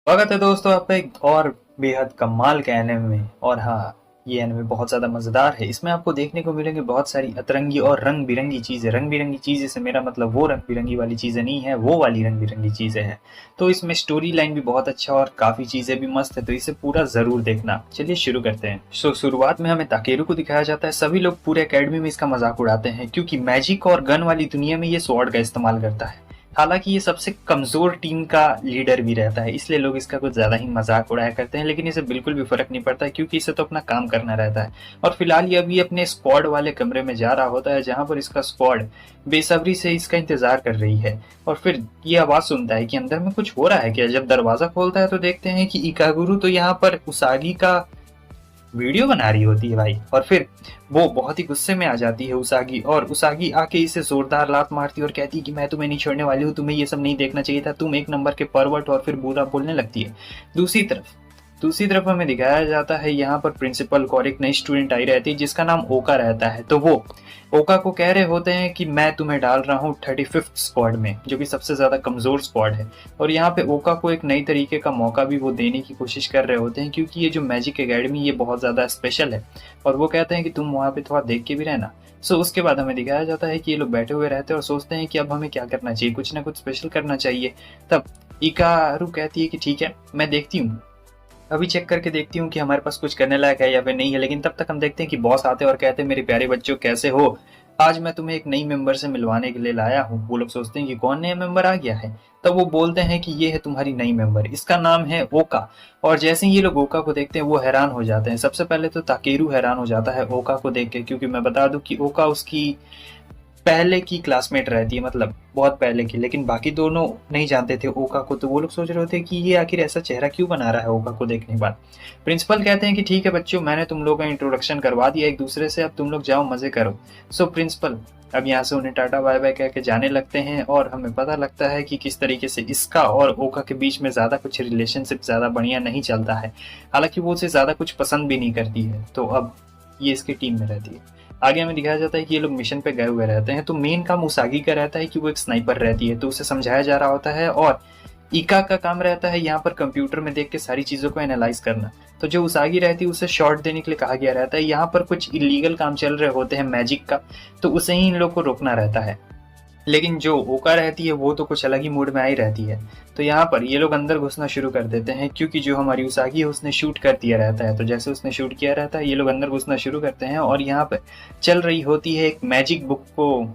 स्वागत है दोस्तों आपका एक और बेहद कमाल के एनिमे में। और हाँ, ये एनिमे बहुत ज़्यादा मज़ेदार है। इसमें आपको देखने को मिलेंगे बहुत सारी अतरंगी और रंग बिरंगी चीज़ें। रंग बिरंगी चीज़ें से मेरा मतलब वो रंग बिरंगी वाली चीज़ें नहीं है, वो वाली रंग बिरंगी चीज़ें हैं। तो इसमें स्टोरी लाइन भी बहुत अच्छा और काफ़ी चीज़ें भी मस्त है, तो इसे पूरा ज़रूर देखना। चलिए शुरू करते हैं। शुरुआत में हमें ताकेरू को दिखाया जाता है। सभी लोग पूरे अकेडमी में इसका मजाक उड़ाते हैं क्योंकि मैजिक और गन वाली दुनिया में ये स्वॉर्ड का इस्तेमाल करता है। हालांकि ये सबसे कमजोर टीम का लीडर भी रहता है, इसलिए लोग इसका कुछ ज्यादा ही मजाक उड़ाया करते हैं, लेकिन इसे बिल्कुल भी फर्क नहीं पड़ता क्योंकि इसे तो अपना काम करना रहता है। और फिलहाल ये अभी अपने स्क्वाड वाले कमरे में जा रहा होता है जहां पर इसका स्क्वाड बेसब्री से इसका इंतजार कर रही है। और फिर ये आवाज सुनता है कि अंदर में कुछ हो रहा है क्या। जब दरवाजा खोलता है तो देखते हैं कि इकागुरु तो यहाँ पर उसागी का वीडियो बना रही होती है भाई। और फिर वो बहुत ही गुस्से में आ जाती है उसागी, और उसागी आके इसे जोरदार लात मारती है और कहती है कि मैं तुम्हें नहीं छोड़ने वाली हूँ, तुम्हें ये सब नहीं देखना चाहिए था, तुम एक नंबर के परवर्ट। और फिर बुरा बोलने लगती है। दूसरी तरफ दूसरी तरफ हमें दिखाया जाता है यहाँ पर प्रिंसिपल को और एक नई स्टूडेंट आई रहती है जिसका नाम ओका रहता है। तो वो ओका को कह रहे होते हैं कि मैं तुम्हें डाल रहा हूँ 35th स्क्वाड में, जो कि सबसे ज्यादा कमजोर स्क्वाड है। और यहाँ पे ओका को एक नई तरीके का मौका भी वो देने की कोशिश कर रहे होते हैं क्योंकि ये जो मैजिक एकेडमी ये बहुत ज्यादा स्पेशल है। और वो कहते हैं कि तुम वहाँ पे थोड़ा देख के भी रहना। उसके बाद हमें दिखाया जाता है कि ये लोग बैठे हुए रहते हैं और सोचते हैं कि अब हमें क्या करना चाहिए, कुछ ना कुछ स्पेशल करना चाहिए। तब इकारू कहती है कि ठीक है, मैं देखती हूँ, अभी चेक करके देखती हूँ कि हमारे पास कुछ करने लायक है या फिर नहीं है। लेकिन तब तक हम देखते हैं कि बॉस आते हैं और कहते हैं मेरे प्यारे बच्चों कैसे हो, आज मैं तुम्हें एक नई मेंबर से मिलवाने के लिए लाया हूँ। वो लोग सोचते हैं कि कौन नया मेंबर आ गया है। तब वो बोलते हैं कि ये है तुम्हारी नई मेंबर, इसका नाम है ओका। और जैसे ही ये लोग ओका को देखते हैं वो हैरान हो जाते हैं। सबसे पहले तो ताकेरू हैरान हो जाता है ओका को देख के, क्योंकि मैं बता दूं कि ओका उसकी पहले की क्लासमेट रहती है, मतलब बहुत पहले की। लेकिन बाकी दोनों नहीं जानते थे ओका को, तो वो लोग सोच रहे होते कि ये आखिर ऐसा चेहरा क्यों बना रहा है ओका को देखने के बाद। प्रिंसिपल कहते हैं कि ठीक है बच्चों, मैंने तुम लोगों का इंट्रोडक्शन करवा दिया एक दूसरे से, अब तुम लोग जाओ मजे करो। प्रिंसिपल अब यहाँ से उन्हें टाटा बाय बाय कह के जाने लगते हैं। और हमें पता लगता है कि किस तरीके से इसका और ओका के बीच में ज्यादा कुछ रिलेशनशिप ज्यादा बढ़िया नहीं चलता है। हालांकि वो उसे ज्यादा कुछ पसंद भी नहीं करती है, तो अब ये इसकी टीम में रहती है। आगे हमें दिखाया जाता है कि ये लोग मिशन पे गए हुए रहते हैं। तो मेन काम उसागी का रहता है कि वो एक स्नाइपर रहती है, तो उसे समझाया जा रहा होता है। और इका का काम रहता है यहाँ पर कंप्यूटर में देख के सारी चीजों को एनालाइज करना। तो जो उसागी रहती है उसे शॉट देने के लिए कहा गया रहता है। यहाँ पर कुछ इलीगल काम चल रहे होते हैं मैजिक का, तो उसे ही इन लोग को रोकना रहता है। लेकिन जो ओका रहती है वो तो कुछ अलग ही मूड में आई रहती है। तो यहाँ पर ये लोग अंदर घुसना शुरू कर देते हैं क्योंकि जो हमारी उसागी है उसने शूट कर दिया रहता है। तो जैसे उसने शूट किया रहता है ये लोग अंदर घुसना शुरू करते हैं। और यहाँ पर चल रही होती है एक मैजिक बुक को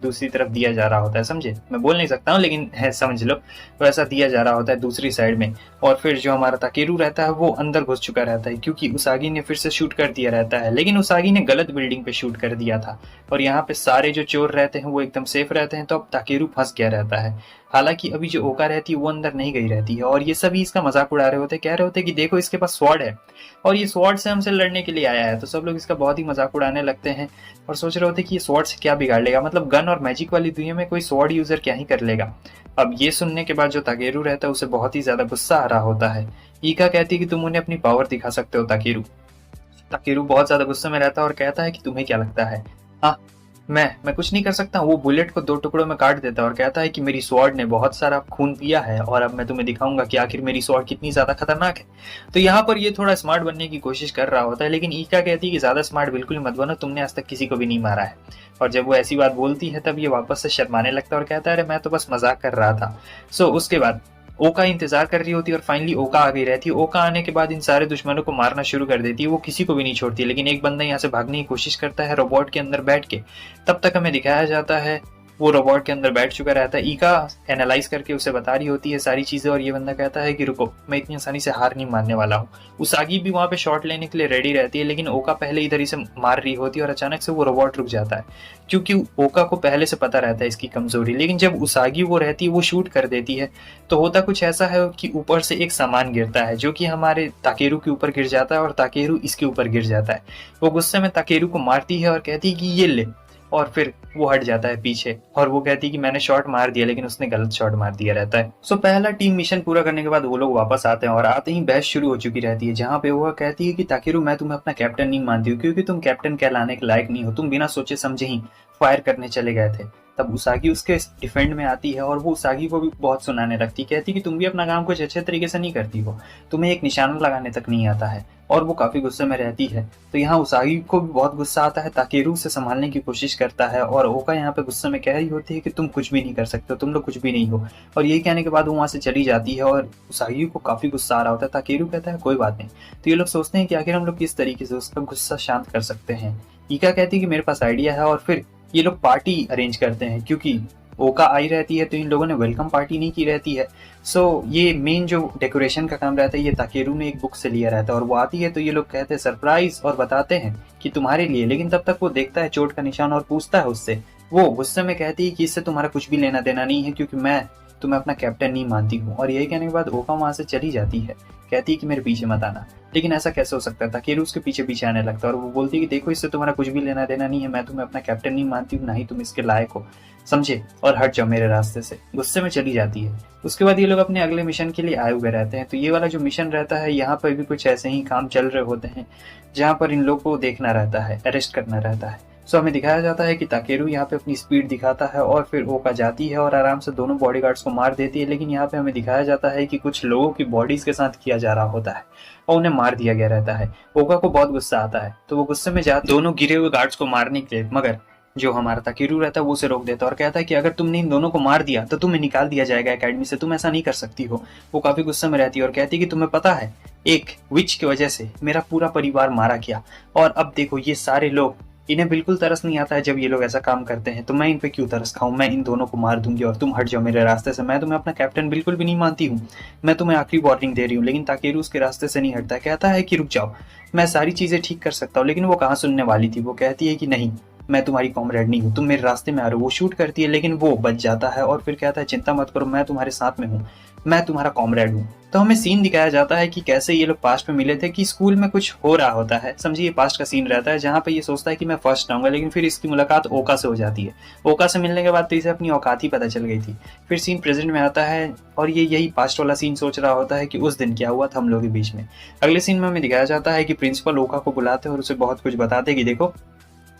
दूसरी तरफ दिया जा रहा होता है, समझे, मैं बोल नहीं सकता हूँ लेकिन है, समझ लो। तो ऐसा दिया जा रहा होता है दूसरी साइड में। और फिर जो हमारा ताकेरू रहता है वो अंदर घुस चुका रहता है क्योंकि उसागी ने फिर से शूट कर दिया रहता है। लेकिन उसागी ने गलत बिल्डिंग पे शूट कर दिया था और यहाँ पे सारे जो चोर रहते हैं वो एकदम सेफ रहते हैं। तो अब ताकेरू फंस गया रहता है। हालांकि अभी जो ओका रहती है वो अंदर नहीं गई रहती है। और ये सभी इसका मजाक उड़ा रहे होते हैं, कह रहे होते हैं कि देखो इसके पास स्वॉर्ड है और ये स्वॉर्ड से हमसे लड़ने के लिए आया है। तो सब लोग इसका बहुत ही मजाक उड़ाने लगते हैं और सोच रहे होते हैं कि ये स्वॉर्ड से क्या बिगाड़ लेगा, मतलब गन और मैजिक वाली दुनिया में कोई स्वॉर्ड यूजर क्या ही कर लेगा। अब ये सुनने के बाद जो ताकेरू रहता है उसे बहुत ही ज्यादा गुस्सा आ रहा होता है। ईका कहती है कि तुम उन्हें अपनी पावर दिखा सकते हो ताकेरू। ताकेरू बहुत ज्यादा गुस्से में रहता है और कहता है कि तुम्हें क्या लगता है, हाँ मैं कुछ नहीं कर सकता। वो बुलेट को दो टुकड़ों में काट देता है और कहता है कि मेरी स्वॉर्ड ने बहुत सारा खून पिया है और अब मैं तुम्हें दिखाऊंगा कि आखिर मेरी स्वॉर्ड कितनी ज्यादा खतरनाक है। तो यहाँ पर ये थोड़ा स्मार्ट बनने की कोशिश कर रहा होता है, लेकिन ईका कहती है कि ज्यादा स्मार्ट बिल्कुल मत बनो, तुमने आज तक किसी को भी नहीं मारा है। और जब वो ऐसी बात बोलती है तब ये वापस से शर्माने लगता है और कहता है अरे मैं तो बस मजाक कर रहा था। उसके बाद ओका इंतजार कर रही होती है और फाइनली ओका आ गई रहती है। ओका आने के बाद इन सारे दुश्मनों को मारना शुरू कर देती है, वो किसी को भी नहीं छोड़ती। लेकिन एक बंदा यहाँ से भागने की कोशिश करता है रोबोट के अंदर बैठ के। तब तक हमें दिखाया जाता है वो रोबोट के अंदर बैठ चुका रहता है। ईका एनालाइज करके उसे बता रही होती है सारी चीजें और ये बंदा कहता है कि रुको, मैं इतनी आसानी से हार नहीं मानने वाला हूँ। उसागी भी वहां पे शॉट लेने के लिए रेडी रहती है, लेकिन ओका पहले इधर ही से मार रही होती है और अचानक से वो रोबोट रुक जाता है क्योंकि ओका को पहले से पता रहता है इसकी कमजोरी। लेकिन जब उसागी वो रहती है वो शूट कर देती है। तो होता कुछ ऐसा है कि ऊपर से एक सामान गिरता है जो कि हमारे ताकेरू के ऊपर गिर जाता है और ताकेरू इसके ऊपर गिर जाता है। वो गुस्से में ताकेरू को मारती है और कहती है कि ये ले, और फिर वो हट जाता है पीछे और वो कहती है कि मैंने शॉट मार दिया, लेकिन उसने गलत शॉट मार दिया रहता है। पहला टीम मिशन पूरा करने के बाद वो लोग वापस आते हैं और आते ही बहस शुरू हो चुकी रहती है जहाँ पे वो कहती है कि ताकेरू मैं तुम्हें अपना कैप्टन नहीं मानती हूँ क्योंकि तुम कैप्टन कहलाने के लायक नहीं हो, तुम बिना सोचे समझे ही फायर करने चले गए थे। तब उसागी उसके डिफेंड में आती है और वो उसागी को भी बहुत सुनाने लगती, कहती कि तुम भी अपना काम कुछ अच्छे तरीके से नहीं करती हो, तुम्हें एक निशाना लगाने तक नहीं आता है, और वो काफी गुस्से में रहती है। तो यहाँ उसागी को भी बहुत गुस्सा आता है, ताकेरू से संभालने की कोशिश करता है, और ओका यहाँ पे गुस्से में कह रही होती है कि तुम कुछ भी नहीं कर सकते, तुम लोग कुछ भी नहीं हो। और यही कहने के बाद वो वहां से चली जाती है और उसागी को काफी गुस्सा आ रहा होता है। ताकेरू कहता है कोई बात नहीं। तो ये लोग सोचते हैं कि आखिर हम लोग किस तरीके से उसका गुस्सा शांत कर सकते हैं। ईका कहती है कि मेरे पास आइडिया है, और फिर ये लोग पार्टी अरेंज करते हैं, क्योंकि ओका आई रहती है तो इन लोगों ने वेलकम पार्टी नहीं की रहती है। सो ये मेन जो डेकोरेशन का काम रहता है ये ताकेरू ने एक बुक से लिया रहता है, और वो आती है तो ये लोग कहते हैं सरप्राइज, और बताते हैं कि तुम्हारे लिए। लेकिन तब तक वो देखता है चोट का निशान और पूछता है उससे। वो गुस्से में कहती है कि इससे तुम्हारा कुछ भी लेना देना नहीं है, क्योंकि मैं तुम्हें अपना कैप्टन नहीं मानती हूँ। और यही कहने के बाद ओका वहां से चली जाती है, कहती है कि मेरे पीछे मत आना। लेकिन ऐसा कैसे हो सकता है, ताकेरू उसके पीछे पीछे आने लगता है और वो बोलती है कि देखो इससे तुम्हारा कुछ भी लेना देना नहीं है, मैं तुम्हें अपना कैप्टन नहीं मानती हूँ, ना ही तुम इसके लायक हो, समझे, और हट जाओ मेरे रास्ते से। गुस्से में चली जाती है। उसके बाद ये लोग अपने अगले मिशन के लिए आए हुए रहते हैं। तो ये वाला जो मिशन रहता है यहाँ पर भी कुछ ऐसे ही काम चल रहे होते हैं, जहाँ पर इन लोग को देखना रहता है, अरेस्ट करना रहता है। सो हमें दिखाया जाता है कि ताकेरू यहाँ पे अपनी स्पीड दिखाता है और फिर ओका जाती है और आराम से दोनों बॉडीगार्ड्स को मार देती है। लेकिन यहाँ पे हमें दिखाया जाता है कि कुछ लोगों की बॉडीज के साथ किया जा रहा होता है और उन्हें मार दिया गया रहता है। ओका को बहुत गुस्सा आता है, तो वो गुस्से में जाते दोनों गिरे हुए गार्ड्स को मारने के लिए, मगर जो हमारा ताकेरू रहता है वो उसे रोक देता है और कहता है कि अगर तुमने इन दोनों को मार दिया तो तुम्हें निकाल दिया जाएगा एकेडमी से, तुम ऐसा नहीं कर सकती हो। वो काफी गुस्से में रहती है और कहती है कि तुम्हें पता है एक विच की वजह से मेरा पूरा परिवार मारा गया, और अब देखो ये सारे लोग, इन्हें बिल्कुल तरस नहीं आता है जब ये लोग ऐसा काम करते हैं, तो मैं इन पे क्यों तरस खाऊं, मैं इन दोनों को मार दूंगी और तुम हट जाओ मेरे रास्ते से, मैं तुम्हें अपना कैप्टन बिल्कुल भी नहीं मानती हूँ, मैं तुम्हें आखिरी वार्निंग दे रही हूँ। लेकिन ताकेरू उसके रास्ते से नहीं हटता, कहता है कि रुक जाओ, मैं सारी चीजें ठीक कर सकता हूँ। लेकिन वो कहाँ सुनने वाली थी, वो कहती है कि नहीं, मैं तुम्हारी कॉमरेड नहीं हूँ, तुम मेरे रास्ते में आ रहे हो। वो शूट करती है लेकिन वो बच जाता है और फिर कहता है चिंता मत करो, मैं तुम्हारे साथ में हूँ, मैं तुम्हारा कॉमरेड हूँ। तो हमें सीन दिखाया जाता है कि कैसे ये लोग पास्ट में मिले थे, कि स्कूल में कुछ हो रहा होता है, समझिए पास्ट का सीन रहता है जहाँ पे ये सोचता है कि मैं फर्स्ट आऊंगा, लेकिन फिर इसकी मुलाकात ओका से हो जाती है। ओका से मिलने के बाद तो इसे अपनी औकात ही पता चल गई थी। फिर सीन प्रेजेंट में आता है और ये यही पास्ट वाला सीन सोच रहा होता है कि उस दिन क्या हुआ था हम लोगों के बीच में। अगले सीन में हमें दिखाया जाता है कि प्रिंसिपल ओका को बुलाते और उसे बहुत कुछ बताते कि देखो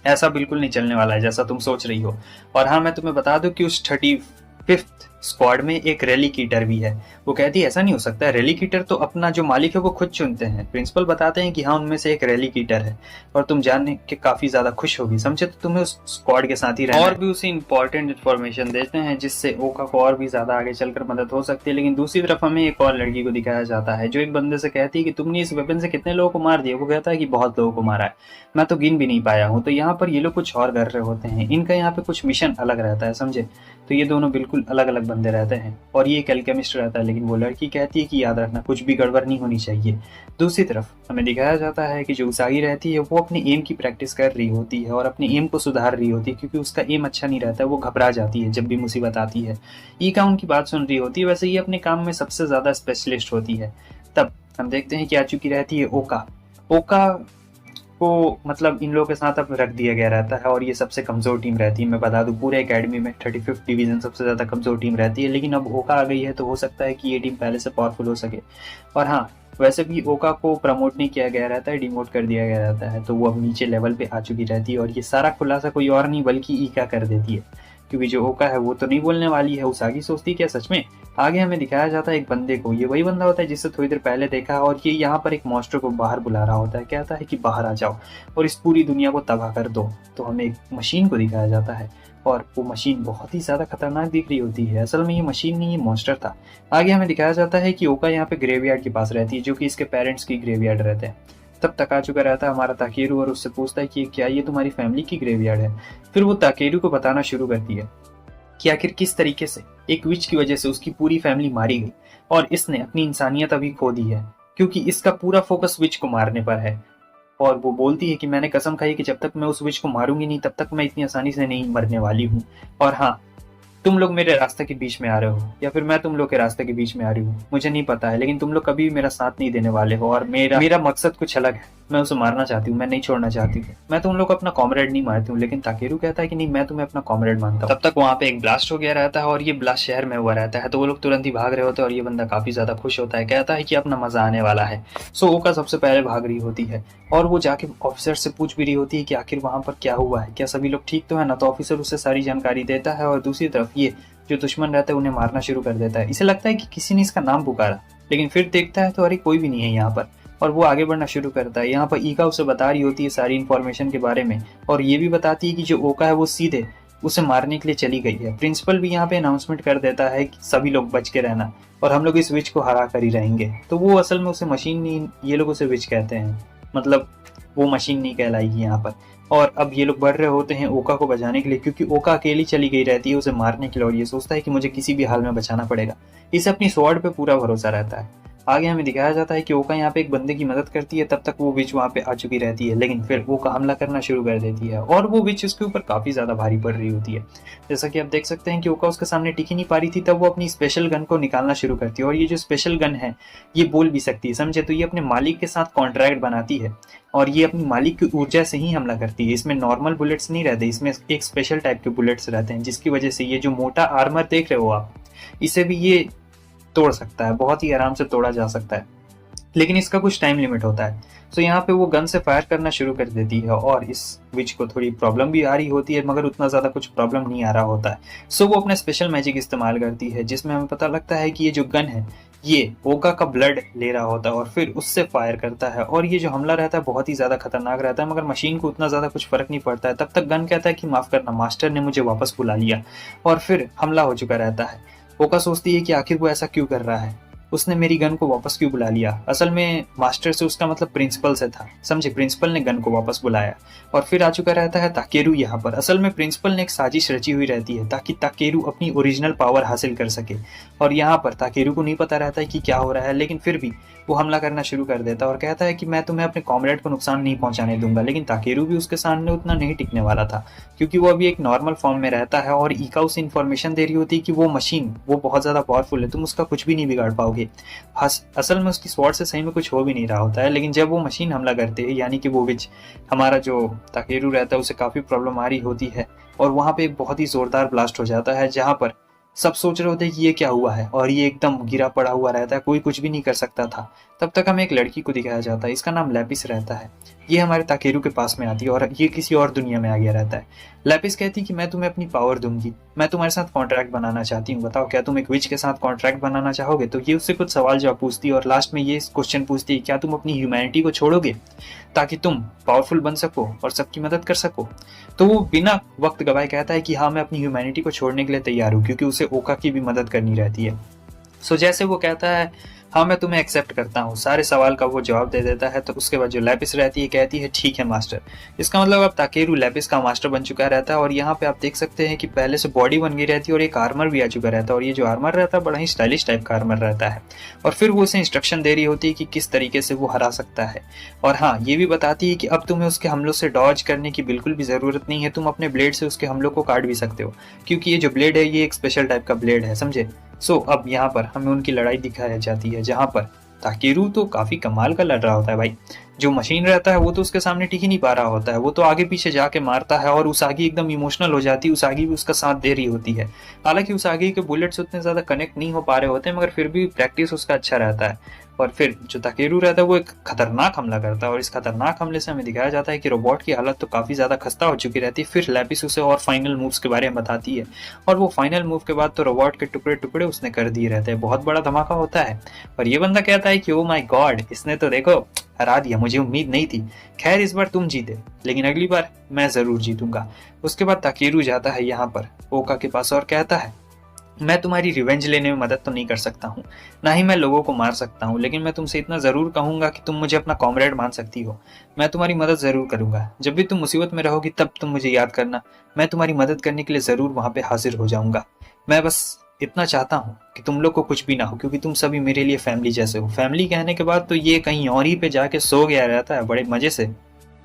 ऐसा बिल्कुल नहीं चलने वाला है जैसा तुम सोच रही हो। और हाँ, मैं तुम्हें बता दूं कि उस 35th स्क्वाड में एक रैली कीटर भी है। वो कहती है ऐसा नहीं हो सकता है, रैली कीटर तो अपना जो मालिक है वो खुद चुनते हैं। प्रिंसिपल बताते हैं कि हाँ उनमें से एक रैली कीटर है और तुम जानने के काफी ज्यादा खुश होगी, समझे, तो तुम्हें उस स्क्वाड के साथ ही रहना। और भी उसे इंपॉर्टेंट इन्फॉर्मेशन देते हैं जिससे ओका को और भी ज्यादा आगे चलकर मदद हो सकती है। लेकिन दूसरी तरफ हमें एक और लड़की को दिखाया जाता है जो एक बंदे से कहती है कि तुमने इस वेपन से कितने लोगों को मार दिया। वो कहता है कि बहुत लोगों को मारा है, मैं तो गिन भी नहीं पाया हूँ। तो यहाँ पर ये लोग कुछ और कर रहे होते हैं, इनका यहाँ पे कुछ मिशन अलग रहता है, समझे। तो ये दोनों बिल्कुल अलग अलग बंदे रहते हैं और ये एक एल्केमिस्ट रहता है, लेकिन वो लड़की कहती है कि याद रखना कुछ भी गड़बड़ नहीं होनी चाहिए। दूसरी तरफ हमें दिखाया जाता है कि जो उसागी रहती है वो अपने एम की प्रैक्टिस कर रही होती है और अपने एम को सुधार रही होती है, क्योंकि उसका एम अच्छा नहीं रहता है, वो घबरा जाती है जब भी मुसीबत आती है। ईका उनकी बात सुन रही होती है, वैसे ये अपने काम में सबसे ज्यादा स्पेशलिस्ट होती है। तब हम देखते हैं कि आ चुकी रहती है ओका। ओका को मतलब इन लोगों के साथ अब रख दिया गया रहता है और ये सबसे कमजोर टीम रहती है। मैं बता दूं पूरे एकेडमी में 35th डिवीजन सबसे ज्यादा कमजोर टीम रहती है, लेकिन अब ओका आ गई है तो हो सकता है कि ये टीम पहले से पावरफुल हो सके। और हाँ, वैसे भी ओका को प्रमोट नहीं किया गया रहता है, डिमोट कर दिया गया रहता है, तो वो अब नीचे लेवल पे आ चुकी रहती है और ये सारा खुलासा कोई और नहीं बल्कि ईका कर देती है, क्योंकि जो ओका है वो तो नहीं बोलने वाली है। उसागी सोचती क्या सच में। आगे हमें दिखाया जाता है एक बंदे को, ये वही बंदा होता है जिससे थोड़ी देर पहले देखा है, और ये यहाँ पर एक मॉन्स्टर को बाहर बुला रहा होता है, कहता है कि बाहर आ जाओ और इस पूरी दुनिया को तबाह कर दो। तो हमें एक मशीन को दिखाया जाता है और वो मशीन बहुत ही ज्यादा खतरनाक दिख रही होती है। असल में ये मशीन नहीं, ये मॉन्स्टर था। आगे हमें दिखाया जाता है कि ओका यहाँ पे ग्रेवयार्ड के पास रहती है, जो कि इसके पेरेंट्स की ग्रेवयार्ड रहते हैं। तब तक आ चुका रहता है हमारा ताकेरू और उससे पूछता है कि क्या ये तुम्हारी फैमिली की ग्रेवयार्ड है। फिर वो ताकेरू को बताना शुरू करती है कि आखिर किस तरीके से एक विच की वजह से उसकी पूरी फैमिली मारी गई और इसने अपनी इंसानियत अभी खो दी है, क्योंकि इसका पूरा फोकस विच को मारने पर है। और वो बोलती है कि मैंने कसम खाई कि जब तक मैं उस विच को मारूंगी नहीं तब तक मैं इतनी आसानी से नहीं मरने वाली हूँ। और हाँ, तुम लोग मेरे रास्ते के बीच में आ रहे हो या फिर मैं तुम लोग के रास्ते के बीच में आ रही हूँ, मुझे नहीं पता है, लेकिन तुम लोग कभी भी मेरा साथ नहीं देने वाले हो और मेरा मकसद कुछ अलग है। मैं उसे मारना चाहती हूँ, मैं नहीं छोड़ना चाहती हूँ। मैं तुम लोग को अपना कॉमरेड नहीं मानती हूँ, लेकिन ताकेरू कहता है कि नहीं, मैं तुम्हें अपना कॉमरेड मानता हूँ। तब तक वहाँ पे एक ब्लास्ट हो गया रहता है और ये ब्लास्ट शहर में हुआ रहता है, तो वो लोग तुरंत ही भाग रहे होते हैं और ये बंदा काफी ज्यादा खुश होता है, कहता है कि अपना मजा आने वाला है। सो ओका सबसे पहले भाग रही होती है और वो जाके ऑफिसर से पूछ भी रही होती है कि आखिर वहां पर क्या हुआ है, क्या सभी लोग ठीक तो है ना। तो ऑफिसर उससे सारी जानकारी देता है और दूसरी तरफ ये जो दुश्मन रहता है उन्हें मारना शुरू कर देता है। इसे लगता है कि किसी ने इसका नाम पुकारा, लेकिन फिर देखता है तो अरे कोई भी नहीं है यहाँ पर, और वो आगे बढ़ना शुरू करता है। यहाँ पर ईका उसे बता रही होती है सारी इन्फॉर्मेशन के बारे में और ये भी बताती है कि जो ओका है वो सीधे उसे मारने के लिए चली गई है। प्रिंसिपल भी यहाँ पे अनाउंसमेंट कर देता है कि सभी लोग बच के रहना और हम लोग इस विच को हरा कर ही रहेंगे। तो वो असल में उसे मशीन नहीं, ये लोग उसे विच कहते हैं, मतलब वो मशीन नहीं कहलाएगी यहाँ पर। और अब ये लोग बढ़ रहे होते हैं ओका को बचाने के लिए, क्योंकि ओका अकेली चली गई रहती है उसे मारने के लिए और ये सोचता है कि मुझे किसी भी हाल में बचाना पड़ेगा। इसे अपनी स्वॉर्ड पे पूरा भरोसा रहता है। आगे हमें दिखाया जाता है कि ओका यहाँ पे एक बंदे की मदद करती है, तब तक वो विच वहाँ पे आ चुकी रहती है, लेकिन फिर ओका हमला करना शुरू कर देती है और वो विच उसके ऊपर काफी ज्यादा भारी पड़ रही होती है। जैसा कि आप देख सकते हैं कि ओका उसके सामने टिक ही नहीं पा रही थी, तब वो अपनी स्पेशल गन को निकालना शुरू करती है और ये जो स्पेशल गन है ये बोल भी सकती है, समझे। तो ये अपने मालिक के साथ कॉन्ट्रैक्ट बनाती है और ये अपनी मालिक की ऊर्जा से ही हमला करती है। इसमें नॉर्मल बुलेट्स नहीं रहते, इसमें एक स्पेशल टाइप के बुलेट्स रहते हैं, जिसकी वजह से ये जो मोटा आर्मर देख रहे हो आप, इसे भी ये तोड़ सकता है, बहुत ही आराम से तोड़ा जा सकता है, लेकिन इसका कुछ टाइम लिमिट होता है। तो यहाँ पे वो गन से फायर करना शुरू कर देती है और इस विच को थोड़ी प्रॉब्लम भी आ रही होती है, मगर उतना ज़्यादा कुछ प्रॉब्लम नहीं आ रहा होता है। सो वो अपना स्पेशल मैजिक इस्तेमाल करती है, जिसमें हमें पता लगता है कि ये जो गन है ये ओका का ब्लड ले रहा होता है और फिर उससे फायर करता है और ये जो हमला रहता है बहुत ही ज़्यादा खतरनाक रहता है, मगर मशीन को उतना ज़्यादा कुछ फर्क नहीं पड़ता है। तब तक गन कहता है कि माफ़ करना, मास्टर ने मुझे वापस बुला लिया और फिर हमला हो चुका रहता है। ओका सोचती है कि आखिर वो ऐसा क्यों कर रहा है, उसने मेरी गन को वापस क्यों बुला लिया। असल में मास्टर से उसका मतलब प्रिंसिपल से था, समझे। प्रिंसिपल ने गन को वापस बुलाया और फिर आ चुका रहता है ताकेरू यहाँ पर। असल में प्रिंसिपल ने एक साजिश रची हुई रहती है ताकि ताकेरू अपनी ओरिजिनल पावर हासिल कर सके, और यहाँ पर ताकेरू को नहीं पता रहता है कि क्या हो रहा है, लेकिन फिर भी वो हमला करना शुरू कर देता है और कहता है कि मैं तुम्हें अपने कॉमरेड को नुकसान नहीं पहुंचाने दूंगा। लेकिन ताकेरू भी उसके सामने उतना नहीं टिकने वाला था, क्योंकि वो अभी एक नॉर्मल फॉर्म में रहता है और ईका उसे इन्फॉर्मेशन दे रही होती है कि वो मशीन वो बहुत ज़्यादा पावरफुल है, तुम उसका कुछ भी नहीं बिगाड़ पाओगे। असल में उसकी स्वॉर्ड से सही में कुछ हो भी नहीं रहा होता है, लेकिन जब वो मशीन हमला करते हैं, यानी कि वो विच हमारा जो ताकेरू रहता है उसे काफ़ी प्रॉब्लम आ रही होती है और वहाँ पे एक बहुत ही ज़ोरदार ब्लास्ट हो जाता है, जहाँ पर सब सोच रहे होते हैं कि ये क्या हुआ है और ये एकदम गिरा पड़ा हुआ रहता है, कोई कुछ भी नहीं कर सकता था। तब तक हमें एक लड़की को दिखाया जाता है, इसका नाम लैपिस रहता है। ये हमारे ताकेरू के पास में आती है और ये किसी और दुनिया में आ गया रहता है। लैपिस कहती है कि मैं तुम्हें अपनी पावर दूंगी, मैं तुम्हारे साथ कॉन्ट्रैक्ट बनाना चाहती हूँ, बताओ क्या तुम एक विच के साथ कॉन्ट्रैक्ट बनाना चाहोगे। तो ये उससे कुछ सवाल जवाब पूछती है और लास्ट में ये क्वेश्चन पूछती है, क्या तुम अपनी ह्यूमैनिटी को छोड़ोगे ताकि तुम पावरफुल बन सको और सबकी मदद कर सको। तो वो बिना वक्त गवाए कहता है कि हाँ, मैं अपनी ह्यूमैनिटी को छोड़ने के लिए तैयार हूँ, क्योंकि उसे ओका की भी मदद करनी रहती है। सो जैसे वो कहता है हाँ मैं तुम्हें एक्सेप्ट करता हूँ, सारे सवाल का वो जवाब दे देता है, तो उसके बाद जो लैपिस रहती है कहती है ठीक है मास्टर। इसका मतलब अब ताकेरू लैपिस का मास्टर बन चुका रहता है और यहाँ पे आप देख सकते हैं कि पहले से बॉडी बन गई रहती है और एक आर्मर भी आ चुका रहता है, और ये जो आर्मर रहता है बड़ा ही स्टाइलिश टाइप का आर्मर रहता है। और फिर वो उसे इंस्ट्रक्शन दे रही होती है कि किस तरीके से वो हरा सकता है, और हाँ ये भी बताती है कि अब तुम्हें उसके हमलों से डॉज करने की बिल्कुल भी ज़रूरत नहीं है, तुम अपने ब्लेड से उसके हमलों को काट भी सकते हो, क्योंकि ये जो ब्लेड है ये एक स्पेशल टाइप का ब्लेड है, समझे। सो अब यहाँ पर हमें उनकी लड़ाई दिखाई जाती है, जहाँ पर ताकेरू तो काफी कमाल का लड़ रहा होता है भाई। जो मशीन रहता है वो तो उसके सामने टिक ही नहीं पा रहा होता है, वो तो आगे पीछे जाके मारता है और उसागी एकदम इमोशनल हो जाती है, उसागी भी उसका साथ दे रही होती है। हालांकि उसागी के बुलेट्स उतने ज्यादा कनेक्ट नहीं हो पा रहे होते हैं, मगर फिर भी प्रैक्टिस उसका अच्छा रहता है। और फिर जो ताकेरू रहता है वो एक खतरनाक हमला करता है और इस खतरनाक हमले से हमें दिखाया जाता है कि रोबोट की हालत तो काफी ज्यादा खस्ता हो चुकी रहती है। फिर लैपिस उसे और फाइनल मूव्स के बारे में बताती है और वो फाइनल मूव के बाद तो रोबोट के टुकड़े टुकड़े उसने कर दिए रहते हैं, बहुत बड़ा धमाका होता है। और ये बंदा कहता है कि ओ माय गॉड, इसने तो देखो हरा दिया, मुझे उम्मीद नहीं थी। खैर इस बार तुम जीते, लेकिन अगली बार मैं जरूर जीतूंगा। उसके बाद ताकेरू जाता है यहाँ पर ओका के पास और कहता है मैं तुम्हारी रिवेंज लेने में मदद तो नहीं कर सकता हूँ, ना ही मैं लोगों को मार सकता हूँ, लेकिन मैं तुमसे इतना जरूर कहूंगा कि तुम मुझे अपना कॉमरेड मान सकती हो। मैं तुम्हारी मदद जरूर करूंगा, जब भी तुम मुसीबत में रहोगी तब तुम मुझे याद करना, मैं तुम्हारी मदद करने के लिए जरूर वहां पे हाजिर हो जाऊंगा। मैं बस इतना चाहता हूँ कि तुम लोग को कुछ भी ना हो, क्योंकि तुम सभी मेरे लिए फैमिली जैसे हो। फैमिली कहने के बाद तो ये कहीं और ही पे जाके सो गया रहता है बड़े मजे से।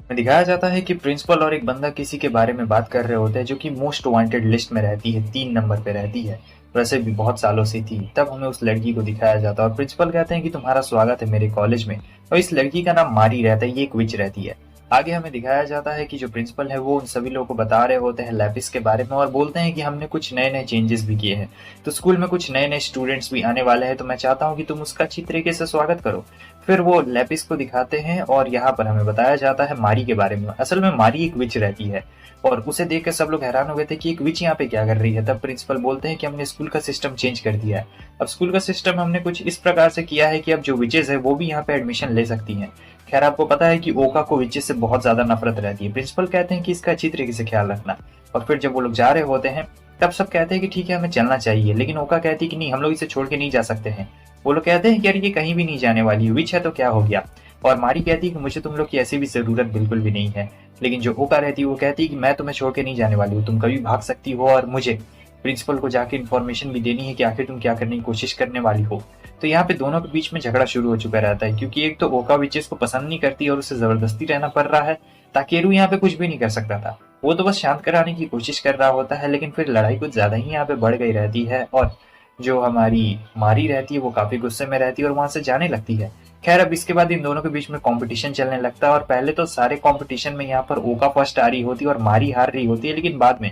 में दिखाया जाता है कि प्रिंसिपल और एक बंदा किसी के बारे में बात कर रहे होते हैं जो कि मोस्ट वांटेड लिस्ट में रहती है, 3 नंबर पे रहती है, वैसे भी बहुत सालों से थी। तब हमें उस लड़की को दिखाया जाता है और प्रिंसिपल कहते हैं कि तुम्हारा स्वागत है मेरे कॉलेज में। और इस लड़की का नाम मारी रहता है, ये एक विच रहती है। आगे हमें दिखाया जाता है कि जो प्रिंसिपल है वो उन सभी लोगों को बता रहे होते हैं लैपिस के बारे में और बोलते हैं कि हमने कुछ नए नए चेंजेस भी किए हैं, तो स्कूल में कुछ नए नए स्टूडेंट्स भी आने वाले हैं, तो मैं चाहता हूँ कि तुम उसका अच्छी तरीके से स्वागत करो। फिर वो लैपिस को दिखाते हैं और यहाँ पर हमें बताया जाता है मारी के बारे में। असल में मारी एक विच रहती है और उसे देख कर सब लोग हैरान हो गए थे कि एक विच यहाँ पे क्या कर रही है। तब प्रिंसिपल बोलते हैं कि हमने स्कूल का सिस्टम चेंज कर दिया है। अब स्कूल का सिस्टम हमने कुछ इस प्रकार से किया है कि अब जो विचेस है वो भी यहाँ पे एडमिशन ले सकती हैं। खैर आपको पता है कि ओका को विचेस से बहुत ज्यादा नफरत रहती है। प्रिंसिपल कहते हैं कि इसका अच्छी तरीके से ख्याल रखना। और फिर जब वो लोग जा रहे होते हैं तब सब कहते हैं कि ठीक है हमें चलना चाहिए, लेकिन ओका कहती है कि नहीं, हम लोग इसे छोड़ के नहीं जा सकते हैं। वो लोग कहते हैं कि यार ये कहीं भी नहीं जाने वाली, विच है तो क्या हो गया। और मारी कहती है कि मुझे तुम लोग की ऐसी भी जरूरत बिल्कुल भी नहीं है। लेकिन जो ओका रहती है वो कहती है कि मैं तुम्हें छोड़ के नहीं जाने वाली हूँ, तुम कभी भाग सकती हो और मुझे प्रिंसिपल को जाके इन्फॉर्मेशन भी देनी है कि आखिर तुम क्या करने की कोशिश करने वाली हो। तो यहाँ पे दोनों के बीच में झगड़ा शुरू हो चुका रहता है, क्योंकि एक तो ओका विचेस को पसंद नहीं करती और उसे जबरदस्ती रहना पड़ रहा है। ताकेरू यहाँ पे कुछ भी नहीं कर सकता था, वो तो बस शांत कराने की कोशिश कर रहा होता है। लेकिन फिर लड़ाई कुछ ज्यादा ही यहाँ पे बढ़ गई रहती है और जो हमारी मारी रहती है वो काफी गुस्से में रहती है और वहां से जाने लगती है। खैर अब इसके बाद इन दोनों के बीच में कंपटीशन चलने लगता है और पहले तो सारे कंपटीशन में यहाँ पर ओका फर्स्ट आ रही होती है और मारी हार रही होती है। लेकिन बाद में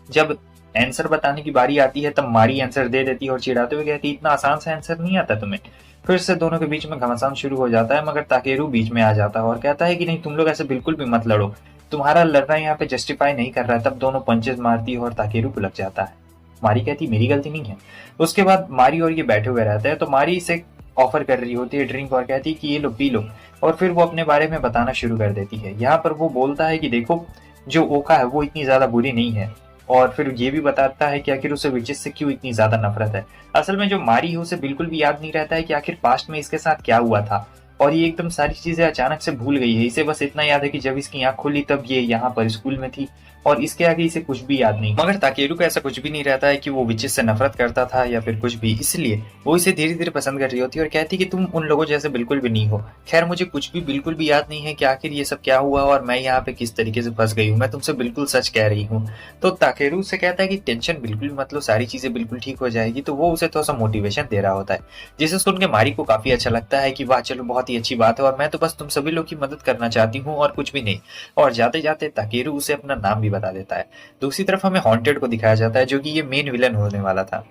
जब आंसर बताने की बारी आती है तब मारी आंसर दे देती है और चिढ़ाते हुए कहती है इतना आसान से आंसर नहीं आता तुम्हें। फिर से दोनों के बीच में घमासान शुरू हो जाता है, मगर ताकेरू बीच में आ जाता है और कहता है कि नहीं, तुम लोग ऐसे बिल्कुल भी मत लड़ो, तुम्हारा लड़ना यहाँ पे जस्टिफाई नहीं कर रहा है। तब दोनों पंचेस मारती है और ताकेरू को लग जाता है। मारी कहती मेरी गलती नहीं है। उसके बाद मारी और ये बैठे हुए रहते हैं तो मारी इसे ऑफर कर रही होती है ड्रिंक और कहती है कि ये लो पी लो। और फिर वो अपने बारे में बताना शुरू कर देती है। यहाँ पर वो बोलता है कि देखो जो ओका है वो इतनी ज्यादा बुरी नहीं है। और फिर ये भी बताता है कि आखिर उसे विचेस से क्यों इतनी ज्यादा नफरत है। असल में जो मारी है उसे बिल्कुल भी याद नहीं रहता है कि आखिर पास्ट में इसके साथ क्या हुआ था और ये एकदम सारी चीजें अचानक से भूल गई है। इसे बस इतना याद है कि जब इसकी आंख खुली तब ये यहाँ पर स्कूल में थी और इसके आगे इसे कुछ भी याद नहीं। मगर ताकेरू को ऐसा कुछ भी नहीं रहता है कि वो विचेस से नफरत करता था या फिर कुछ भी, इसलिए वो इसे धीरे धीरे पसंद कर रही होती है और कहती कि तुम उन लोगों जैसे बिल्कुल भी नहीं हो। खैर मुझे कुछ भी बिल्कुल भी याद नहीं है कि आखिर ये सब क्या हुआ और मैं यहाँ पे किस तरीके से फंस गई हूँ, मैं तुमसे बिल्कुल सच कह रही हूँ। तो ताकेरू से कहता है कि टेंशन बिल्कुल मत लो, सारी चीजें बिल्कुल ठीक हो जाएगी। तो वो उसे थोड़ा सा मोटिवेशन दे रहा होता है, जिसे सुन के मारी को काफी अच्छा लगता है कि वाह चलो बहुत ही अच्छी बात है और मैं तो बस तुम सभी लोग की मदद करना चाहती हूँ और कुछ भी नहीं। और जाते जाते ताकेरू उसे अपना नाम भी बता देता है। दूसरी तरफ हमें हॉन्टेड को दिखाया जाता है जो कि ये मेन विलन होने वाला था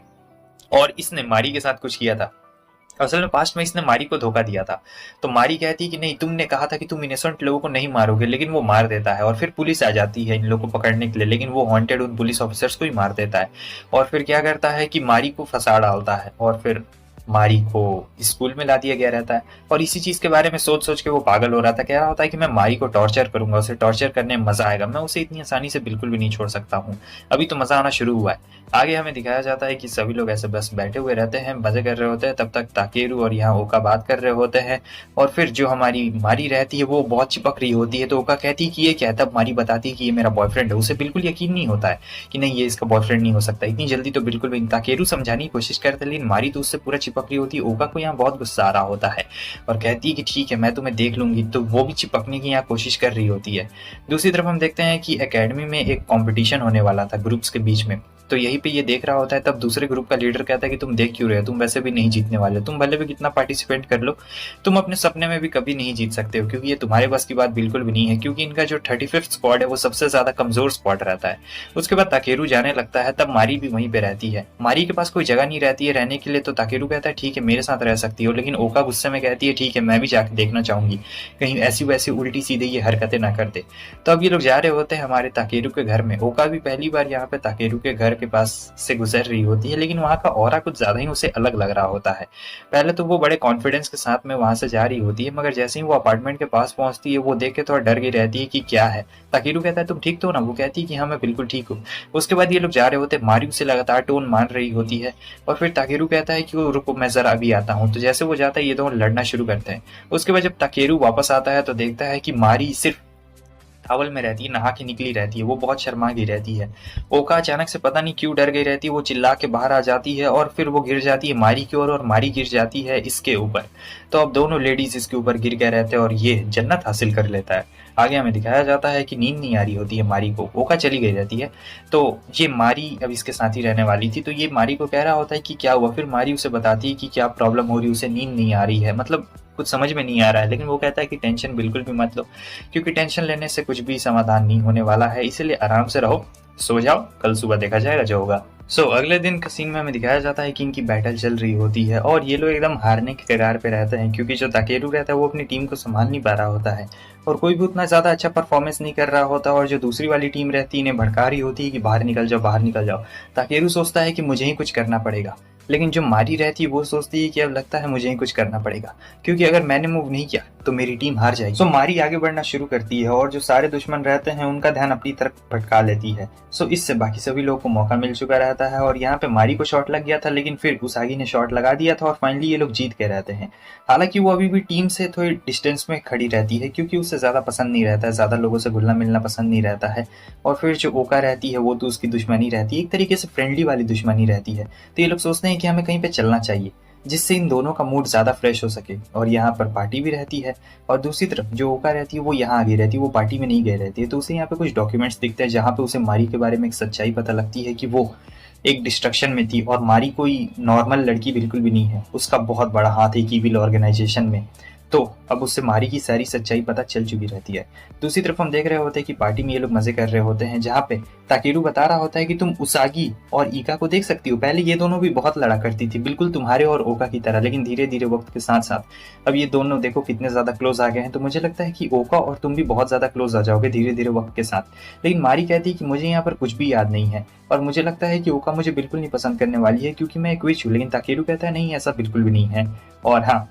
और इसने मारी के साथ कुछ किया था। असल में पास्ट में इसने मारी को धोखा दिया था। तो मारी कहती है कि नहीं, तुमने कहा था कि तुम इनोसेंट लोगों को नहीं मारोगे, लेकिन वो मार देता है। और फिर पुलिस आ जाती है इन लोगों को पकड़ने के लिए, लेकिन वो हॉन्टेड उन पुलिस ऑफिसर्स को ही मार देता है। और फिर क्या करता है कि मारी को फंसा डालता है और फिर मारी को स्कूल में ला दिया गया रहता है। और इसी चीज के बारे में सोच सोच के वो पागल हो रहा था, कह रहा होता है कि मैं मारी को टॉर्चर करूंगा, उसे टॉर्चर करने में मजा आएगा, मैं उसे इतनी आसानी से बिल्कुल भी नहीं छोड़ सकता हूँ, अभी तो मजा आना शुरू हुआ है। आगे हमें दिखाया जाता है कि सभी लोग ऐसे बस बैठे हुए रहते हैं, मजे कर रहे होते हैं। तब तक ताकेरू और यहाँ ओका बात कर रहे होते हैं और फिर जो हमारी मारी रहती है वो बहुत चिपक रही होती है। तो ओका कहती है कि ये क्या है, तब मारी बताती है कि ये मेरा बॉयफ्रेंड है। उसे बिल्कुल यकीन नहीं होता है कि नहीं, ये इसका बॉयफ्रेंड नहीं हो सकता, इतनी जल्दी तो बिल्कुल भी। ताकेरू समझाने की कोशिश करते हैं लेकिन मारी तो उससे पूरा चिपक रही होती है। ओका को यहाँ बहुत गुस्सा आ रहा होता है और कहती है कि ठीक है मैं तुम्हें देख लूंगी, तो वो भी चिपकने की यहाँ कोशिश कर रही होती है। दूसरी तरफ हम देखते हैं कि एकेडमी में एक कंपटीशन होने वाला था ग्रुप्स के बीच में, तो यहीं पे ये देख रहा होता है। तब दूसरे ग्रुप का लीडर कहता है कि तुम देख क्यों रहे हो, तुम वैसे भी नहीं जीतने वाले, तुम भले भी कितना पार्टिसिपेट कर लो, तुम अपने सपने में भी कभी नहीं जीत सकते हो, क्योंकि ये तुम्हारे बस की बात बिल्कुल भी नहीं है। क्योंकि इनका जो 35th स्क्वाड है वो सबसे ज्यादा कमजोर स्क्वाड रहता है। उसके बाद ताकेरू जाने लगता है, तब मारी भी वहीं पे रहती है। मारी के पास कोई जगह नहीं रहती है रहने के लिए, तो ताकेरू कहता है ठीक है मेरे साथ रह सकती हो, लेकिन ओका गुस्से में कहती है ठीक है मैं भी जाकर देखना चाहूंगी, कहीं ऐसी वैसी उल्टी सीधी ये हरकतें ना कर दे। तो अब ये लोग जा रहे होते हैं हमारे ताकेरू के घर में। ओका भी पहली बार यहाँ पे ताकेरू के घर के पास से गुजर रही होती है, लेकिन वहां का ऑरा कुछ ज्यादा ही उसे अलग लग रहा होता है। पहले तो वो बड़े कॉन्फिडेंस के साथ में वहां से जा रही होती है, मगर जैसे ही वो अपार्टमेंट के पास पहुंचती है वो देख के थोड़ा डर गई रहती है कि क्या है। ताकेरू कहता है तुम ठीक तो हो ना, वो कहती है कि हाँ मैं बिल्कुल ठीक हूँ। उसके बाद ये लोग जा रहे होते हैं, मारी उसे लगातार टोन मान रही होती है और फिर ताकेरू कहता है कि वो रुको मैं जरा अभी आता हूँ। तो जैसे वो जाता है ये दोनों लड़ना शुरू करते हैं। उसके बाद जब ताकेरू वापस आता है तो देखता है कि मारी सिर्फ टॉवल में रहती है, नहा के निकली रहती है, वो बहुत शर्मा गई रहती है। ओका अचानक से पता नहीं क्यों डर गई रहती है, वो चिल्ला के बाहर आ जाती है और फिर वो गिर जाती है मारी की ओर और मारी गिर जाती है इसके ऊपर। तो अब दोनों लेडीज इसके ऊपर गिर गए रहते हैं और ये जन्नत हासिल कर लेता है। आगे हमें दिखाया जाता है कि नींद नहीं आ रही होती है मारी को, ओका चली गई रहती है। तो ये मारी अब इसके साथ ही रहने वाली थी, तो ये मारी को कह रहा होता है कि क्या हुआ। फिर मारी उसे बताती है कि क्या प्रॉब्लम हो रही है, उसे नींद नहीं आ रही है, मतलब कुछ समझ में नहीं आ रहा है। लेकिन वो कहता है कि टेंशन बिल्कुल भी मत लो, क्योंकि टेंशन लेने से कुछ भी समाधान नहीं होने वाला है, इसीलिए आराम से रहो, सो जाओ, कल सुबह देखा जाएगा जो होगा। अगले दिन का सीन में हमें दिखाया जाता है कि इनकी बैटल चल रही होती है और ये लोग एकदम हारने के कगार पे रहते हैं, क्योंकि जो ताकेरू रहता है वो अपनी टीम को संभाल नहीं पा रहा होता है और कोई भी उतना ज्यादा अच्छा परफॉर्मेंस नहीं कर रहा होता, और जो दूसरी वाली टीम रहती है इन्हें भड़का रही होती है कि बाहर निकल जाओ, बाहर निकल जाओ। ताकेरू सोचता है कि मुझे ही कुछ करना पड़ेगा, लेकिन जो मारी रहती है वो सोचती है कि अब लगता है मुझे ही कुछ करना पड़ेगा, क्योंकि अगर मैंने मूव नहीं किया तो मेरी टीम हार जाएगी। मारी आगे बढ़ना शुरू करती है और जो सारे दुश्मन रहते हैं उनका ध्यान अपनी तरफ भटका लेती है। इससे बाकी सभी लोगों को मौका मिल चुका रहता है और यहाँ पे मारी को शॉट लग गया था, लेकिन फिर उसागी ने शॉट लगा दिया था और फाइनली ये लोग जीत के रहते हैं। हालांकि वो अभी भी टीम से थोड़ी डिस्टेंस में खड़ी रहती है, क्योंकि उसे ज्यादा पसंद नहीं रहता है, ज्यादा लोगों से घुलना मिलना पसंद नहीं रहता है। और फिर जो ओका रहती है वो तो उसकी दुश्मनी रहती है, एक तरीके से फ्रेंडली वाली दुश्मनी रहती है। तो ये लोग सोचते हैं कि हमें कहीं पे चलना चाहिए जिससे इन दोनों का मूड ज्यादा फ्रेश हो सके, और यहाँ पर पार्टी भी रहती है। और दूसरी तरफ जो ओका रहती है वो यहाँ आगे रहती है, वो पार्टी में नहीं गई रहती है। तो उसे यहाँ पे कुछ डॉक्यूमेंट्स दिखते हैं जहाँ पे उसे मारी के बारे में एक सच्चाई पता लगती है कि वो एक डिस्ट्रक्शन में थी और मारी कोई नॉर्मल लड़की बिल्कुल भी नहीं है, उसका बहुत बड़ा हाथ है कीविल ऑर्गेनाइजेशन में। तो अब उससे मारी की सारी सच्चाई पता चल चुकी रहती है। दूसरी तरफ हम देख रहे होते हैं कि पार्टी में ये लोग मजे कर रहे होते हैं, जहाँ पे ताकेरू बता रहा होता है कि तुम उसागी और ईका को देख सकती हो, पहले ये दोनों भी बहुत लड़ा करती थी, बिल्कुल तुम्हारे और ओका की तरह, लेकिन धीरे धीरे वक्त के साथ साथ अब ये दोनों देखो कितने ज्यादा क्लोज आ गए हैं। तो मुझे लगता है कि ओका और तुम भी बहुत ज्यादा क्लोज आ जाओगे धीरे धीरे वक्त के साथ। लेकिन मारी कहती है कि मुझे यहाँ पर कुछ भी याद नहीं है और मुझे लगता है कि ओका मुझे बिल्कुल नहीं पसंद करने वाली है, क्योंकि मैं एक विच हूँ। लेकिन ताकेरू कहता है नहीं, ऐसा बिल्कुल भी नहीं है, और हाँ,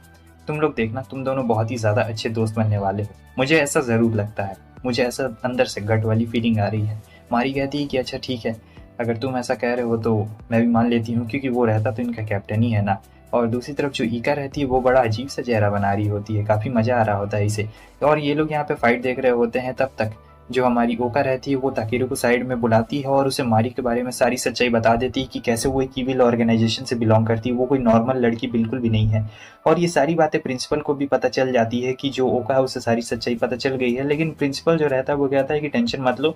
तुम लोग देखना, तुम दोनों बहुत ही ज्यादा अच्छे दोस्त बनने वाले हो, मुझे ऐसा जरूर लगता है, मुझे ऐसा अंदर से गट वाली फीलिंग आ रही है। मारी कहती है कि अच्छा ठीक है, अगर तुम ऐसा कह रहे हो तो मैं भी मान लेती हूँ, क्योंकि वो रहता तो इनका कैप्टन ही है ना। और दूसरी तरफ जो ईका रहती है वो बड़ा अजीब सा चेहरा बना रही होती है, काफी मजा आ रहा होता है इसे। और ये लोग यहाँ पे फाइट देख रहे होते हैं, तब तक जो हमारी ओका रहती है वो ताकेरू को साइड में बुलाती है और उसे मारी के बारे में सारी सच्चाई बता देती है कि कैसे वो एक ईविल ऑर्गेनाइजेशन से बिलोंग करती है, वो कोई नॉर्मल लड़की बिल्कुल भी नहीं है। और ये सारी बातें प्रिंसिपल को भी पता चल जाती है कि जो ओका है उसे सारी सच्चाई पता चल गई है। लेकिन प्रिंसिपल जो रहता है वो कहता है कि टेंशन मत लो,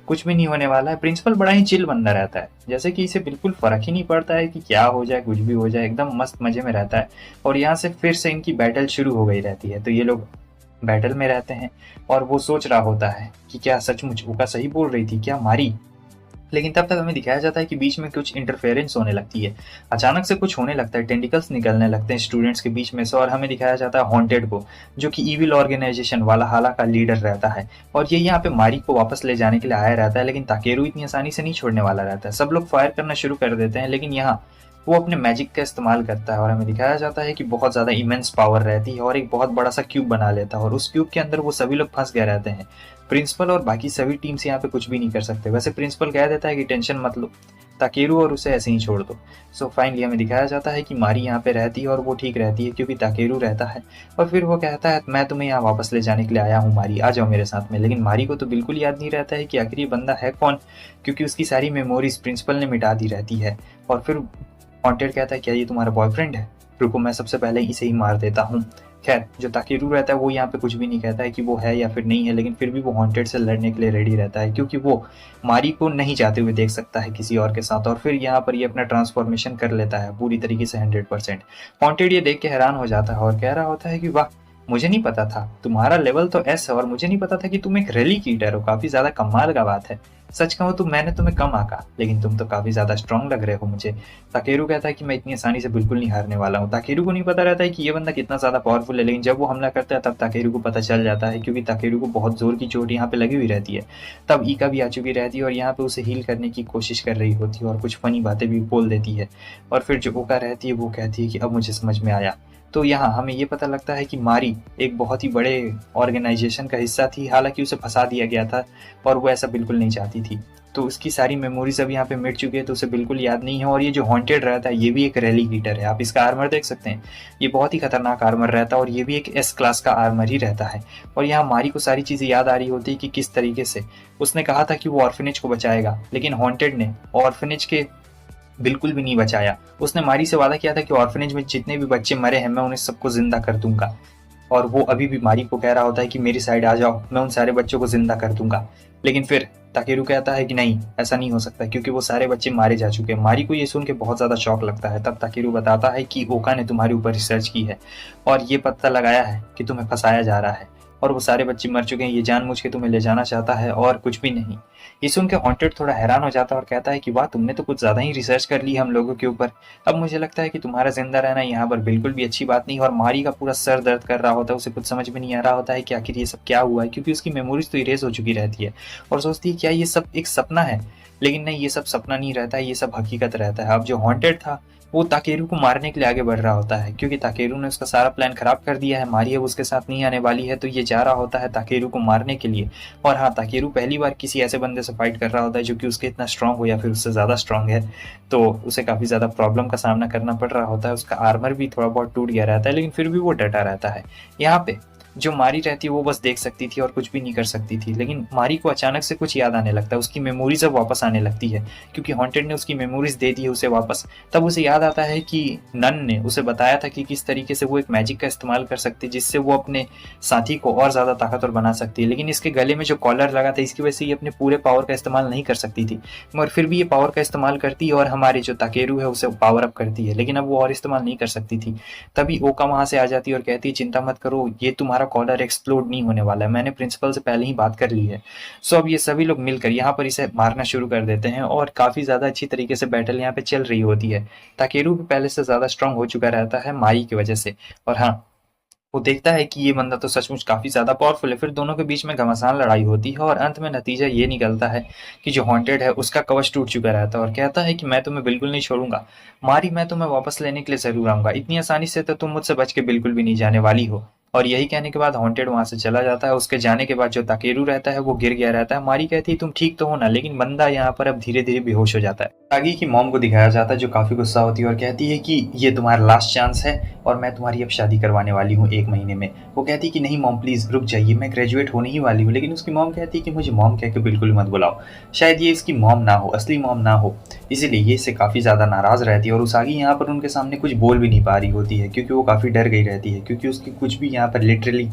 कुछ भी नहीं होने वाला है। प्रिंसिपल बड़ा ही चिल बंदा रहता है, जैसे कि इसे बिल्कुल फर्क ही नहीं पड़ता है कि क्या हो जाए, कुछ भी हो जाए, एकदम मस्त मजे में रहता है। और यहाँ से फिर से इनकी बैटल शुरू हो गई रहती है। तो ये लोग बैटल में रहते हैं और वो सोच रहा होता है कि क्या सचमुच ओका सही बोल रही थी क्या मारी। लेकिन तब तक हमें दिखाया जाता है कि बीच में कुछ इंटरफेरेंस होने लगती है, अचानक से कुछ होने लगता है, टेंटिकल्स निकलने लगते हैं स्टूडेंट्स के बीच में से, और हमें दिखाया जाता है हॉन्टेड को, जो कि ईविल ऑर्गेनाइजेशन वाला हाला का लीडर रहता है। और ये यहाँ पे मारी को वापस ले जाने के लिए आया रहता है, लेकिन ताकेरू इतनी आसानी से नहीं छोड़ने वाला रहता है। सब लोग फायर करना शुरू कर देते हैं, लेकिन यहाँ वो अपने मैजिक का इस्तेमाल करता है और हमें दिखाया जाता है कि बहुत ज़्यादा इमेंस पावर रहती है और एक बहुत बड़ा सा क्यूब बना लेता है, और उस क्यूब के अंदर वो सभी लोग फंस गए रहते हैं। प्रिंसिपल और बाकी सभी टीम्स यहाँ पे कुछ भी नहीं कर सकते। वैसे प्रिंसिपल कह देता है कि टेंशन मत लो, ताकेरू और उसे ऐसे ही छोड़ दो। फाइनली हमें दिखाया जाता है कि मारी यहाँ पे रहती है और वो ठीक रहती है, क्योंकि ताकेरू रहता है। और फिर वो कहता है मैं तुम्हें यहाँ वापस ले जाने के लिए आया हूँ मारी, आ जाओ मेरे साथ में। लेकिन मारी को तो बिल्कुल याद नहीं रहता है कि आखिर ये बंदा है कौन, क्योंकि उसकी सारी मेमोरीज प्रिंसिपल ने मिटा दी रहती है। और फिर हॉन्टेड कहता है क्या ये तुम्हारा बॉयफ्रेंड है, रुको मैं सबसे पहले इसे ही मार देता हूँ। खैर जो ताकेरू रहता है वो यहाँ पे कुछ भी नहीं कहता है कि वो है या फिर नहीं है, लेकिन फिर भी वो हॉन्टेड से लड़ने के लिए रेडी रहता है, क्योंकि वो मारी को नहीं जाते हुए देख सकता है किसी और के साथ। और फिर यहाँ पर ये अपना ट्रांसफॉर्मेशन कर लेता है पूरी तरीके से 100%। हॉन्टेड ये देख के हैरान हो जाता है और कह रहा होता है कि वाह, मुझे नहीं पता था तुम्हारा लेवल तो एस है, और मुझे नहीं पता था कि तुम एक रेलिक ईटर हो, काफी ज्यादा कमाल का बात है। सच कहूँ तो मैंने तुम्हें कम आंका, लेकिन तुम तो काफी ज्यादा स्ट्रांग लग रहे हो मुझे। ताकेरू कहता है कि मैं इतनी आसानी से बिल्कुल नहीं हारने वाला हूँ। ताकेरू को नहीं पता रहता है कि ये बंदा कितना ज्यादा पावरफुल है, लेकिन जब वो हमला करता है तब ताकेरू को पता चल जाता है, क्योंकि ताकेरू को बहुत जोर की चोट यहाँ पे लगी हुई रहती है। तब ईका भी आ चुकी रहती है और यहाँ पे उसे हील करने की कोशिश कर रही होती है और कुछ फनी बातें भी बोल देती है। और फिर जो ओका रहती है वो कहती है कि अब मुझे समझ में आया। तो यहाँ हमें ये पता लगता है कि मारी एक बहुत ही बड़े ऑर्गेनाइजेशन का हिस्सा थी, हालांकि उसे फंसा दिया गया था और वो ऐसा बिल्कुल नहीं चाहती थी। तो उसकी सारी मेमोरीज अब यहाँ पे मिट चुकी है, तो उसे बिल्कुल याद नहीं है। और ये जो हॉन्टेड रहता है ये भी एक रेलिगेटर है, आप इसका आर्मर देख सकते हैं, ये बहुत ही खतरनाक आर्मर रहता है और ये भी एक एस क्लास का आर्मर ही रहता है। और यहाँ मारी को सारी चीज़ें याद आ रही होती है कि किस तरीके से उसने कहा था कि वो ऑर्फनेज को बचाएगा, लेकिन हॉन्टेड ने ऑर्फनेज के बिल्कुल भी नहीं बचाया। उसने मारी से वादा किया था कि ऑर्फनेज में जितने भी बच्चे मरे हैं मैं उन्हें सबको जिंदा कर दूंगा, और वो अभी भी मारी को कह रहा होता है कि मेरी साइड आ जाओ, मैं उन सारे बच्चों को जिंदा कर दूंगा। लेकिन फिर ताकेरू कहता है कि नहीं, ऐसा नहीं हो सकता क्योंकि वो सारे बच्चे मारे जा चुके हैं। मारी को ये सुन के बहुत ज़्यादा शौक लगता है। तब ताकेरू बताता है कि ओका ने तुम्हारे ऊपर रिसर्च की है और ये पता लगाया है कि तुम्हें फंसाया जा रहा है और वो सारे बच्चे मर चुके हैं, ये जानबूझ के तुम्हें ले जाना चाहता है और कुछ भी नहीं। ये सुन के हॉन्टेड थोड़ा हैरान हो जाता है और कहता है कि वाह, तुमने तो कुछ ज़्यादा ही रिसर्च कर ली हम लोगों के ऊपर। अब मुझे लगता है कि तुम्हारा जिंदा रहना यहाँ पर बिल्कुल भी अच्छी बात नहीं। और मारी का पूरा सर दर्द कर रहा होता है, उसे कुछ समझ में नहीं आ रहा होता है कि आखिर ये सब क्या हुआ है, क्योंकि उसकी मेमोरीज तो इरेज हो चुकी रहती है और सोचती है क्या ये सब एक सपना है। लेकिन नहीं, ये सब सपना नहीं रहता है, ये सब हकीकत रहता है। अब जो हॉन्टेड था वो ताकेरू को मारने के लिए आगे बढ़ रहा होता है, क्योंकि ताकेरू ने उसका सारा प्लान खराब कर दिया है। मारी अब उसके साथ नहीं आने वाली है, तो ये जा रहा होता है ताकेरू को मारने के लिए। और हाँ, ताकेरू पहली बार किसी ऐसे बंदे से फाइट कर रहा होता है जो कि उसके इतना स्ट्रांग हो या फिर उससे ज़्यादा स्ट्रांग है, तो उसे काफ़ी ज़्यादा प्रॉब्लम का सामना करना पड़ रहा होता है। उसका आर्मर भी थोड़ा बहुत टूट गया रहता है, लेकिन फिर भी वो डटा रहता है। यहाँ पे जो मारी रहती है वो बस देख सकती थी और कुछ भी नहीं कर सकती थी, लेकिन मारी को अचानक से कुछ याद आने लगता है, उसकी मेमोरीज अब वापस आने लगती है, क्योंकि हॉन्टेड ने उसकी मेमोरीज दे दी है उसे वापस। तब उसे याद आता है कि नन ने उसे बताया था कि किस तरीके से वो एक मैजिक का इस्तेमाल कर सकती है जिससे वो अपने साथी को और ज़्यादा ताकतवर बना सकती है। लेकिन इसके गले में जो कॉलर लगा था इसकी वजह से ये अपने पूरे पावर का इस्तेमाल नहीं कर सकती थी, मगर फिर भी ये पावर का इस्तेमाल करती है और हमारी जो ताकेरू है उसे पावर अप करती है, लेकिन अब वो और इस्तेमाल नहीं कर सकती थी। तभी ओका वहाँ से आ जाती है और कहती है चिंता मत करो, ये तुम्हारा कॉलर एक्सप्लोड नहीं होने वाला है, मैंने प्रिंसिपल से पहले ही बात कर ली है। सो अब ये सभी लोग मिलकर यहाँ पर इसे मारना शुरू कर देते हैं और काफ़ी ज़्यादा अच्छी तरीके से बैटल यहाँ पे चल रही होती है। ताकेरू भी पहले से ज़्यादा स्ट्रांग हो चुका रहता है मारी की वजह से, और हाँ, वो देखता है कि ये बंदा तो सचमुच काफ़ी ज़्यादा पावरफुल है। फिर दोनों के बीच में घमासान लड़ाई होती है और अंत में नतीजा ये निकलता है कि जो हॉन्टेड है उसका कवच टूट चुका रहता है और कहता है कि मैं तुम्हें बिल्कुल नहीं छोड़ूंगा मारी, मैं तुम्हें वापस लेने के लिए ज़रूर आऊँगा, इतनी आसानी से तो तुम मुझसे बच के बिल्कुल भी नहीं जाने वाली हो। और यही कहने के बाद हॉन्टेड वहाँ से चला जाता है। उसके जाने के बाद जो ताकेरू रहता है वो गिर गया रहता है। मारी कहती है तुम ठीक तो हो ना, लेकिन बंदा यहाँ पर अब धीरे धीरे बेहोश हो जाता है। आगे की मॉम को दिखाया जाता है जो काफ़ी गुस्सा होती है और कहती है कि ये तुम्हारा लास्ट चांस है और मैं तुम्हारी अब शादी करवाने वाली हूँ 1 महीने में। वो कहती है कि नहीं मॉम प्लीज़ रुक जाइए, मैं ग्रेजुएट होने ही वाली हूँ। लेकिन उसकी मॉम कहती है कि मुझे मॉम कह के बिल्कुल मत बुलाओ, शायद ये इसकी मॉम ना हो, असली मॉम ना हो, इसीलिए ये इससे काफ़ी ज़्यादा नाराज़ रहती है। और उसागी यहाँ पर उनके सामने कुछ बोल भी नहीं पा रही होती है क्योंकि वो काफ़ी डर गई रहती है, क्योंकि उसकी कुछ भी यहाँ पर लिटरली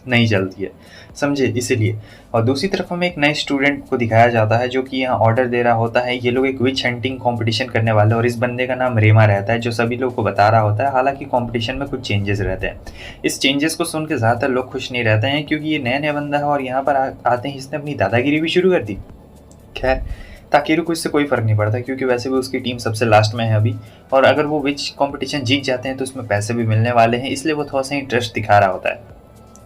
नहीं चलती है, समझे, इसीलिए। और दूसरी तरफ हमें एक नए स्टूडेंट को दिखाया जाता है जो कि यहाँ ऑर्डर दे रहा होता है। ये लोग एक विच हंटिंग कंपटीशन करने वाले और इस बंदे का नाम रेमा रहता है जो सभी लोगों को बता रहा होता है। हालांकि कंपटीशन में कुछ चेंजेस रहते हैं। इस चेंजेस को सुन के ज़्यादातर लोग खुश नहीं रहते हैं क्योंकि ये नया नया बंदा है और यहाँ पर आते ही इसने अपनी दादागिरी भी शुरू कर दी। खैर, ताकेरू को इससे कोई फ़र्क नहीं पड़ता क्योंकि वैसे भी उसकी टीम सबसे लास्ट में है अभी, और अगर वो विच कंपटीशन जीत जाते हैं तो उसमें पैसे भी मिलने वाले हैं, इसलिए वो थोड़ा सा इंटरेस्ट दिखा रहा होता है।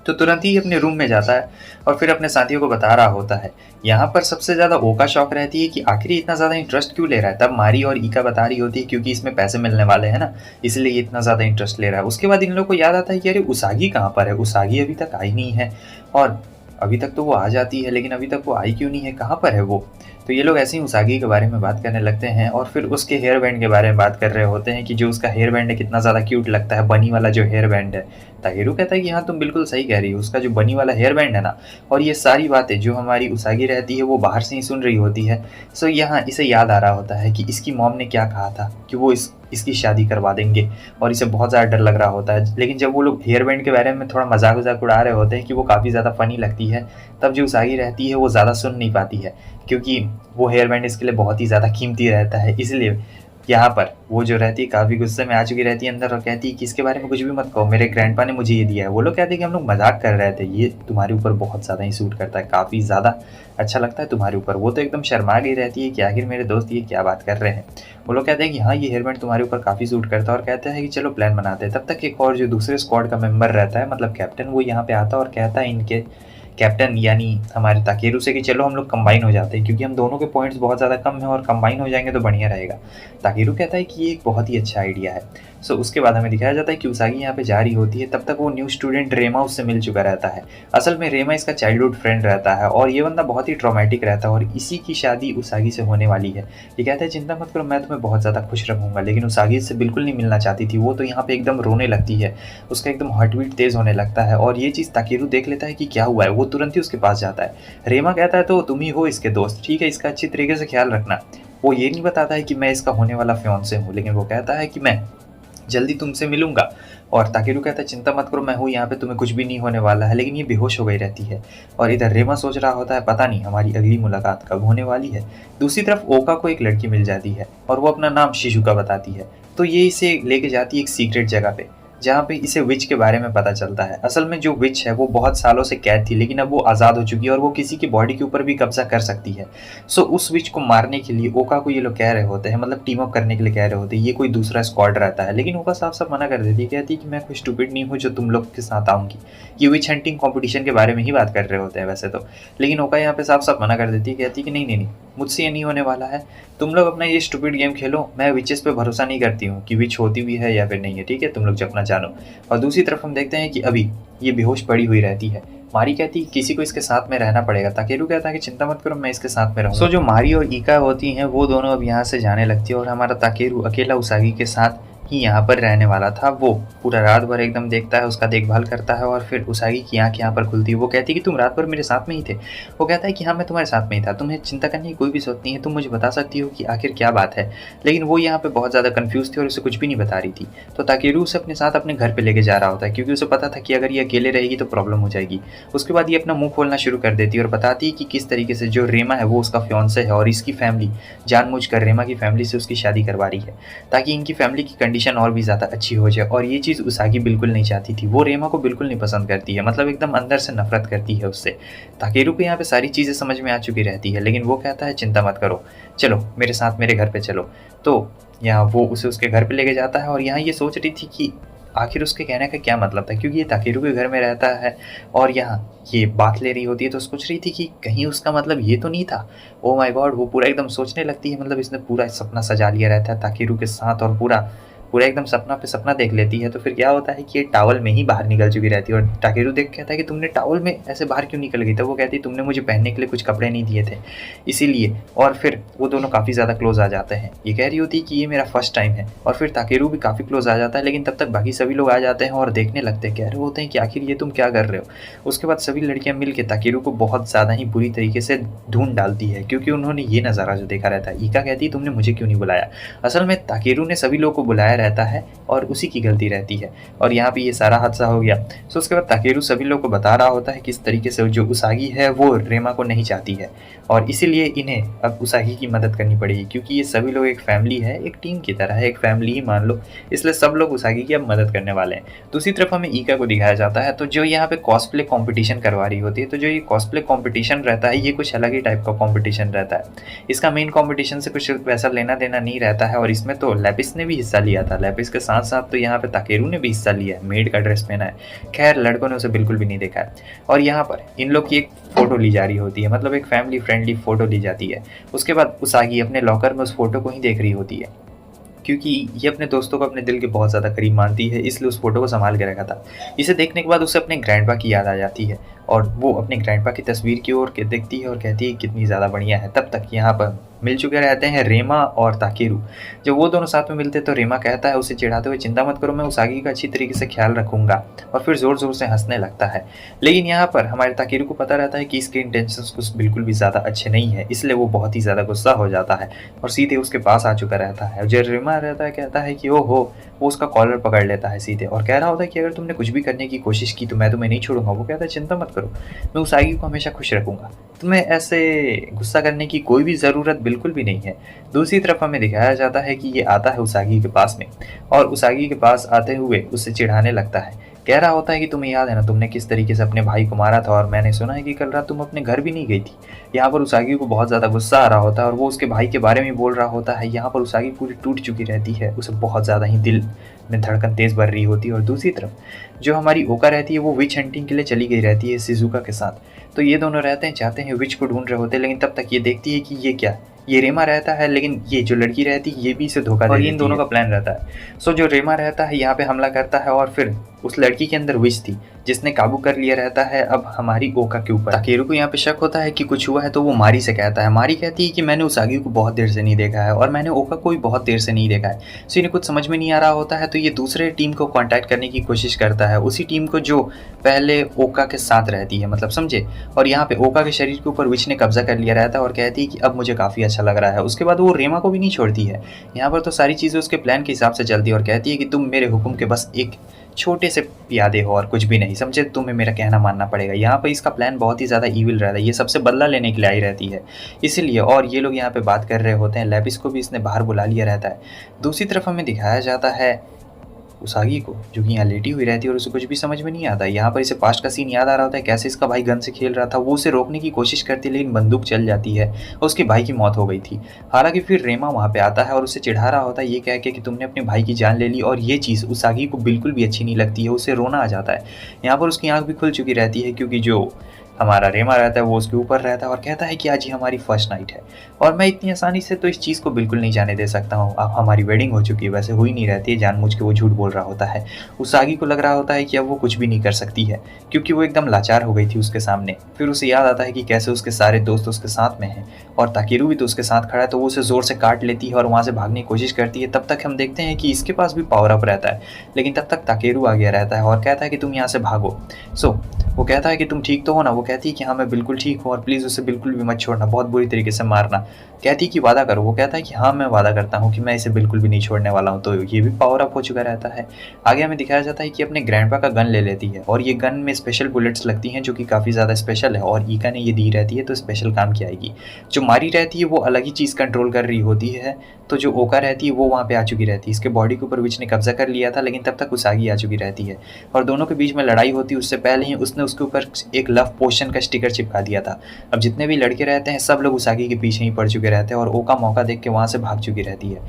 तो तुरंत ही अपने रूम में जाता है और फिर अपने साथियों को बता रहा होता है। यहाँ पर सबसे ज़्यादा ओका शौक रहती है कि आखिर इतना ज़्यादा इंटरेस्ट क्यों ले रहा है। तब मारी और ईका बता रही होती है क्योंकि इसमें पैसे मिलने वाले हैं ना, इसलिए ये इतना ज़्यादा इंटरेस्ट ले रहा है। उसके बाद इन लोगों को याद आता है कि अरे उसागी कहाँ पर है, उसागी अभी तक आई नहीं है, और अभी तक तो वो आ जाती है लेकिन अभी तक वो आई क्यों नहीं है, कहाँ पर है वो। तो ये लोग ऐसे ही उसागी के बारे में बात करने लगते हैं और फिर उसके हेयर बैंड के बारे में बात कर रहे होते हैं कि जो उसका हेयर बैंड है कितना ज़्यादा क्यूट लगता है, बनी वाला जो हेयर बैंड है। ताकेरू कहता है कि हाँ तुम बिल्कुल सही कह रही हो, उसका जो बनी वाला हेयर बैंड है ना। और ये सारी बातें जो हमारी उसागी रहती है वो बाहर से ही सुन रही होती है। सो यहाँ इसे याद आ रहा होता है कि इसकी मॉम ने क्या कहा था कि वो इसकी शादी करवा देंगे, और इसे बहुत ज़्यादा डर लग रहा होता है। लेकिन जब वो लोग हेयर बैंड के बारे में थोड़ा मजाक उड़ा रहे होते हैं कि वो काफ़ी ज़्यादा फ़नी लगती है, तब जो उसागी रहती है वो ज़्यादा सुन नहीं पाती है क्योंकि वो हेयर बैंड इसके लिए बहुत ही ज़्यादा कीमती रहता है। इसलिए यहाँ पर वो जो रहती है काफ़ी गुस्से में आ चुकी रहती है अंदर और कहती है कि इसके बारे में कुछ भी मत कहो, मेरे ग्रैंडपा ने मुझे ये दिया है। वो लोग कहते हैं कि हम लोग मजाक कर रहे थे, ये तुम्हारे ऊपर बहुत ज़्यादा ही सूट करता है, काफ़ी ज़्यादा अच्छा लगता है तुम्हारे ऊपर। वो तो एकदम शर्मा गई रहती है कि आखिर मेरे दोस्त ये क्या बात कर रहे हैं। वो लोग कहते हैं कि हाँ ये हेयर बैंड तुम्हारे ऊपर काफ़ी सूट करता है और कहते हैं कि चलो प्लान बनाते हैं। तब तक एक और जो दूसरे स्क्वाड का मेंबर रहता है, मतलब कैप्टन, वो यहाँ पे आता है और कहता है इनके कैप्टन यानी हमारे ताकेरू से कि चलो हम लोग कंबाइन हो जाते हैं क्योंकि हम दोनों के पॉइंट्स बहुत ज़्यादा कम हैं और कंबाइन हो जाएंगे तो बढ़िया रहेगा। ताकेरू कहता है कि ये एक बहुत ही अच्छा आइडिया है। सो उसके बाद हमें दिखाया जाता है कि उसागी यहाँ पे जा रही होती है, तब तक वो न्यू स्टूडेंट रेमा उससे मिल चुका रहता है। असल में रेमा इसका चाइल्डहुड फ्रेंड रहता है और ये बंदा बहुत ही ट्रॉमेटिक रहता है और इसी की शादी उसागी से होने वाली है। ये कहता है चिंता मत करो, मैं तुम्हें बहुत ज़्यादा खुश रखूँगा, लेकिन उसागी इससे बिल्कुल नहीं मिलना चाहती थी। वो तो यहाँ पे एकदम रोने लगती है, उसका एकदम हार्ट बीट तेज़ होने लगता है और ये चीज़ ताकेरू देख लेता है कि क्या हुआ है। वो तुरंत ही उसके पास जाता है। रेमा कहता है तो तुम ही हो इसके दोस्त, ठीक है, इसका अच्छी तरीके से ख्याल रखना। वो ये नहीं बताता है कि मैं इसका होने वाला फियांसे हूँ, लेकिन वो कहता है कि मैं जल्दी तुमसे मिलूंगा। और ताकेरू कहता है चिंता मत करो, मैं हूँ यहाँ पे, तुम्हें कुछ भी नहीं होने वाला है। लेकिन ये बेहोश हो गई रहती है और इधर रेमा सोच रहा होता है पता नहीं हमारी अगली मुलाकात कब होने वाली है। दूसरी तरफ ओका को एक लड़की मिल जाती है और वो अपना नाम शिजुका बताती है। तो ये इसे लेके जाती है एक सीक्रेट जगह पे, जहाँ पे इसे विच के बारे में पता चलता है। असल में जो विच है वो बहुत सालों से कैद थी, लेकिन अब वो आज़ाद हो चुकी है और वो किसी की बॉडी के ऊपर भी कब्जा कर सकती है। सो उस विच को मारने के लिए ओका को ये लोग कह रहे होते हैं, मतलब टीम अप करने के लिए कह रहे होते हैं। ये कोई दूसरा स्क्वाड रहता है, लेकिन ओका साफ साफ मना कर देती है, कहती है कि मैं कोई स्टूपिड नहीं हूँ जो तुम लोग के साथ आऊँगी। ये विच हंटिंग कॉम्पिटिशन के बारे में ही बात कर रहे होते हैं वैसे तो, लेकिन ओका यहाँ पे साफ साफ मना कर देती है, कहती है कि नहीं नहीं नहीं, मुझसे ये नहीं होने वाला है, तुम लोग अपना ये स्टूपिड गेम खेलो, मैं विचेस पे भरोसा नहीं करती हूँ कि विच होती भी है या फिर नहीं है, ठीक है, तुम लोग अपना जानो। और दूसरी तरफ हम देखते हैं कि अभी ये बेहोश पड़ी हुई रहती है। मारी कहती है किसी को इसके साथ में रहना पड़ेगा। ताकेरू कहता है कि चिंता मत करो, मैं इसके साथ में रहूँगा। सो जो मारी और ईका होती हैं वो दोनों अब यहाँ से जाने लगती है और हमारा ताकेरू अकेला उसागी के साथ ही यहाँ पर रहने वाला था। वो पूरा रात भर एकदम देखता है, उसका देखभाल करता है और फिर उसागी की आँख यहाँ पर खुलती है। वो कहती है कि तुम रात भर मेरे साथ में ही थे। वो कहता है कि हाँ मैं तुम्हारे साथ में ही था, तुम्हें चिंता करने की कोई भी जरूरत नहीं है, तुम मुझे बता सकती हो कि आखिर क्या बात है। लेकिन वो यहाँ पे बहुत ज़्यादा कन्फ्यूज़ थी और उसे कुछ भी नहीं बता रही थी। तो ताकेरू उसे अपने साथ अपने घर पर लेके जा रहा होता है, क्योंकि उसे पता था कि अगर ये अकेले रहेगी तो प्रॉब्लम हो जाएगी। उसके बाद ये अपना मुँह खोलना शुरू कर देती है और बताती है कि किस तरीके से जो रेमा है वो उसका फियांसे है और इसकी फैमिली जानबूझकर रेमा की फैमिली से उसकी शादी करवा रही है, ताकि इनकी फैमिली की कंडीशन और भी ज़्यादा अच्छी हो जाए। और ये चीज़ उसागी बिल्कुल नहीं चाहती थी। वो रेमा को बिल्कुल नहीं पसंद करती है, मतलब एकदम अंदर से नफरत करती है उससे। ताकेरू को यहाँ पे सारी चीज़ें समझ में आ चुकी रहती है, लेकिन वो कहता है चिंता मत करो, चलो मेरे साथ मेरे घर पे चलो। तो यहाँ वो उसे उसके घर पे लेके जाता है और यहाँ ये सोच रही थी कि आखिर उसके कहने का क्या मतलब था, क्योंकि ये ताकेरू के घर में रहता है और यहाँ ये बात ले रही होती है। तो सोच रही थी कि कहीं उसका मतलब ये तो नहीं था। ओ माय गॉड, वो पूरा एकदम सोचने लगती है, मतलब इसने पूरा सपना सजा लिया रहता है ताकेरू के साथ और पूरा पूरा एकदम सपना पे सपना देख लेती है। तो फिर क्या होता है कि ये टॉवल में ही बाहर निकल चुकी रहती है और ताकेरू देख कहता है कि तुमने टॉवल में ऐसे बाहर क्यों निकल गई। तो वो कहती है तुमने मुझे पहनने के लिए कुछ कपड़े नहीं दिए थे इसीलिए। और फिर वो दोनों काफ़ी ज़्यादा क्लोज आ जाते हैं। ये कह रही होती है कि ये मेरा फर्स्ट टाइम है और फिर ताकेरू भी काफ़ी क्लोज आ जाता है, लेकिन तब तक बाकी सभी लोग आ जाते हैं और देखने लगते हैं, कह रहे होते हैं कि आखिर ये तुम क्या कर रहे हो। उसके बाद सभी लड़कियाँ मिल के ताकेरू को बहुत ज़्यादा ही बुरी तरीके से ढूंढ डालती है, क्योंकि उन्होंने ये नज़ारा जो देखा रहता है। ईका कहती है तुमने मुझे क्यों नहीं बुलाया। असल में ताकेरू ने सभी लोगों को बुलाया रहता है और उसी की गलती रहती है और यहाँ पे ये सारा हादसा हो गया। सो उसके बाद ताकेरू सभी लोग को बता रहा होता है किस तरीके से जो उसागी है वो रेमा को नहीं चाहती है और इसीलिए इन्हें अब उसागी की मदद करनी पड़ेगी, क्योंकि ये सभी लोग एक फैमिली है, एक टीम की तरह है, एक फैमिली ही मान लो, इसलिए सब लोग उसागी की अब मदद करने वाले हैं। दूसरी तरफ हमें ईका को दिखाया जाता है, तो जो यहाँ पे कॉस्प्ले कॉम्पिटिशन करवा रही होती है। तो जो ये कॉस्प्ले कॉम्पिटिशन रहता है ये कुछ अलग ही टाइप का कॉम्पिटिशन रहता है। इसका मेन कॉम्पिटिशन से कुछ वैसा लेना देना नहीं रहता है और इसमें तो लैपिस ने भी हिस्सा लिया था। लैपिस के साथ साथ तो यहाँ पे ताकेरू ने भी हिस्सा लिया है, मेड का ड्रेस पहना है। खैर लड़कों ने उसे बिल्कुल भी नहीं देखा है। और यहाँ पर इन लोग की एक फ़ोटो ली जा रही होती है, मतलब एक फैमिली फ्रेंडली फ़ोटो ली जाती है। उसके बाद उसागी अपने लॉकर में उस फोटो को ही देख रही होती है, क्योंकि ये अपने दोस्तों को अपने दिल के बहुत ज़्यादा करीब मानती है, इसलिए उस फोटो को संभाल के रखा था। इसे देखने के बाद उसे अपने ग्रैंडपा की याद आ जाती है और वो अपने ग्रैंडपा की तस्वीर की ओर देखती है और कहती है कितनी ज़्यादा बढ़िया है। तब तक यहाँ पर मिल चुके रहते हैं रेमा और ताकेरू। जब वो दोनों साथ में मिलते तो रेमा कहता है उसे चिढ़ाते हुए चिंता मत करो, मैं उसागी का अच्छी तरीके से ख्याल रखूंगा, और फिर ज़ोर ज़ोर से हंसने लगता है। लेकिन यहाँ पर हमारे ताकेरू को पता रहता है कि इसके इंटेंशंस कुछ बिल्कुल भी ज़्यादा अच्छे नहीं है, इसलिए वो बहुत ही ज़्यादा गुस्सा हो जाता है और सीधे उसके पास आ चुका रहता है। जो रेमा रहता है कहता है कि ओहो, वो उसका कॉलर पकड़ लेता है सीधे और कह रहा होता है कि अगर तुमने कुछ भी करने की कोशिश की तो मैं तुम्हें नहीं छोड़ूंगा। वो कहता है चिंता मत करो, मैं उसागी को हमेशा खुश रखूंगा, तुम्हें ऐसे गुस्सा करने की कोई भी ज़रूरत बिल्कुल भी नहीं है। दूसरी तरफ हमें दिखाया जाता है कि ये आता है उसागी के पास में और उसागी के पास आते हुए उससे चिढ़ाने लगता है। कह रहा होता है कि तुम्हें याद है ना तुमने किस तरीके से अपने भाई को मारा था, और मैंने सुना है कि कल रात तुम अपने घर भी नहीं गई थी। यहाँ पर उसागी को बहुत ज़्यादा गुस्सा आ रहा होता है और वो उसके भाई के बारे में बोल रहा होता है। यहाँ पर उसागी पूरी टूट चुकी रहती है, उसे बहुत ज़्यादा ही दिल में धड़कन तेज़ बढ़ रही होती है। और दूसरी तरफ जो हमारी ओका रहती है वो विच हंटिंग के लिए चली गई रहती है शिजुका के साथ। तो ये दोनों रहते हैं, चाहते हैं विच को ढूंढ रहे होते हैं, लेकिन तब तक ये देखती है कि ये क्या, ये रेमा रहता है, लेकिन ये जो लड़की रहती है ये भी इसे धोखा दे देती है। इन दोनों का प्लान रहता है। सो जो रेमा रहता है यहाँ पे हमला करता है और फिर उस लड़की के अंदर विश थी जिसने काबू कर लिया रहता है अब हमारी ओका के ऊपर। ताकेरू को यहाँ पे शक होता है कि कुछ हुआ है, तो वो मारी से कहता है। मारी कहती है कि मैंने उसागी को बहुत देर से नहीं देखा है और मैंने ओका को भी बहुत देर से नहीं देखा है। सो इन्हें कुछ समझ में नहीं आ रहा होता है, तो ये दूसरे टीम को कांटेक्ट करने की कोशिश करता है, उसी टीम को जो पहले ओका के साथ रहती है, मतलब समझे। और यहाँ पे ओका के शरीर के ऊपर विच ने कब्जा कर लिया रहता है और कहती है कि अब मुझे काफ़ी अच्छा लग रहा है। उसके बाद वो रेमा को भी नहीं छोड़ती है। यहाँ पर तो सारी चीज़ें उसके प्लान के हिसाब से चलती है और कहती है कि तुम मेरे हुक्म के बस एक छोटे से प्यादे हो और कुछ भी नहीं, समझे। तुम्हें मेरा कहना मानना पड़ेगा। यहाँ पर इसका प्लान बहुत ही ज़्यादा ईविल रहता है, ये सबसे बदला लेने के लिए आई रहती है इसीलिए। और ये लोग यहाँ पे बात कर रहे होते हैं, लेपिस को भी इसने बाहर बुला लिया रहता है। दूसरी तरफ हमें दिखाया जाता है उसागी को, जो कि यहाँ लेटी हुई रहती है और उसे कुछ भी समझ में नहीं आता। यहाँ पर इसे पास्ट का सीन याद आ रहा होता है, कैसे इसका भाई गन से खेल रहा था। वो उसे रोकने की कोशिश करती है लेकिन बंदूक चल जाती है और उसके भाई की मौत हो गई थी। हालांकि फिर रेमा वहाँ पे आता है और उसे चिढ़ा रहा होता है, ये कह के कि तुमने अपने भाई की जान ले ली। और ये चीज़ उसागी को बिल्कुल भी अच्छी नहीं लगती है, उसे रोना आ जाता है। यहाँ पर उसकी आँख भी खुल चुकी रहती है क्योंकि जो हमारा रेमा रहता है वो उसके ऊपर रहता है और कहता है कि आज ही हमारी फर्स्ट नाइट है और मैं इतनी आसानी से तो इस चीज़ को बिल्कुल नहीं जाने दे सकता हूँ। अब हमारी वेडिंग हो चुकी है, वैसे हुई नहीं रहती है, जानबूझ के वो झूठ बोल रहा होता है। उसागी को लग रहा होता है कि अब वो कुछ भी नहीं कर सकती है क्योंकि वो एकदम लाचार हो गई थी उसके सामने। फिर उसे याद आता है कि कैसे उसके सारे दोस्त उसके साथ में हैं और ताकेरू भी तो उसके साथ खड़ा है, तो वो उसे ज़ोर से काट लेती है और वहाँ से भागने की कोशिश करती है। तब तक हम देखते हैं कि इसके पास भी पावर अप रहता है, लेकिन तब तक ताकेरू आ गया रहता है और कहता है कि तुम यहाँ से भागो। सो वो कहता है कि तुम ठीक तो हो ना। वो कहती है कि हाँ मैं बिल्कुल ठीक हूँ और प्लीज़ उसे बिल्कुल भी मत छोड़ना, बहुत बुरी तरीके से मारना। कहती है कि वादा करो। वो कहता है कि हाँ मैं वादा करता हूँ कि मैं इसे बिल्कुल भी नहीं छोड़ने वाला हूँ। तो ये भी पावर अप हो चुका रहता है। आगे हमें दिखाया जाता है कि अपने ग्रैंडपा का गन ले लेती है और ये गन में स्पेशल बुलेट्स लगती हैं जो कि काफ़ी ज़्यादा स्पेशल है और ईका ने ये दी रहती है तो स्पेशल काम की आएगी। जो मारी रहती है वो अलग ही चीज़ कंट्रोल कर रही होती है, तो जो ओका रहती है वो वहाँ पे आ चुकी रहती है। इसके बॉडी के ऊपर विच ने कब्जा कर लिया था, लेकिन तब तक उसागी आ चुकी रहती है और दोनों के बीच में लड़ाई होती है। उससे पहले ही उसने उसके ऊपर एक लव पोशन का स्टिकर चिपका दिया था। अब जितने भी लड़के रहते हैं सब लोग उसागी के पीछे ही पड़ चुके रहते हैं और ओका मौका देख के वहाँ से भाग चुकी रहती है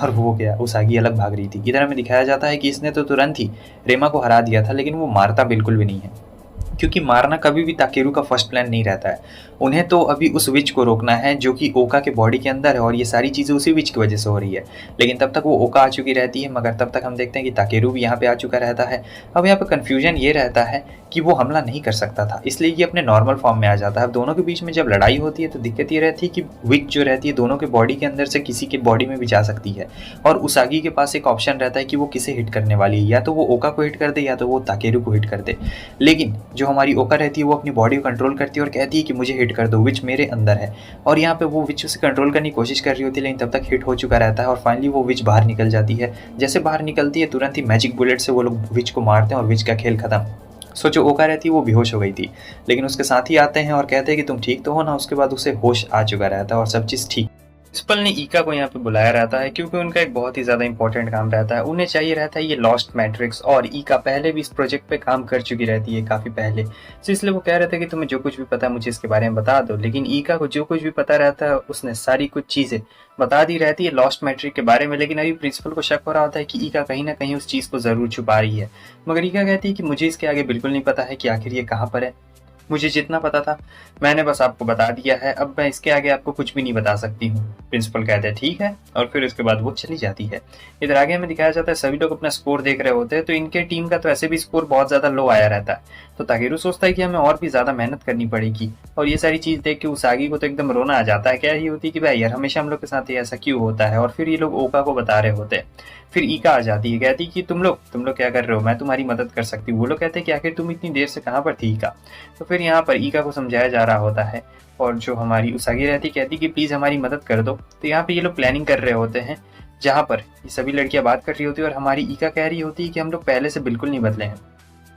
और वो क्या, उसागी अलग भाग रही थी। इधर हमें दिखाया जाता है कि इसने तो तुरंत ही रेमा को हरा दिया था, लेकिन वो मारता बिल्कुल भी नहीं है क्योंकि मारना कभी भी ताकेरू का फर्स्ट प्लान नहीं रहता है। उन्हें तो अभी उस विच को रोकना है जो कि ओका के बॉडी के अंदर है और ये सारी चीज़ें उसी विच की वजह से हो रही है। लेकिन तब तक वो ओका आ चुकी रहती है, मगर तब तक हम देखते हैं कि ताकेरू भी यहाँ पे आ चुका रहता है। अब यहाँ पे कन्फ्यूजन ये रहता है कि वो हमला नहीं कर सकता था, इसलिए ये अपने नॉर्मल फॉर्म में आ जाता है। अब दोनों के बीच में जब लड़ाई होती है तो दिक्कत ये रहती है कि विच जो रहती है दोनों के बॉडी के अंदर से किसी के बॉडी में भी जा सकती है और उसागी के पास एक ऑप्शन रहता है कि वो किसे हिट करने वाली है, या तो वो ओका को हिट कर दे या तो वो ताकेरू को हिट कर दे। लेकिन जो हमारी ओका रहती है वो अपनी बॉडी को कंट्रोल करती है और कहती है कि मुझे हिट कर दो, विच मेरे अंदर है। और यहाँ पे वो विच उसे कंट्रोल करने की कोशिश कर रही होती है, लेकिन तब तक हिट हो चुका रहता है और फाइनली वो विच बाहर निकल जाती है। जैसे बाहर निकलती है तुरंत ही मैजिक बुलेट से वो लोग विच को मारते हैं और विच का खेल खत्म। सो जो ओका रहती है वो बेहोश हो गई थी, लेकिन उसके साथ ही आते हैं और कहते हैं कि तुम ठीक तो हो ना। उसके बाद उसे होश आ चुका रहता है और सब चीज़ ठीक। प्रिंसिपल ने ईका को यहाँ पे बुलाया रहता है क्योंकि उनका एक बहुत ही ज़्यादा इंपॉर्टेंट काम रहता है। उन्हें चाहिए रहता है ये लॉस्ट मैट्रिक्स, और ईका पहले भी इस प्रोजेक्ट पे काम कर चुकी रहती है काफ़ी पहले। तो इसलिए वो कह रहे थे कि तुम्हें जो कुछ भी पता है मुझे इसके बारे में बता दो। लेकिन ईका को जो कुछ भी पता रहता है उसने सारी कुछ चीज़ें बता दी रहती है लॉस्ट मैट्रिक के बारे में। लेकिन अभी प्रिंसिपल को शक हो रहा होता है कि ईका कहीं ना कहीं उस चीज़ को ज़रूर छुपा रही है। मगर ईका कहती है कि मुझे इसके आगे बिल्कुल नहीं पता है कि आखिर ये कहाँ पर है। मुझे जितना पता था मैंने बस आपको बता दिया है, अब मैं इसके आगे आपको कुछ भी नहीं बता सकती हूँ। प्रिंसिपल कहते हैं ठीक है, और फिर उसके बाद वो चली जाती है। इधर आगे हमें दिखाया जाता है सभी लोग अपना स्कोर देख रहे होते हैं, तो इनके टीम का तो ऐसे भी स्कोर बहुत ज़्यादा लो आया रहता है। तो ताकेरू सोचता है कि हमें और भी ज़्यादा मेहनत करनी पड़ेगी, और ये सारी चीज़ देख के उसागी को तो एकदम रोना आ जाता है। क्या ही होती कि भाई यार हमेशा हम लोग के साथ ये ऐसा क्यों होता है। और फिर ये लोग ओका को बता रहे होते हैं। फिर ईका आ जाती है, कहती कि तुम लोग क्या कर रहे हो, मैं तुम्हारी मदद कर सकती हूँ। वो लोग कहते हैं कि आखिर तुम इतनी देर से कहाँ पर थी ईका। तो फिर यहाँ पर ईका को समझाया जा रहा होता है, और जो हमारी उसागी रहती कहती कि प्लीज़ हमारी मदद कर दो। तो यहाँ पे ये लोग प्लानिंग कर रहे होते हैं, जहाँ पर ये सभी लड़कियाँ बात कर रही होती है और हमारी ईका कह रही होती है कि हम लोग पहले से बिल्कुल नहीं बदले हैं,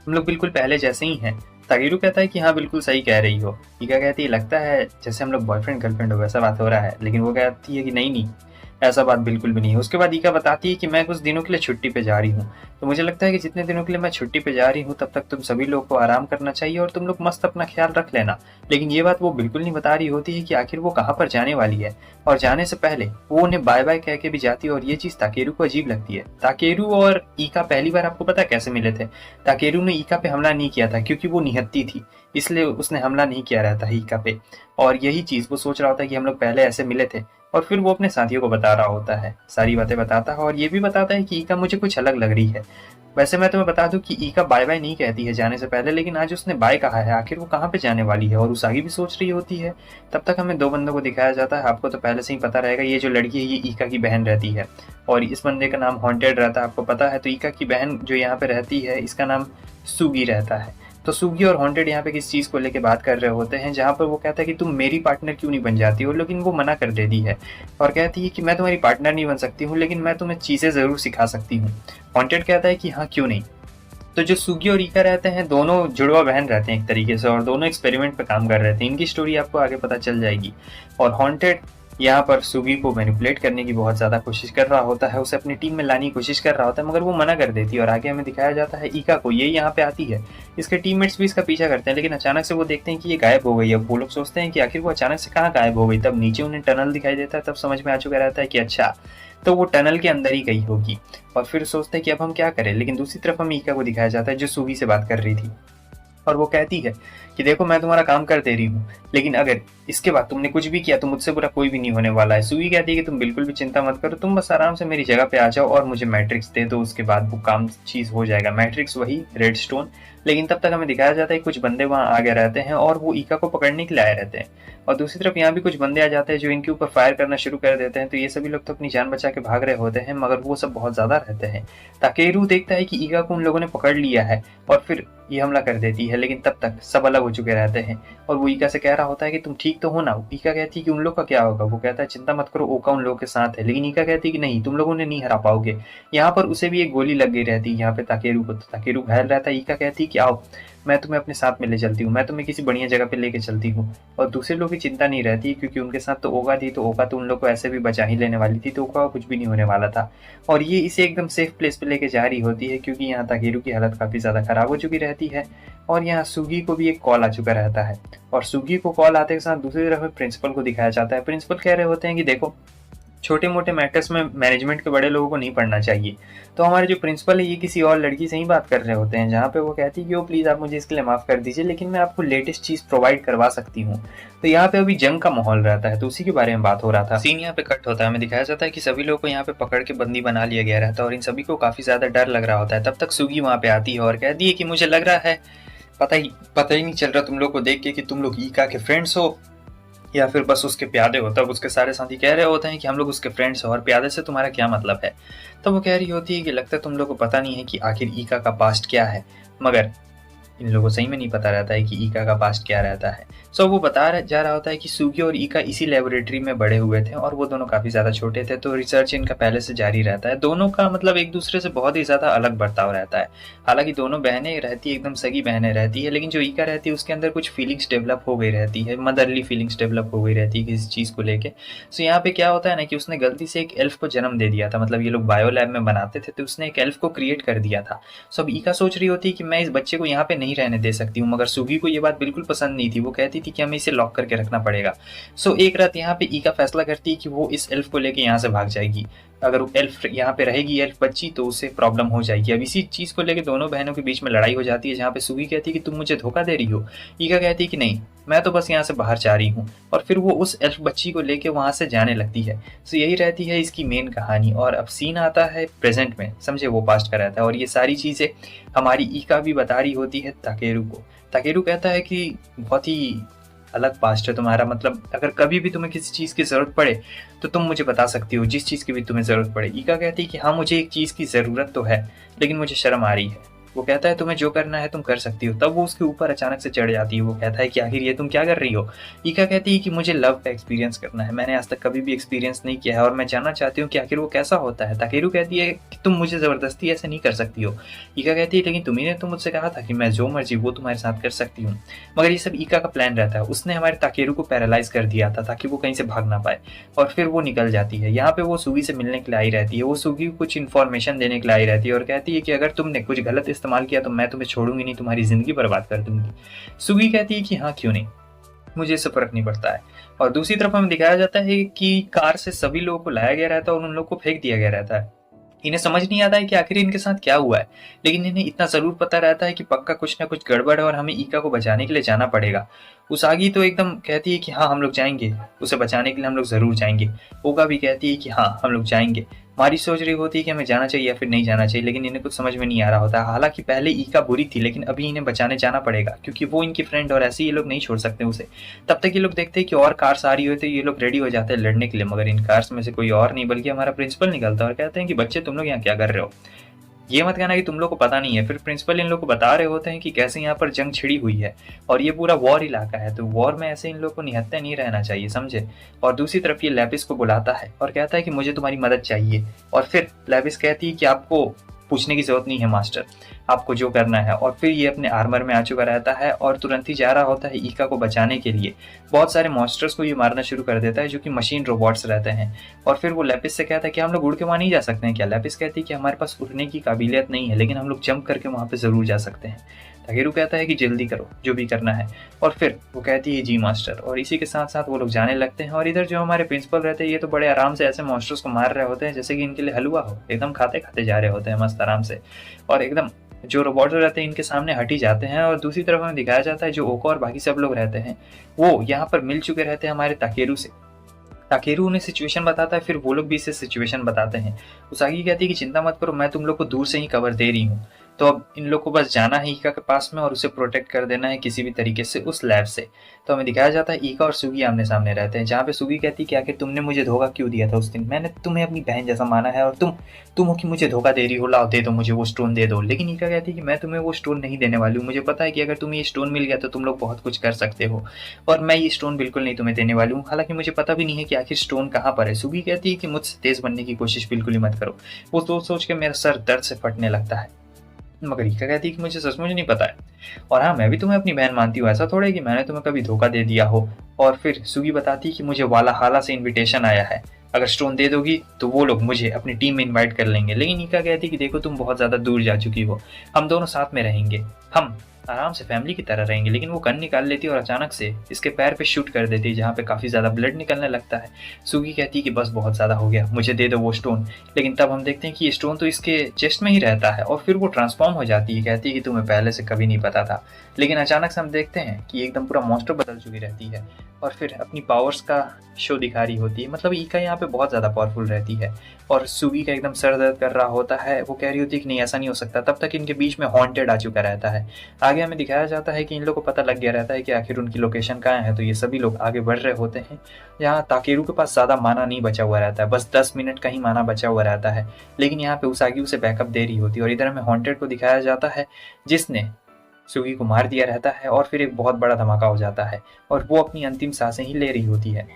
हम लोग बिल्कुल पहले जैसे ही हैं। ताकेरू कहता है कि हाँ बिल्कुल सही कह रही हो। ईका कहती है लगता है जैसे हम लोग बॉयफ्रेंड गर्लफ्रेंड हो वैसा बात हो रहा है। लेकिन वो कहती है कि नहीं, ऐसा बात बिल्कुल भी नहीं है। उसके बाद ईका बताती है कि मैं कुछ दिनों के लिए छुट्टी पे जा रही हूँ, तो मुझे लगता है कि जितने दिनों के लिए मैं छुट्टी पे जा रही हूँ तब तक तुम सभी लोग को आराम करना चाहिए और तुम लोग मस्त अपना ख्याल रख लेना। लेकिन ये बात वो बिल्कुल नहीं बता रही होती है कि आखिर वो कहाँ पर जाने वाली है, और जाने से पहले वो उन्हें बाय बाय कह के भी जाती है। और ये चीज़ ताकेरू को अजीब लगती है। ताकेरू और ईका पहली बार आपको पता कैसे मिले थे? ताकेरू ने ईका पे हमला नहीं किया था क्योंकि वो निहत्ती थी, इसलिए उसने हमला नहीं किया रहता है ईका पे। और यही चीज़ वो सोच रहा होता है कि हम लोग पहले ऐसे मिले थे, और फिर वो अपने साथियों को बता रहा होता है, सारी बातें बताता है और ये भी बताता है कि ईका मुझे कुछ अलग लग रही है। वैसे मैं तुम्हें बता दूं कि ईका बाय बाय नहीं कहती है जाने से पहले, लेकिन आज उसने बाय कहा है। आखिर वो कहाँ पे जाने वाली है, और उसागी भी सोच रही होती है। तब तक हमें दो बंदों को दिखाया जाता है। आपको तो पहले से ही पता रहेगा, ये जो लड़की है ये ईका की बहन रहती है और इस बंदे का नाम हॉन्टेड रहता है, आपको पता है। तो ईका की बहन जो यहाँ पे रहती है इसका नाम सुगी रहता है। तो सुगी और हॉन्टेड यहाँ पे किस चीज़ को लेके बात कर रहे होते हैं, जहाँ पर वो कहता है कि तुम मेरी पार्टनर क्यों नहीं बन जाती हो, लेकिन वो मना कर देती है और कहती है कि मैं तुम्हारी पार्टनर नहीं बन सकती हूँ, लेकिन मैं तुम्हें चीज़ें ज़रूर सिखा सकती हूँ। हॉन्टेड कहता है कि हाँ क्यों नहीं। तो जो सुगी और ईका रहते हैं दोनों जुड़वा बहन रहते हैं एक तरीके से, और दोनों एक्सपेरिमेंट पे काम कर रहे थे। इनकी स्टोरी आपको आगे पता चल जाएगी। और हॉन्टेड यहाँ पर सुगी को मैनिपुलेट करने की बहुत ज़्यादा कोशिश कर रहा होता है, उसे अपनी टीम में लाने की कोशिश कर रहा होता है, मगर वो मना कर देती है। और आगे हमें दिखाया जाता है ईका को, ये यहाँ पे आती है, इसके टीममेट्स भी इसका पीछा करते हैं, लेकिन अचानक से वो देखते हैं कि ये गायब हो गई है। वो लोग सोचते हैं कि आखिर वो अचानक से कहाँ गायब हो गई। तब नीचे उन्हें टनल दिखाई देता है, तब समझ में आ चुका रहता है कि अच्छा तो वो टनल के अंदर ही गई होगी। और फिर सोचते हैं कि अब हम क्या करें, लेकिन दूसरी तरफ हमें ईका को दिखाया जाता है जो सुगी से बात कर रही थी, और वो कहती है कि देखो मैं तुम्हारा काम कर दे रही हूँ, लेकिन अगर इसके बाद तुमने कुछ भी किया तो मुझसे बुरा कोई भी नहीं होने वाला है। सुगी कहती है कि तुम बिल्कुल भी चिंता मत करो, तुम बस आराम से मेरी जगह पे आ जाओ और मुझे मैट्रिक्स दे दो, उसके बाद वो काम चीज़ हो जाएगा। मैट्रिक्स वही रेड स्टोन। लेकिन तब तक हमें दिखाया जाता है कुछ बंदे वहाँ आगे रहते हैं और वो ईका को पकड़ने के लिए आए रहते हैं। और दूसरी तरफ यहाँ भी कुछ बंदे आ जाते हैं जो इनके ऊपर फायर करना शुरू कर देते हैं। तो ये सभी लोग तो अपनी जान बचा के भाग रहे होते हैं, मगर वो सब बहुत ज़्यादा रहते हैं। ताकेरू देखता है कि ईका को उन लोगों ने पकड़ लिया है और फिर ये हमला कर देती है, लेकिन तब तक सब अलग हो चुके रहते हैं। और वो ईका से कह रहा होता है कि तुम ठीक तो हो ना। ईका कहती है कि उन लोग का क्या होगा। वो कहता है चिंता मत करो, ओका उन लोगों के साथ है। लेकिन ईका कहती है कि नहीं, तुम लोगों ने नहीं हरा पाओगे। यहाँ पर उसे भी एक गोली लग गई रहती है यहाँ पे ताकेरू को, तो ताकेरू घायल रहता है। ईका कहती है कि आओ मैं तुम्हें अपने साथ में ले चलती हूँ, मैं तुम्हें किसी बढ़िया जगह पे लेके चलती हूँ। और दूसरे लोग की चिंता नहीं रहती क्योंकि उनके साथ तो ओका थी, तो ओका तो उन लोग को ऐसे भी बचा ही लेने वाली थी, तो ओका को कुछ भी नहीं होने वाला था। और ये इसे एकदम सेफ प्लेस पे लेके जा रही होती है क्योंकि यहाँ ताकेरू की हालत काफ़ी ज़्यादा खराब हो चुकी रहती है। और यहाँ सुगी को भी एक कॉल आ चुका रहता है, और सुगी को कॉल आते के साथ दूसरी तरफ प्रिंसिपल को दिखाया जाता है। प्रिंसिपल कह रहे होते हैं कि देखो छोटे मोटे मैटर्स में मैनेजमेंट के बड़े लोगों को नहीं पढ़ना चाहिए। तो हमारे जो प्रिंसिपल है ये किसी और लड़की से ही बात कर रहे होते हैं, जहाँ पे वो कहती है कि वो प्लीज़ आप मुझे इसके लिए माफ़ कर दीजिए, लेकिन मैं आपको लेटेस्ट चीज़ प्रोवाइड करवा सकती हूँ। तो यहाँ पे अभी जंग का माहौल रहता है, तो उसी के बारे में बात हो रहा था। सीन यहाँ पे कट होता है, हमें दिखाया जाता है कि सभी लोगों को यहाँ पे पकड़ के बंदी बना लिया गया रहता है और इन सभी को काफ़ी ज़्यादा डर लग रहा होता है। तब तक सुगी वहाँ पे आती है और कहती है कि मुझे लग रहा है पता ही नहीं चल रहा तुम लोग को देख के कि तुम लोग ईका के फ्रेंड्स हो या फिर बस उसके प्यादे हो। तब उसके सारे साथी कह रहे होते हैं कि हम लोग उसके फ्रेंड्स हो, और प्यादे से तुम्हारा क्या मतलब है। तब वो कह रही होती है कि लगता है तुम लोग को पता नहीं है कि आखिर ईका का पास्ट क्या है। मगर इन लोगों को सही में नहीं पता रहता है कि ईका का पास्ट क्या रहता है। सो वो जा रहा होता है कि सुगी और ईका इसी लेबोरेटरी में बड़े हुए थे और वो दोनों काफ़ी ज़्यादा छोटे थे, तो रिसर्च इनका पहले से जारी रहता है। दोनों का मतलब एक दूसरे से बहुत ही ज़्यादा अलग बर्ताव रहता है। हालांकि दोनों बहनें रहती है, एकदम सगी बहनें रहती है, लेकिन जो ईका रहती है उसके अंदर कुछ फीलिंग्स डेवलप हो गई रहती है, मदरली फीलिंग्स डेवलप हो गई रहती है किसी चीज़ को लेके। सो यहाँ पे क्या होता है ना कि उसने गलती से एक एल्फ को जन्म दे दिया था। मतलब ये लोग बायो लैब में बनाते थे, तो उसने एक एल्फ को क्रिएट कर दिया था। सो अब ईका सोच रही होती है कि मैं इस बच्चे को यहाँ पे नहीं रहने दे सकती हूँ, मगर सुगी को ये बात बिल्कुल पसंद नहीं थी। वो कहती थी कि हमें इसे लॉक करके रखना पड़ेगा। सो एक रात यहाँ पे ईका फैसला करती है कि वो इस एल्फ को लेके यहाँ से भाग जाएगी। अगर वो एल्फ यहाँ पे रहेगी, एल्फ बच्ची, तो उसे प्रॉब्लम हो जाएगी। अब इसी चीज़ को लेके दोनों बहनों के बीच में लड़ाई हो जाती है, जहाँ पे सुगी कहती है कि तुम मुझे धोखा दे रही हो। ईका कहती है कि नहीं, मैं तो बस यहाँ से बाहर जा रही हूँ। और फिर वो उस एल्फ बच्ची को लेके वहाँ से जाने लगती है। सो यही रहती है इसकी मेन कहानी। और अब सीन आता है प्रेजेंट में, समझे, वो पास्ट का रहता है और ये सारी चीज़ें हमारी ईका भी बता रही होती है ताकेरू को। ताकेरू कहता है कि बहुत ही अलग पास्ट है तुम्हारा, मतलब अगर कभी भी तुम्हें किसी चीज़ की ज़रूरत पड़े तो तुम मुझे बता सकती हो, जिस चीज़ की भी तुम्हें ज़रूरत पड़े। ईका कहती है कि हाँ मुझे एक चीज़ की ज़रूरत तो है, लेकिन मुझे शर्म आ रही है। वो कहता है तुम्हें जो करना है तुम कर सकती हो। तब वो उसके ऊपर अचानक से चढ़ जाती है। वो कहता है कि आखिर ये तुम क्या कर रही हो। ईका कहती है कि मुझे लव का एक्सपीरियंस करना है, मैंने आज तक कभी भी एक्सपीरियंस नहीं किया है और मैं जानना चाहती हूँ कि आखिर वो कैसा होता है। ताकेरू कहती है कि तुम मुझे ज़बरदस्ती ऐसे नहीं कर सकती हो। ईका कहती है लेकिन तुम्ही ने तो मुझसे कहा था कि मैं जो मर्जी वो तुम्हारे साथ कर सकती हूँ। मगर ये सब ईका का प्लान रहता है। उसने हमारे ताकेरू को पैरालाइज कर दिया था ताकि वो कहीं से भाग ना पाए, और फिर वो निकल जाती है। यहाँ पे वो सुगी से मिलने के लिए आई रहती है। वो सुगी को कुछ इन्फॉर्मेशन देने के लिए आई रहती है और कहती है कि अगर तुमने कुछ गलत इस्तेमाल किया तो मैं तुम्हें छोड़ूंगी नहीं, तुम्हारी जिंदगी बर्बाद कर दूंगी। सुगी कहती है कि हाँ क्यों नहीं, मुझे इससे फर्क नहीं पड़ता है। और दूसरी तरफ हमें दिखाया जाता है कि कार से सभी लोगों को लाया गया रहता है और उन लोगों को फेंक दिया गया रहता है। इन्हें समझ नहीं आता है कि आखिर इनके साथ क्या हुआ है, लेकिन इन्हें इतना जरूर पता रहता है कि पक्का कुछ ना कुछ गड़बड़ है और हमें ईका को बचाने के लिए जाना पड़ेगा। उसागी तो एकदम कहती है कि हाँ हम लोग जाएंगे, उसे बचाने के लिए हम लोग ज़रूर जाएंगे। ओगा भी कहती है कि हाँ हम लोग जाएंगे। मारी सोच रही होती है कि हमें जाना चाहिए या फिर नहीं जाना चाहिए, लेकिन इन्हें कुछ समझ में नहीं आ रहा होता। हालांकि पहले ईका बुरी थी, लेकिन अभी इन्हें बचाने जाना पड़ेगा क्योंकि वो इनकी फ्रेंड और ऐसे ये लोग नहीं छोड़ सकते उसे। तब तक ये लोग देखते हैं कि और कार्स आ रही होती है, ये लोग रेडी हो जाते हैं लड़ने के लिए, मगर इन कार्स में से कोई और नहीं बल्कि हमारा प्रिंसिपल निकलता है और कहते हैं कि बच्चे तुम लोग यहाँ क्या कर रहे हो, ये मत कहना कि तुम लोग को पता नहीं है। फिर प्रिंसिपल इन लोग को बता रहे होते हैं कि कैसे यहाँ पर जंग छिड़ी हुई है और ये पूरा वॉर इलाका है, तो वॉर में ऐसे इन लोग को निहत्थे नहीं रहना चाहिए, समझे। और दूसरी तरफ ये लैपिस को बुलाता है और कहता है कि मुझे तुम्हारी मदद चाहिए। और फिर लैपिस कहती है कि आपको पूछने की जरूरत नहीं है मास्टर, आपको जो करना है। और फिर ये अपने आर्मर में आ चुका रहता है और तुरंत ही जा रहा होता है ईका को बचाने के लिए। बहुत सारे मॉन्स्टर्स को ये मारना शुरू कर देता है जो कि मशीन रोबोट्स रहते हैं। और फिर वो लैपिस से कहता है कि हम लोग उड़ के वहाँ नहीं जा सकते हैं क्या। लैपिस कहती है कि हमारे पास उड़ने की काबिलियत नहीं है, लेकिन हम लोग जंप करके वहाँ पे ज़रूर जा सकते हैं। ताकेरू कहता है कि जल्दी करो जो भी करना है। और फिर वो कहती है जी मास्टर, और इसी के साथ साथ वो लोग जाने लगते हैं। और इधर जो हमारे प्रिंसिपल रहते हैं ये तो बड़े आराम से ऐसे मॉन्स्टर्स को मार रहे होते हैं जैसे कि इनके लिए हलवा हो, एकदम खाते खाते जा रहे होते हैं मस्त आराम से। और एकदम जो रोबोट रहते हैं इनके सामने हट ही जाते हैं। और दूसरी तरफ हमें दिखाया जाता है जो ओको और बाकी सब लोग रहते हैं वो यहाँ पर मिल चुके रहते हैं हमारे ताकेरू से। ताकेरू उन्हें सिचुएशन बताता है, फिर वो लोग भी इसे सिचुएशन बताते हैं। उसागी कहती है कि चिंता मत करो, मैं तुम लोग को दूर से ही कवर दे रही हूँ। तो अब इन लोग को बस जाना है ईका के पास में और उसे प्रोटेक्ट कर देना है किसी भी तरीके से उस लैब से। तो हमें दिखाया जाता है ईका और सुगी आमने सामने रहते हैं, जहाँ पे सुगी कहती है कि आखिर तुमने मुझे धोखा क्यों दिया था उस दिन, मैंने तुम्हें अपनी बहन जैसा माना है और तुम हो कि मुझे धोखा दे रही हो, लाओ दे दो मुझे वो स्टोन दे दो। लेकिन ईका कहती है कि मैं तुम्हें वो स्टोन नहीं देने वाली हूँ, मुझे पता है कि अगर तुम्हें ये स्टोन मिल गया तो तुम लोग बहुत कुछ कर सकते हो, और मैं ये स्टोन बिल्कुल नहीं तुम्हें देने वाली हूँ। हालांकि मुझे पता भी नहीं है कि आखिर स्टोन कहाँ पर है। सुगी कहती है कि मुझसे तेज बनने की कोशिश बिल्कुल ही मत करो। वो सोच सोच के मेरा सर दर्द से फटने लगता है। मगर ईका कहती है कि मुझे सचमुच नहीं पता है, और हाँ मैं भी तुम्हें अपनी बहन मानती हूँ, ऐसा थोड़ा है कि मैंने तुम्हें कभी धोखा दे दिया हो। और फिर सुगी बताती है कि मुझे वालाहाला से इनविटेशन आया है, अगर स्टोन दे दोगी तो वो लोग मुझे अपनी टीम में इनवाइट कर लेंगे। लेकिन ईका कहती है कि देखो तुम बहुत ज़्यादा दूर जा चुकी हो, हम दोनों साथ में रहेंगे, हम आराम से फैमिली की तरह रहेंगे। लेकिन वो गन निकाल लेती है और अचानक से इसके पैर पे शूट कर देती है, जहाँ पे काफ़ी ज़्यादा ब्लड निकलने लगता है। सुगी कहती है कि बस बहुत ज़्यादा हो गया, मुझे दे दो वो स्टोन। लेकिन तब हम देखते हैं कि ये स्टोन तो इसके चेस्ट में ही रहता है, और फिर वो ट्रांसफॉर्म हो जाती है। कहती है कि तुम्हें पहले से कभी नहीं पता था। लेकिन अचानक से हम देखते हैं कि एकदम पूरा मॉन्स्टर बदल चुकी रहती है और फिर अपनी पावर्स का शो दिखा रही होती है। मतलब ईका यहाँ पे बहुत ज़्यादा पावरफुल रहती है और सुगी का एकदम सर दर्द कर रहा होता है। वो कह रही होती है कि नहीं ऐसा नहीं हो सकता। तब तक इनके बीच में हॉन्टेड आ चुका रहता है। आगे हमें दिखाया जाता है कि इन लोग को पता लग गया रहता है कि आखिर उनकी लोकेशन कहाँ है। तो ये सभी लोग आगे बढ़ रहे होते हैं। यहाँ ताकेरू के पास ज़्यादा माना नहीं बचा हुआ रहता है, बस 10 मिनट का ही माना बचा हुआ रहता है। लेकिन यहाँ पे उसागी उसे बैकअप दे रही होती है। और इधर हमें हॉन्टेड को दिखाया जाता है जिसने सुगी को मार दिया रहता है, और फिर एक बहुत बड़ा धमाका हो जाता है और वो अपनी अंतिम सांसें ही ले रही होती है।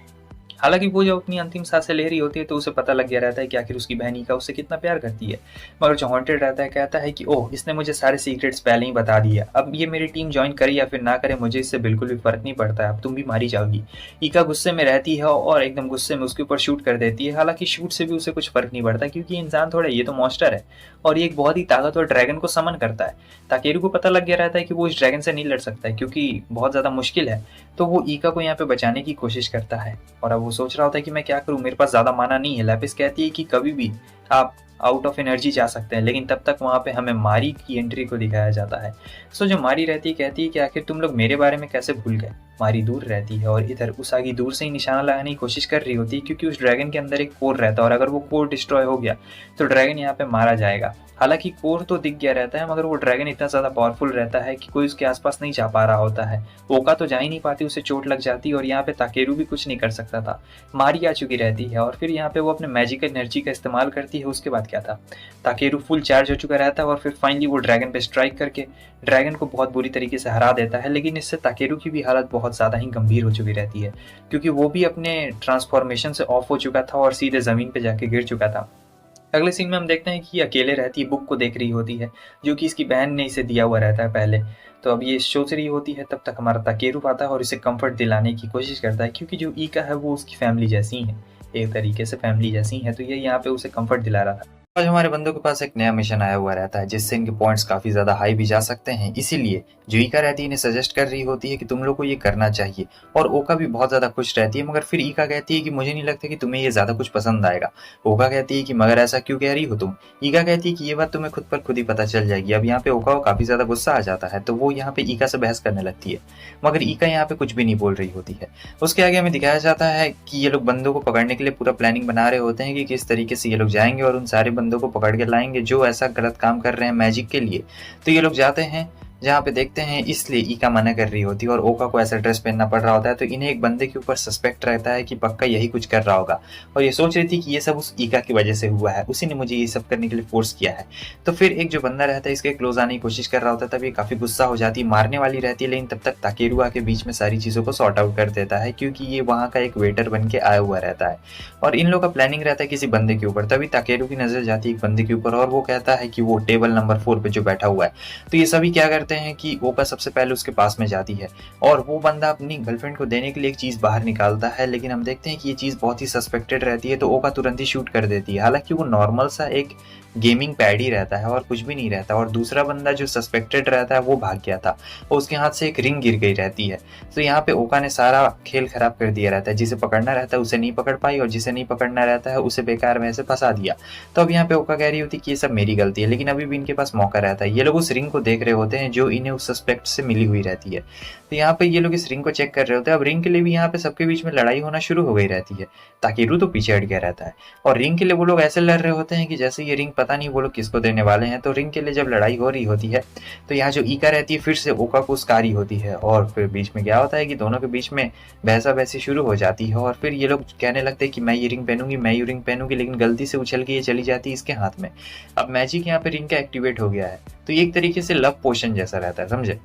हालांकि वो जब अपनी अंतिम सांसें ले रही होती है तो उसे पता लग गया रहता है कि आखिर उसकी बहन ईका उससे कितना प्यार करती है। मगर जो हॉन्टेड रहता है कहता है कि ओह इसने मुझे सारे सीक्रेट्स पहले ही बता दिया, अब ये मेरी टीम ज्वाइन करे या फिर ना करे मुझे इससे बिल्कुल भी फर्क नहीं पड़ता है, अब तुम भी मारी जाओगी। ईका गुस्से में रहती है और एकदम गुस्से में उसके ऊपर शूट कर देती है। हालांकि शूट से भी उसे कुछ फर्क नहीं पड़ता क्योंकि इंसान थोड़ा, ये तो मॉन्स्टर है और ये एक बहुत ही ताकतवर ड्रैगन को समन करता है। ताकेरू को पता लग गया रहता है कि वो इस ड्रैगन से नहीं लड़ सकता है क्योंकि बहुत ज़्यादा मुश्किल है। तो वो ईका को यहाँ पे बचाने की कोशिश करता है और अब वो सोच रहा होता है कि मैं क्या करूं, मेरे पास ज़्यादा माना नहीं है। लैपिस कहती है कि कभी भी आप आउट ऑफ एनर्जी जा सकते हैं, लेकिन तब तक वहाँ पे हमें मारी की एंट्री को दिखाया जाता है। सो जो मारी रहती है कहती है कि आखिर तुम लोग मेरे बारे में कैसे भूल गए। मारी दूर रहती है और इधर उसागी दूर से ही निशाना लगाने की कोशिश कर रही होती है क्योंकि उस ड्रैगन के अंदर एक कोर रहता है और अगर वो कोर डिस्ट्रॉय हो गया तो ड्रैगन यहाँ पे मारा जाएगा। हालांकि कोर तो दिख गया रहता है मगर वो ड्रैगन इतना ज़्यादा पावरफुल रहता है कि कोई उसके आसपास नहीं जा पा रहा होता है। ओका तो जा ही नहीं पाती, उसे चोट लग जाती और यहाँ पे ताकेरू भी कुछ नहीं कर सकता था। मारी आ चुकी रहती है और फिर यहाँ पे वो अपने मैजिकल एनर्जी का इस्तेमाल करती है। उसके बाद क्या था, ताकेरू फुल चार्ज हो चुका रहता है और फिर फाइनली वो ड्रैगन पे स्ट्राइक करके ड्रैगन को बहुत बुरी तरीके से हरा देता है। लेकिन इससे ताकेरू की भी हालत बहुत ज़्यादा ही गंभीर हो चुकी रहती है क्योंकि वो भी अपने ट्रांसफॉर्मेशन से ऑफ हो चुका था और सीधे ज़मीन पे जाके गिर चुका था। अगले सीन में हम देखते हैं कि अकेले रहती है, बुक को देख रही होती है जो कि इसकी बहन ने इसे दिया हुआ रहता है पहले। तो अब ये सोच रही होती है, तब तक हमारा ताकेरू आता है और इसे कंफर्ट दिलाने की कोशिश करता है क्योंकि जो ईका है वो उसकी फैमिली जैसी है, एक तरीके से फैमिली जैसी है। तो ये यहाँ पे उसे कंफर्ट दिला रहा था। आज हमारे बंदों के पास एक नया मिशन आया हुआ रहता है जिससे इनके पॉइंट्स काफी ज्यादा हाई भी जा सकते हैं। इसीलिए जो ईका रहती है इन्हें सजेस्ट कर रही होती है कि तुम लोग को ये करना चाहिए, और ओका भी बहुत ज्यादा खुश रहती है। मगर फिर ईका कहती है कि मुझे नहीं लगता कि तुम्हें ये ज्यादा कुछ पसंद आएगा। ओका कहती है कि मगर ऐसा क्यों कह रही हो तुम। ईका कहती है कि ये बात तुम्हें खुद पर खुद ही पता चल जाएगी। अब यहाँ पे ओका को काफी ज्यादा गुस्सा आ जाता है, तो वो यहाँ पे ईका से बहस करने लगती है, मगर ईका यहाँ पे कुछ भी नहीं बोल रही होती है। उसके आगे हमें दिखाया जाता है कि ये लोग बंदों को पकड़ने के लिए पूरा प्लानिंग बना रहे होते हैं कि किस तरीके से ये लोग जाएंगे और उन सारे बंदों को पकड़ के लाएंगे जो ऐसा गलत काम कर रहे हैं मैजिक के लिए। तो ये लोग जाते हैं जहाँ पे देखते हैं, इसलिए ईका मना कर रही होती है और ओका को ऐसा ड्रेस पहनना पड़ रहा होता है। तो इन्हें एक बंदे के ऊपर सस्पेक्ट रहता है कि पक्का यही कुछ कर रहा होगा, और ये सोच रही थी कि ये सब उस ईका की वजह से हुआ है, उसी ने मुझे ये सब करने के लिए फोर्स किया है। तो फिर एक जो बंदा रहता है इसके क्लोज आने की कोशिश कर रहा होता है, तब ये काफी गुस्सा हो जाती है, मारने वाली रहती है, लेकिन तब तक ताकेरू आके बीच में सारी चीजों को सॉर्ट आउट कर देता है, क्योंकि ये वहाँ का एक वेटर बन के आया हुआ रहता है और इन लोगों का प्लानिंग रहता है किसी बंदे के ऊपर। तभी ताकेरू की नजर जाती है एक बंदे के ऊपर और वो कहता है कि वो टेबल नंबर 4 पे जो बैठा हुआ है। तो ये सभी क्या करते हैं कि ओका सबसे पहले उसके पास में जाती है और वो बंदा अपनी गर्लफ्रेंड को देने के लिए एक चीज बाहर निकालता है, लेकिन हम देखते हैं कि ये चीज बहुत ही सस्पेक्टेड रहती है, तो ओका तुरंत ही शूट कर देती है। हालांकि वो नॉर्मल सा एक गेमिंग पैड ही रहता है और कुछ भी नहीं रहता, और दूसरा बंदा जो सस्पेक्टेड रहता है वो भाग गया था और उसके हाथ से एक रिंग गिर गई रहती है। तो यहाँ पे ओका ने सारा खेल खराब कर दिया रहता है, जिसे पकड़ना रहता है उसे नहीं पकड़ पाई और जिसे नहीं पकड़ना रहता है उसे बेकार में से फंसा दिया। तो अब यहाँ पे ओका कह रही होती कि ये सब मेरी गलती है, लेकिन अभी भी इनके पास मौका रहता है। ये लोग उस रिंग को देख रहे होते हैं जो इन्हें उस सस्पेक्ट से मिली हुई रहती है। तो यहाँ पे ये लोग इस रिंग को चेक कर रहे होते हैं। अब रिंग के लिए भी यहाँ पे सबके बीच में लड़ाई होना शुरू हो गई रहती है। ताकेरू तो पीछे हट गया रहता है और रिंग के लिए वो लोग ऐसे लड़ रहे होते हैं कि जैसे ये रिंग पता नहीं वो लोग किसको देने वाले हैं। तो रिंग के लिए जब लड़ाई हो रही होती है तो यहाँ जो ईका रहती है फिर से ओका को उसका रही होती है और फिर बीच में क्या होता है कि दोनों के बीच में बहसा बहसी शुरू हो जाती है और फिर ये लोग कहने लगते हैं कि मैं ये रिंग पहनूंगी, मैं ये रिंग पहनूंगी, लेकिन गलती से उछल के ये चली जाती है इसके हाथ में। अब मैजिक यहाँ पे रिंग का एक्टिवेट हो गया है, तो ये एक तरीके से लव पोशन जैसा रहता है, समझे।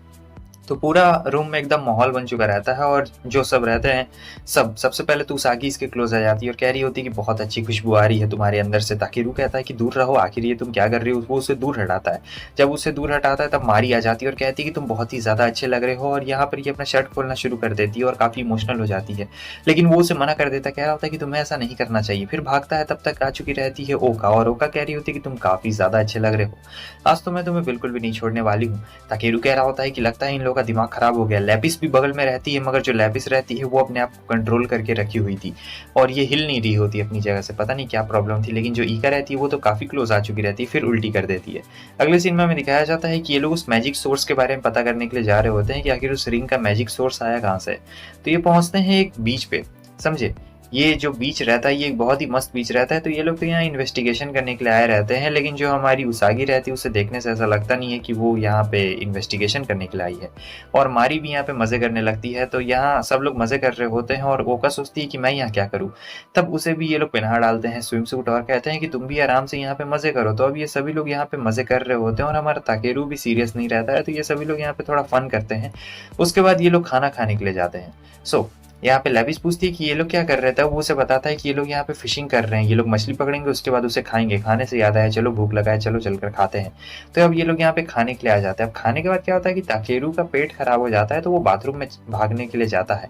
तो पूरा रूम में एकदम माहौल बन चुका रहता है और जो सब रहते हैं सबसे पहले तो उसागी इसके क्लोज आ जाती है और कह रही होती है कि बहुत अच्छी खुशबू आ रही है तुम्हारे अंदर से। ताकेरू कहता है कि दूर रहो, आखिर ये तुम क्या कर रही हो। वो उसे दूर हटाता है। जब उसे दूर हटाता है तब मारी आ जाती है और कहती है कि तुम बहुत ही ज्यादा अच्छे लग रहे हो, और यहाँ पर ये अपना शर्ट खोलना शुरू कर देती है और काफी इमोशनल हो जाती है, लेकिन वो उसे मना कर देता है, कह रहा होता है कि तुम्हें ऐसा नहीं करना चाहिए। फिर भागता है, तब तक आ चुकी रहती है ओका और ओका कह रही होती है कि तुम काफी ज्यादा अच्छे लग रहे हो, आज तो मैं तुम्हें बिल्कुल भी नहीं छोड़ने वाली हूँ। ताकेरू कह रहा होता है कि लगता है इन लोगों का दिमाग खराब हो गया। लैपिस भी बगल में रहती है, मगर जो लैपिस रहती है वो अपने आप को कंट्रोल करके रखी हुई थी और ये हिल नहीं रही होती अपनी जगह से, पता नहीं क्या प्रॉब्लम थी। लेकिन जो ईका रहती है वो तो काफी क्लोज आ चुकी रहती है, फिर उल्टी कर देती है। अगले सीन में हमें दिखाया जाता है कि ये लोग उस मैजिक सोर्स के बारे में पता करने के लिए जा रहे होते हैं कि आखिर उस रिंग का मैजिक सोर्स आया कहाँ से। तो ये पहुंचते हैं एक बीच पे, समझे। ये जो बीच रहता है ये एक बहुत ही मस्त बीच रहता है। तो ये लोग तो यहाँ इन्वेस्टिगेशन करने के लिए आए रहते हैं, लेकिन जो हमारी उसागी रहती है उसे देखने से ऐसा लगता नहीं है कि वो यहाँ पे इन्वेस्टिगेशन करने के लिए आई है, और मारी भी यहाँ पे मजे करने लगती है। तो यहाँ सब लोग मजे कर रहे होते हैं और ओका सोचती है कि मैं यहाँ क्या करूँ। तब उसे भी ये लोग पहना डालते हैं स्विम सूट और कहते हैं कि तुम भी आराम से यहाँ पे मजे करो। तो अब ये सभी लोग यहाँ पे मजे कर रहे होते हैं और हमारा ताकेरू भी सीरियस नहीं रहता है, तो ये सभी लोग यहाँ पे थोड़ा फन करते हैं। उसके बाद ये लोग खाना खाने के लिए जाते हैं। यहाँ पे लेविस पूछती है कि ये लोग क्या कर रहे थे। वो उसे बताता है कि ये लोग यहाँ पे फिशिंग कर रहे हैं, ये लोग मछली पकड़ेंगे उसके बाद उसे खाएंगे। खाने से याद आया, चलो भूख लगा है, चलो चलकर खाते हैं। तो अब ये लोग यहाँ पे खाने के लिए आ जाते हैं। अब खाने के बाद क्या होता है कि ताकेरू का पेट खराब हो जाता है, तो वो बाथरूम में भागने के लिए जाता है।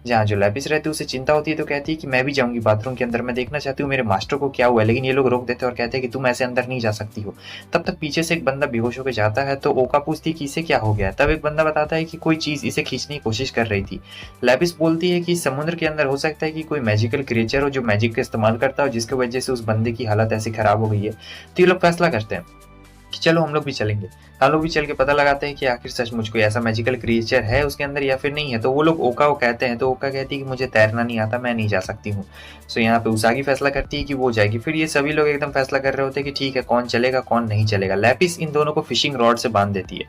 जहाँ जो लेविस रहती है उसे चिंता होती है, तो कहती है कि मैं भी जाऊंगी बाथरूम के अंदर, मैं देखना चाहती हूँ मेरे मास्टर को क्या हुआ है। लेकिन ये लोग रोक देते हैं और कहते हैं कि तुम ऐसे अंदर नहीं जा सकती हो। तब तक पीछे से एक बंदा बेहोश होकर जाता है, तो ओका पूछती है कि इसे क्या हो गया। तब एक बंदा बताता है कि कोई चीज इसे खींचने की कोशिश कर रही थी। लेविस बोलती है कि समुद्र के अंदर हो सकता है कि कोई मैजिकल क्रिएचर हो जो मैजिक का इस्तेमाल करता हो, जिसकी वजह से उस बंदे की हालत ऐसी खराब हो गई है। तो ये लोग फैसला करते हैं कि चलो हम लोग भी चलेंगे। हम लोग भी चल के पता लगाते हैं कि आखिर सचमुच कोई ऐसा मैजिकल क्रिएचर है उसके अंदर या फिर नहीं है। तो वो लोग ओका को कहते हैं, तो ओका कहती है कि मुझे तैरना नहीं आता, मैं नहीं जा सकती हूँ। सो यहाँ पे उसागी फैसला करती है कि वो जाएगी। फिर ये सभी लोग एकदम फैसला कर रहे होते हैं कि ठीक है, कौन चलेगा कौन नहीं चलेगा। लैपिस इन दोनों को फिशिंग रॉड से बांध देती है,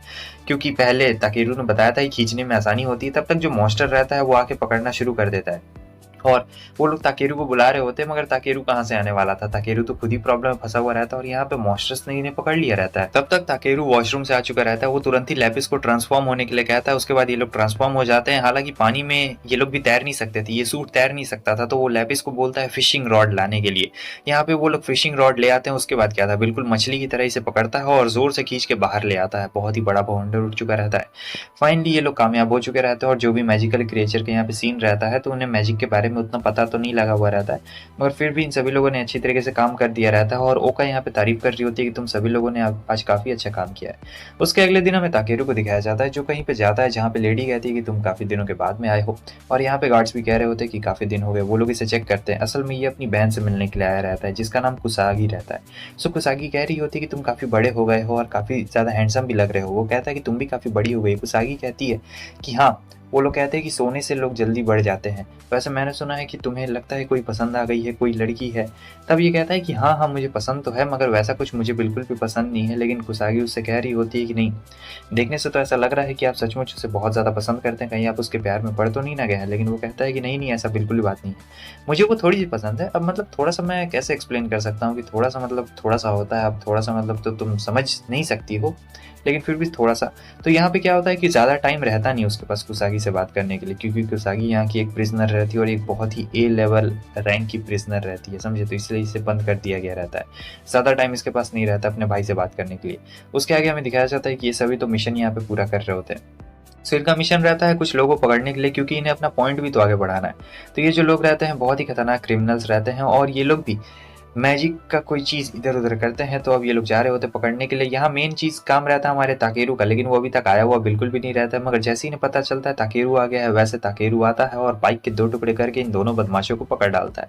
क्योंकि पहले ताकेरू ने बताया था कि खींचने में आसानी होती है। तब तक जो मॉन्स्टर रहता है वो आके पकड़ना शुरू कर देता है और वो लोग ताकेरू को बुला रहे होते हैं, मगर ताकेरू कहाँ से आने वाला था। ताकेरू तो खुद ही प्रॉब्लम में फंसा हुआ रहता है और यहाँ पे मॉन्स्टर्स ने इन्हें पकड़ लिया रहता है। तब तक ताकेरू वॉशरूम से आ चुका रहता है। वो तुरंत ही लैपिस को ट्रांसफॉर्म होने के लिए कहता है। उसके बाद ये लोग ट्रांसफॉर्म हो जाते हैं। हालांकि पानी में ये लोग भी तैर नहीं सकते थे, ये सूट तैर नहीं सकता था, तो वो लैपिस को बोलता है फिशिंग रॉड लाने के लिए। यहाँ पे वो लोग फिशिंग रॉड ले आते हैं। उसके बाद क्या था, बिल्कुल मछली की तरह इसे पकड़ता है और जोर से खींच के बाहर ले आता है। बहुत ही बड़ा बाउंडर उठ चुका रहता है। फाइनली ये लोग कामयाब हो चुके रहते हैं और जो भी मैजिकल क्रिएचर के यहाँ पे सीन रहता है तो उन्हें मैजिक के बारे बारे में उतना पता तो नहीं लगा हुआ रहता है, मगर फिर भी इन सभी लोगों ने अच्छी तरीके से काम कर दिया रहता है और ओका यहाँ पे तारीफ कर रही होती है कि तुम सभी लोगों ने आज काफ़ी अच्छा काम किया है। उसके अगले दिन हमें ताकेरू को दिखाया जाता है जो कहीं पे जाता है जहाँ पे लेडी कहती है कि तुम काफ़ी दिनों के बाद में आए हो, और यहाँ पे गार्ड्स भी कह रहे होते हैं कि काफ़ी दिन हो गए। वो लोग इसे चेक करते हैं, असल में ये अपनी बहन से मिलने के लिए आया रहता है जिसका नाम कुसागी रहता है। सो कुसागी कह रही होती है कि तुम काफ़ी बड़े हो गए हो और काफ़ी ज़्यादा हैंडसम भी लग रहे हो। वो कहता है कि तुम भी काफ़ी बड़ी हो गई। कुसागी कहती है कि हाँ, वो लोग कहते हैं कि सोने से लोग जल्दी बढ़ जाते हैं, वैसे मैंने सुना है कि तुम्हें लगता है कोई पसंद आ गई है, कोई लड़की है। तब ये कहता है कि हाँ हाँ मुझे पसंद तो है, मगर वैसा कुछ मुझे बिल्कुल भी पसंद नहीं है। लेकिन कुसागी उससे कह रही होती है कि नहीं, देखने से तो ऐसा लग रहा है कि आप सचमुच उसे बहुत ज़्यादा पसंद करते हैं, कहीं आप उसके प्यार में पड़ तो नहीं ना गए हैं। लेकिन वो कहता है कि नहीं नहीं, ऐसा बिल्कुल भी बात नहीं है, मुझे वो थोड़ी सी पसंद है। अब मतलब थोड़ा सा मैं कैसे एक्सप्लेन कर सकता हूँ कि थोड़ा सा मतलब थोड़ा सा होता है, अब थोड़ा सा मतलब तो तुम समझ नहीं सकती हो, लेकिन फिर भी थोड़ा सा। तो यहाँ पे क्या होता है कि ज़्यादा टाइम रहता नहीं उसके पास कुसागी से बात करने के लिए, क्योंकि कुसागी यहाँ की एक प्रिजनर रहती है और एक बहुत ही ए लेवल रैंक की प्रिजनर रहती है, समझे, तो इसलिए इसे बंद कर दिया गया रहता है। ज़्यादा टाइम इसके पास नहीं रहता अपने भाई से बात करने के लिए। उसके आगे हमें दिखाया जाता है कि ये सभी तो मिशन यहाँ पे पूरा कर रहे होते हैं। सो इनका मिशन रहता है कुछ लोगों को पकड़ने के लिए, क्योंकि इन्हें अपना पॉइंट भी तो आगे बढ़ाना है। तो ये जो लोग रहते हैं बहुत ही खतरनाक क्रिमिनल्स रहते हैं और ये लोग भी मैजिक का कोई चीज़ इधर उधर करते हैं। तो अब ये लोग जा रहे होते पकड़ने के लिए। यहाँ मेन चीज़ काम रहता है हमारे ताकेरू का, लेकिन वो अभी तक आया हुआ बिल्कुल भी नहीं रहता है। मगर जैसे ही इन्हें पता चलता है ताकेरू आ गया है, वैसे ताकेरू आता है और बाइक के 2 टुकड़े करके इन दोनों बदमाशों को पकड़ डालता है।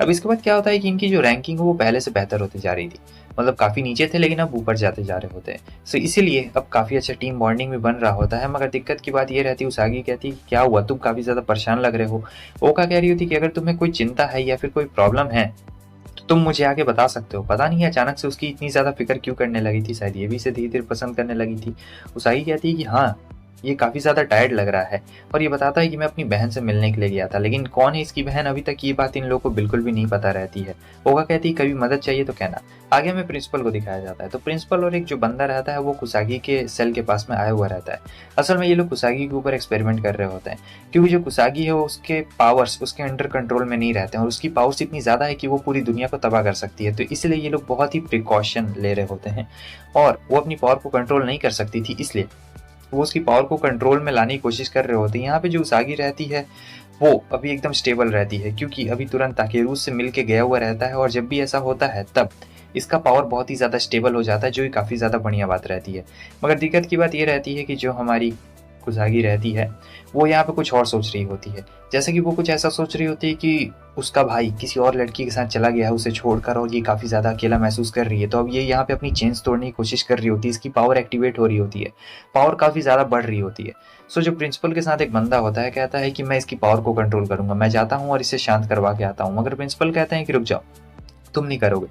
अब इसके बाद क्या होता है कि इनकी जो रैंकिंग है वो पहले से बेहतर होती जा रही थी, मतलब काफ़ी नीचे थे लेकिन अब ऊपर जाते जा रहे होते हैं। सो इसीलिए अब काफ़ी अच्छा टीम बॉन्डिंग भी बन रहा होता है। मगर दिक्कत की बात ये रहती है, उसागी कहती है कि क्या हुआ, तुम काफ़ी ज़्यादा परेशान लग रहे हो। ओका कह रही होती कि अगर तुम्हें कोई चिंता है या फिर कोई प्रॉब्लम है तो तुम मुझे आके बता सकते हो। पता नहीं अचानक से उसकी इतनी ज़्यादा फिक्र क्यों करने लगी थी, शायद ये भी इसे धीरे-धीरे पसंद करने लगी थी। उसागी कहती है कि हाँ, ये काफ़ी ज़्यादा टायर्ड लग रहा है, और ये बताता है कि मैं अपनी बहन से मिलने के लिए गया था, लेकिन कौन है इसकी बहन अभी तक ये बात इन लोगों को बिल्कुल भी नहीं पता रहती है। ओका कहती है कभी मदद चाहिए तो कहना। आगे हमें प्रिंसिपल को दिखाया जाता है। तो प्रिंसिपल और एक जो बंदा रहता है वो कुसागी के सेल के पास में आया हुआ रहता है। असल में ये लोग कुसागी के ऊपर एक्सपेरिमेंट कर रहे होते हैं, क्योंकि जो कुसागी है वो उसके पावर्स उसके अंडर कंट्रोल में नहीं रहते हैं और उसकी पावर्स इतनी ज़्यादा है कि वो पूरी दुनिया को तबाह कर सकती है। तो इसलिए ये लोग बहुत ही प्रिकॉशन ले रहे होते हैं और वो अपनी पावर को कंट्रोल नहीं कर सकती थी, इसलिए वो उसकी पावर को कंट्रोल में लाने की कोशिश कर रहे होते हैं। यहाँ पे जो उसागी रहती है वो अभी एकदम स्टेबल रहती है, क्योंकि अभी तुरंत ताकेरू से मिल के गया हुआ रहता है और जब भी ऐसा होता है तब इसका पावर बहुत ही ज़्यादा स्टेबल हो जाता है, जो कि काफ़ी ज़्यादा बढ़िया बात रहती है। मगर दिक्कत की बात ये रहती है कि जो हमारी कुसागी रहती है वो यहाँ पे कुछ और सोच रही होती है। जैसे कि वो कुछ ऐसा सोच रही होती है कि उसका भाई किसी और लड़की के साथ चला गया है उसे छोड़कर, और ये काफ़ी ज़्यादा अकेला महसूस कर रही है। तो अब ये यहाँ पे अपनी चेन्स तोड़ने की कोशिश कर रही होती है, इसकी पावर एक्टिवेट हो रही होती है, पावर काफ़ी ज़्यादा बढ़ रही होती है। सो जो प्रिंसिपल के साथ एक बंदा होता है कहता है कि मैं इसकी पावर को कंट्रोल करूँगा, मैं जाता हूँ और इसे शांत करवा के आता हूँ। मगर प्रिंसिपल कहते हैं कि रुक जाओ, तुम नहीं करोगे,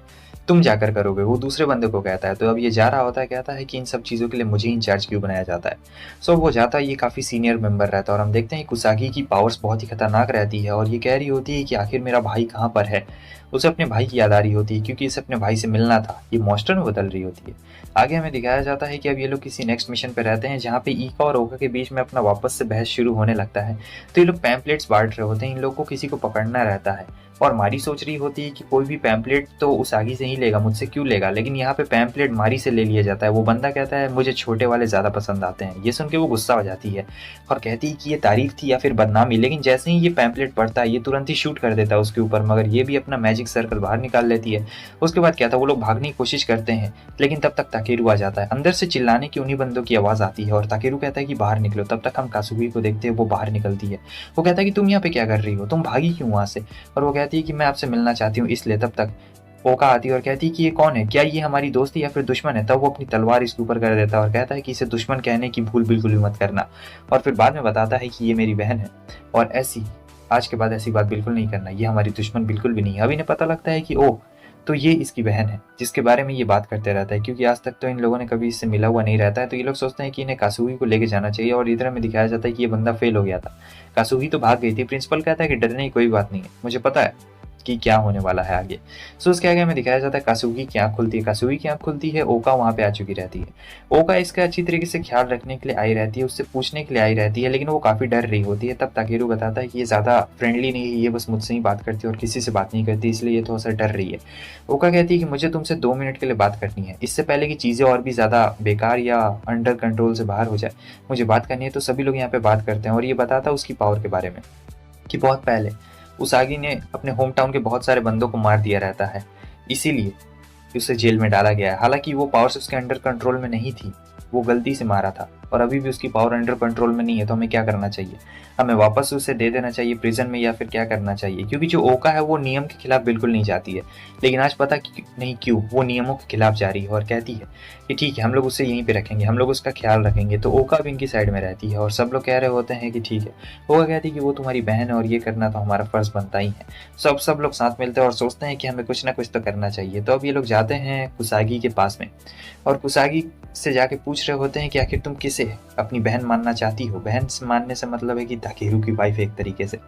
तुम जाकर करोगे। वो दूसरे बंदे को कहता है। तो अब ये जा रहा होता है, कहता है कि इन सब चीज़ों के लिए मुझे इंचार्ज क्यों बनाया जाता है। सो वो जाता है, ये काफ़ी सीनियर मेंबर रहता है और हम देखते हैं कुसागी की पावर्स बहुत ही खतरनाक रहती है और ये कह रही होती है कि आखिर मेरा भाई कहाँ पर है। उसे अपने भाई की याद आ रही होती है क्योंकि इसे अपने भाई से मिलना था। ये मॉन्स्टर में बदल रही होती है। आगे हमें दिखाया जाता है कि अब ये लोग किसी नेक्स्ट मिशन पे रहते हैं जहाँ पे ईका और ओका के बीच में अपना वापस से बहस शुरू होने लगता है। तो ये लोग पैम्पलेट्स बांट रहे होते हैं, इन लोगों को किसी को पकड़ना रहता है और मारी सोच रही होती है कि कोई भी पैम्पलेट तो उसागी से ही लेगा, मुझसे क्यों लेगा। लेकिन यहाँ पे पैम्पलेट मारी से ले लिया जाता है। वो बंदा कहता है मुझे छोटे वाले ज़्यादा पसंद आते हैं। ये सुन के वो गुस्सा हो जाती है और कहती है कि ये तारीफ थी या फिर बदनामी। लेकिन जैसे ही ये पैम्पलेट पढ़ता है ये तुरंत ही शूट कर देता है उसके ऊपर, मगर ये भी अपना मैजिक सर्कल बाहर निकाल लेती है। उसके बाद क्या था, वो लोग भागने की कोशिश करते हैं, लेकिन तब तक ताकेरू आ जाता है। अंदर से चिल्लाने की उन्हीं बंदों की आवाज़ आती है और ताकेरू कहता है कि बाहर निकलो। तब तक हम कासुगी को देखते हैं, वो बाहर निकलती है। वो कहता है कि तुम यहाँ पे क्या कर रही हो, तुम भागी क्यों वहाँ से। और वो कहती है कि मैं आपसे मिलना चाहती हूँ इसलिए। तब तक ओका आती है और कहती है कि ये कौन है, क्या ये हमारी दोस्त है या फिर दुश्मन है। तब वो अपनी तलवार इसके ऊपर कर देता है और कहता है कि इसे दुश्मन कहने की भूल बिल्कुल भी मत करना। और फिर बाद में बताता है कि ये मेरी बहन है और ऐसी आज के बाद ऐसी बात बिल्कुल नहीं करना, ये हमारी दुश्मन बिल्कुल भी नहीं है। अब इन्हें पता लगता है कि ओह, तो ये इसकी बहन है जिसके बारे में ये बात करते रहता है, क्योंकि आज तक तो इन लोगों ने कभी इससे मिला हुआ नहीं रहता है। तो ये लोग सोचते हैं कि इन्हें कासुगी को लेके जाना चाहिए और इधर में दिखाया जाता है कि ये बंदा फेल हो गया था, कासुगी तो भाग गई थी। प्रिंसिपल कहता है कि डरने की कोई बात नहीं है, मुझे पता है कि क्या होने वाला है आगे। सो उसके आगे हमें दिखाया जाता है कासुगी की आँख खुलती है। कासुगी की आँख खुलती है, ओका वहाँ पे आ चुकी रहती है। ओका इसका अच्छी तरीके से ख्याल रखने के लिए आई रहती है, उससे पूछने के लिए आई रहती है, लेकिन वो काफ़ी डर रही होती है। तब ताकेरू बताता है कि ये ज़्यादा फ्रेंडली नहीं है, ये बस मुझसे ही बात करती है और किसी से बात नहीं करती, इसलिए ये थोड़ा सा डर रही है। ओका कहती है कि मुझे तुमसे 2 मिनट के लिए बात करनी है, इससे पहले कि चीज़ें और भी ज़्यादा बेकार या अंडर कंट्रोल से बाहर हो जाए, मुझे बात करनी है। तो सभी लोग यहाँ पे बात करते हैं और ये बताता है उसकी पावर के बारे में कि बहुत पहले उसागी ने अपने होम टाउन के बहुत सारे बंदों को मार दिया रहता है, इसीलिए उसे जेल में डाला गया है। हालांकि वो पावर्स उसके अंडर कंट्रोल में नहीं थी, वो गलती से मारा था और अभी भी उसकी पावर अंडर कंट्रोल में नहीं है। तो हमें क्या करना चाहिए? हमें वापस उसे दे देना चाहिए प्रिजन में, या फिर क्या करना चाहिए? क्योंकि जो ओका है वो नियम के खिलाफ बिल्कुल नहीं जाती है, लेकिन आज पता नहीं क्यों वो नियमों के खिलाफ जा रही है और कहती है कि ठीक है, हम लोग उसे यहीं पे रखेंगे, हम लोग उसका ख्याल रखेंगे। तो ओका भी इनकी साइड में रहती है और सब लोग कह रहे होते हैं कि ठीक है। ओका कहती है कि वो तुम्हारी बहन है और ये करना तो हमारा फर्ज बनता ही है। सब लोग साथ मिलते हैं और सोचते हैं कि हमें कुछ ना कुछ तो करना चाहिए। तो अब ये लोग जाते हैं कुसागी के पास में और कुसागी से जाके पूछ रहे होते हैं कि आखिर तुम किसे अपनी बहन मानना चाहती हो? बहन मानने से मतलब है कि ताकेरू की वाइफ एक तरीके से।